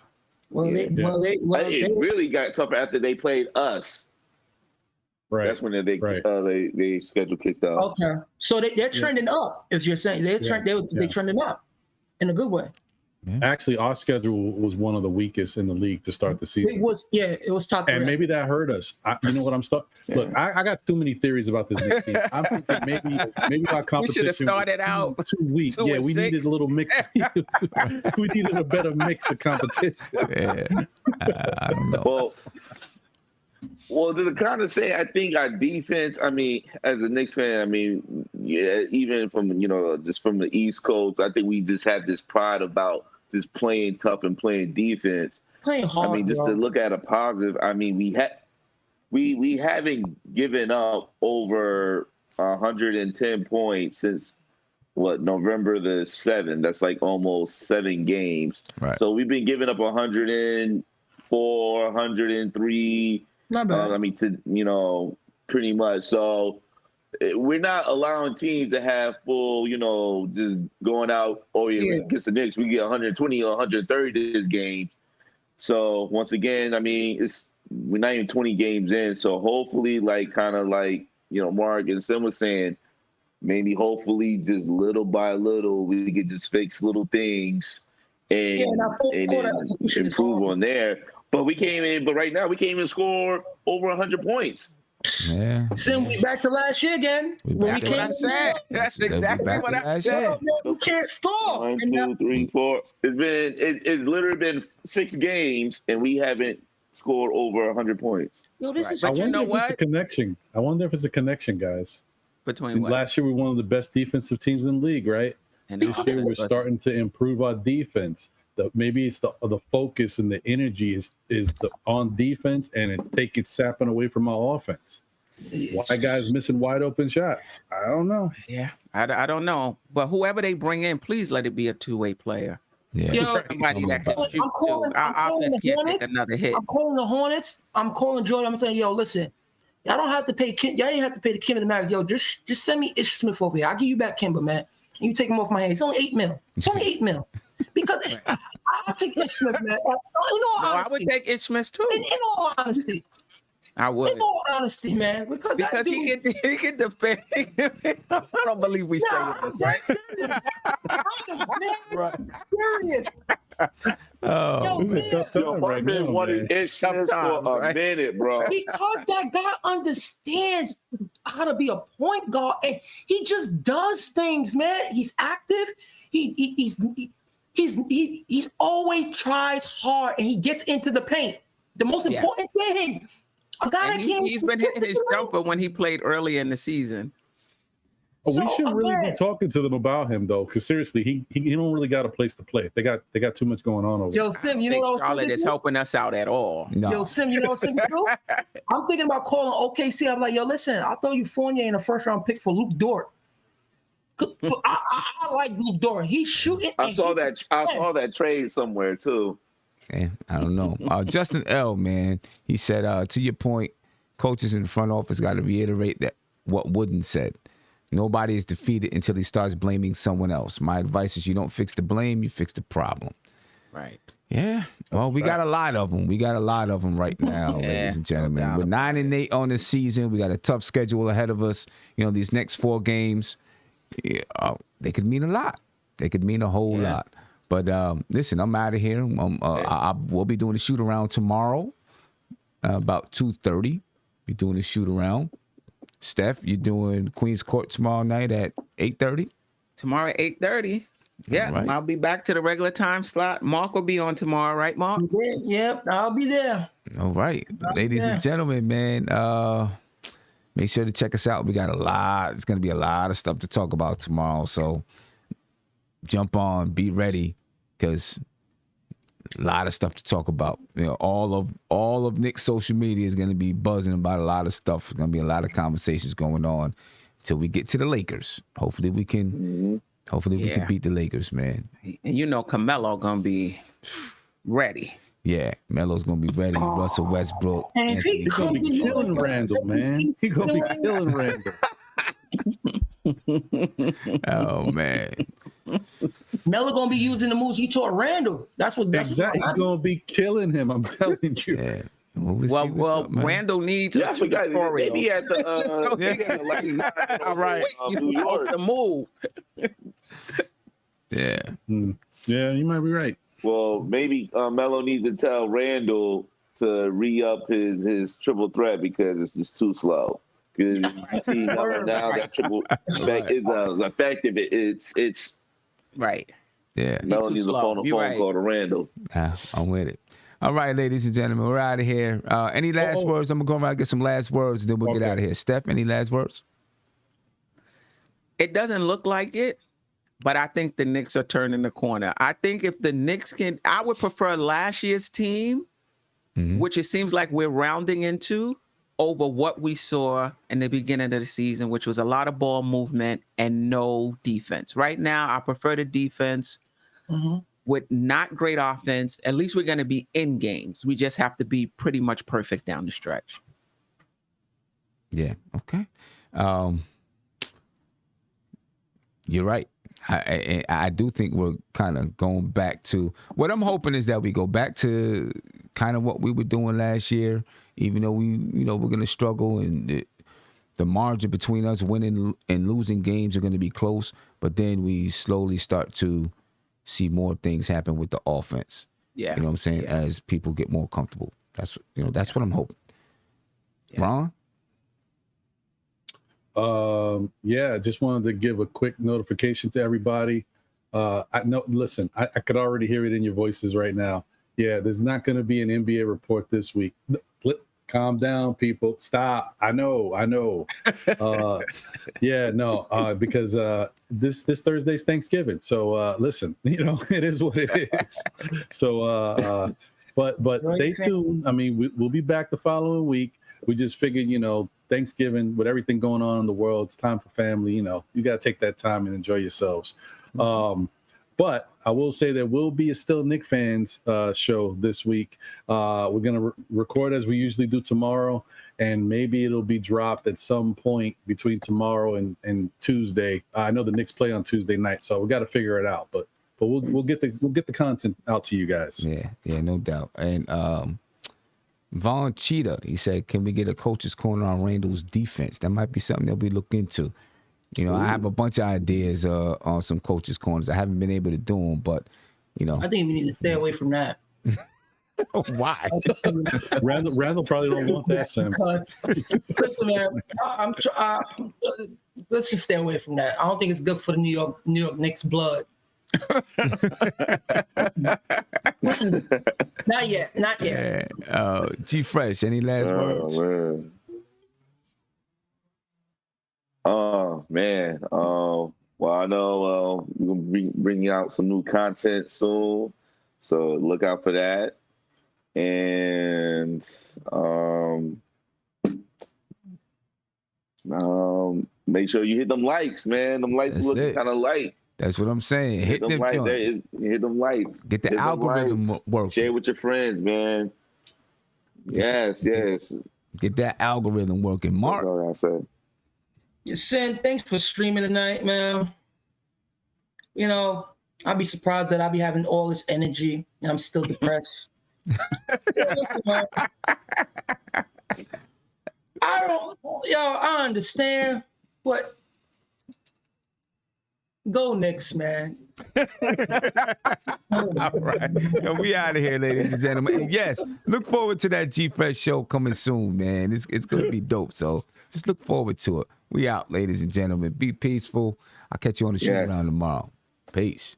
It really got tougher after they played us. Right. That's when they schedule kicked off. Okay, so they're trending up. If you're saying they're trending up in a good way. Actually, our schedule was one of the weakest in the league to start the season. It was top. And maybe that hurt us. You know what I'm stuck. Look, I got too many theories about this Knicks team. I'm thinking maybe our competition we should have started out too weak. Yeah, we needed a little mix. We needed a better mix of competition. Yeah, I don't know. Well, to kind of say, I think our defense, I mean, as a Knicks fan, I mean, yeah, even from, just from the East Coast, I think we just have this pride about just playing tough and playing defense. Playing hard, I mean, just to look at a positive, I mean, we haven't given up over 110 points since, November the 7th. That's like almost 7 games. Right. So we've been giving up 104, 103. Not bad. I mean, pretty much. So we're not allowing teams to have full, just going out. Against the Knicks, we get 120 or 130 this game. So once again, I mean, we're not even 20 games in. So hopefully, Mark and Sim was saying, maybe hopefully just little by little we could just fix little things and improve on there. But right now we can't even score over 100 points. Yeah. Sim, we back to last year again. That's exactly what I said. We can't score. 1, 2, 3, 4. It's literally been 6 games and we haven't scored over 100 points. Yo, this is. I wonder if it's a connection. I wonder if it's a connection, guys. Between what? Last year we were one of the best defensive teams in the league, right? And this year we're starting to improve our defense. Maybe it's the focus and the energy is on defense, and it's sapping away from our offense. Why guys missing wide open shots? I don't know. Yeah, I don't know. But whoever they bring in, please let it be a two-way player. Yeah. Yo, Somebody that can shoot too. Our offense can't take another hit. I'm calling the Hornets. I'm calling Jordan. I'm saying, yo, listen, y'all don't have to pay Kim. Y'all ain't have to pay the Kim and the Max. Yo, just send me Ish Smith over here. I'll give you back Kimba, man. You take him off my hands. It's only $8 million. It's only $8 million. Because I'll take Ish Smith, man. I would take Ish Smith too. In all honesty. I would. In all honesty, man. Because he can defend. I don't believe we say it. Right? Serious. Oh, this is a tough time right now, wanted Ish Smith for a minute, bro. Because that guy understands how to be a point guard, and he just does things, man. He's active. He's always tries hard, and he gets into the paint. The most important thing. He's been hitting his jumper when he played early in the season. We should really be talking to them about him, though, because seriously, he don't really got a place to play. They got too much going on over there. Yo, Sim, you know what Charlotte is helping us out at all. No. Yo, Sim, you know what I'm do? I'm thinking about calling OKC. I'm like, yo, listen, I'll throw you Fournier in a first-round pick for Luke Dort. I like Luke Dort. He's shooting. I saw that trade somewhere too. I don't know. Justin L, man, he said, to your point, coaches in the front office got to reiterate that what Wooden said. Nobody is defeated until he starts blaming someone else. My advice is you don't fix the blame, you fix the problem. Right. Yeah. Well, we got a lot of them. We got a lot of them right now, ladies and gentlemen. We're 9-8 on this season. We got a tough schedule ahead of us. You know, these next 4 games, they could mean a lot. They could mean a whole lot. But listen, I'm out of here. We'll be doing a shoot around tomorrow, about 2:30. We're doing a shoot around. Steph, you're doing Queens Court tomorrow night at 8:30. Tomorrow at 8:30. Yeah, right. I'll be back to the regular time slot. Mark will be on tomorrow, right, Mark? Yep, I'll be there. All right, ladies and gentlemen, man. Make sure to check us out. We got a lot. It's going to be a lot of stuff to talk about tomorrow. So jump on, be ready, because a lot of stuff to talk about. You know, all of Nick's social media is going to be buzzing about a lot of stuff. There's going to be a lot of conversations going on until we get to the Lakers. Hopefully we can. Hopefully we can beat the Lakers, man. And you know, Carmelo gonna be ready. Yeah, Melo's gonna be ready. Russell Westbrook. And he's gonna be killing Randall, man. He's gonna be killing Randall. Oh man. Melo gonna be using the moves he taught Randall. That's exactly. He's gonna be killing him. I'm telling you. Yeah. Well, Randall needs a tutorial. Maybe at the all right, New York. The move. Yeah. Yeah, you might be right. Well, maybe Melo needs to tell Randall to re-up his triple threat because it's just too slow. Because you see now that triple threat is effective. It's right. Yeah. Melo needs a phone call to Randall. I'm with it. All right, ladies and gentlemen, we're out of here. Any last words? I'm going to go around and get some last words, and then we'll get out of here. Steph, any last words? It doesn't look like it, but I think the Knicks are turning the corner. I think if the Knicks can, I would prefer last year's team, which it seems like we're rounding into, over what we saw in the beginning of the season, which was a lot of ball movement and no defense. Right now, I prefer the defense. With not great offense. At least we're going to be in games. We just have to be pretty much perfect down the stretch. Yeah. Okay. You're right. I do think we're kind of going back to what I'm hoping is that we go back to kind of what we were doing last year, even though we're going to struggle and the margin between us winning and losing games are going to be close, but then we slowly start to see more things happen with the offense. Yeah. You know what I'm saying? Yeah. As people get more comfortable. That's what I'm hoping. Yeah. Ron? Yeah, just wanted to give a quick notification to everybody. Listen, I could already hear it in your voices right now. Yeah, there's not going to be an NBA report this week. Calm down, people. Stop. I know. Because this Thursday's Thanksgiving. So listen, it is what it is. So but stay tuned. I mean, we'll be back the following week. We just figured, Thanksgiving, with everything going on in the world, it's time for family. You got to take that time and enjoy yourselves. But I will say there will be a Still Knick Fans show this week. We're going to record as we usually do tomorrow, and maybe it'll be dropped at some point between tomorrow and Tuesday. I know the Knicks play on Tuesday night, so we got to figure it out. But we'll get the content out to you guys. Yeah, no doubt. And Von Cheetah, he said, can we get a coach's corner on Randall's defense? That might be something that we look into. I have a bunch of ideas on some coaches' corners. I haven't been able to do them, but, I think we need to stay away from that. Why? Randall probably don't want that, Sam. Listen, man, let's just stay away from that. I don't think it's good for the New York Knicks blood. Not yet. Yeah. G Fresh, any last words? Man. Oh man. Well, I know we're gonna be bringing out some new content soon, so look out for that. And make sure you hit them likes, man. Them likes That's looking it. kind of light. That's what I'm saying. Hit them likes. joints. Hit them likes. Get the algorithm working. Share with your friends, man. Yes. Get that algorithm working. Mark. That's all I said. Sin, thanks for streaming tonight, man. You know, I'd be surprised that I'd be having all this energy and I'm still depressed. Listen, man, I understand, but go Knicks, man. All right. Yo, we out of here, ladies and gentlemen. And yes, look forward to that G-Fresh show coming soon, man. It's going to be dope. So just look forward to it. We out, ladies and gentlemen. Be peaceful. I'll catch you on the shoot around tomorrow. Peace.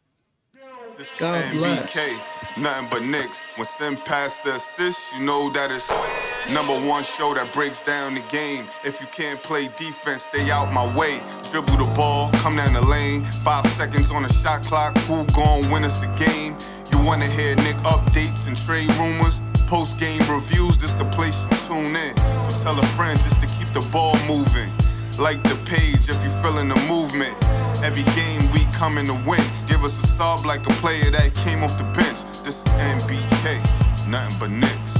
This is God bless. NBK, nothing but Knicks. When Sim passed the assist, you know that it's #1 show that breaks down the game. If you can't play defense, stay out my way. Dribble the ball, come down the lane. 5 seconds on the shot clock, who gon' win us the game? You wanna hear Nick updates and trade rumors? Post-game reviews, this the place you tune in. So tell a friend just to keep the ball moving. Like the page if you feeling the movement. Every game we coming to win. Give us a sub like a player that came off the bench. This is NBK, nothing but Knicks.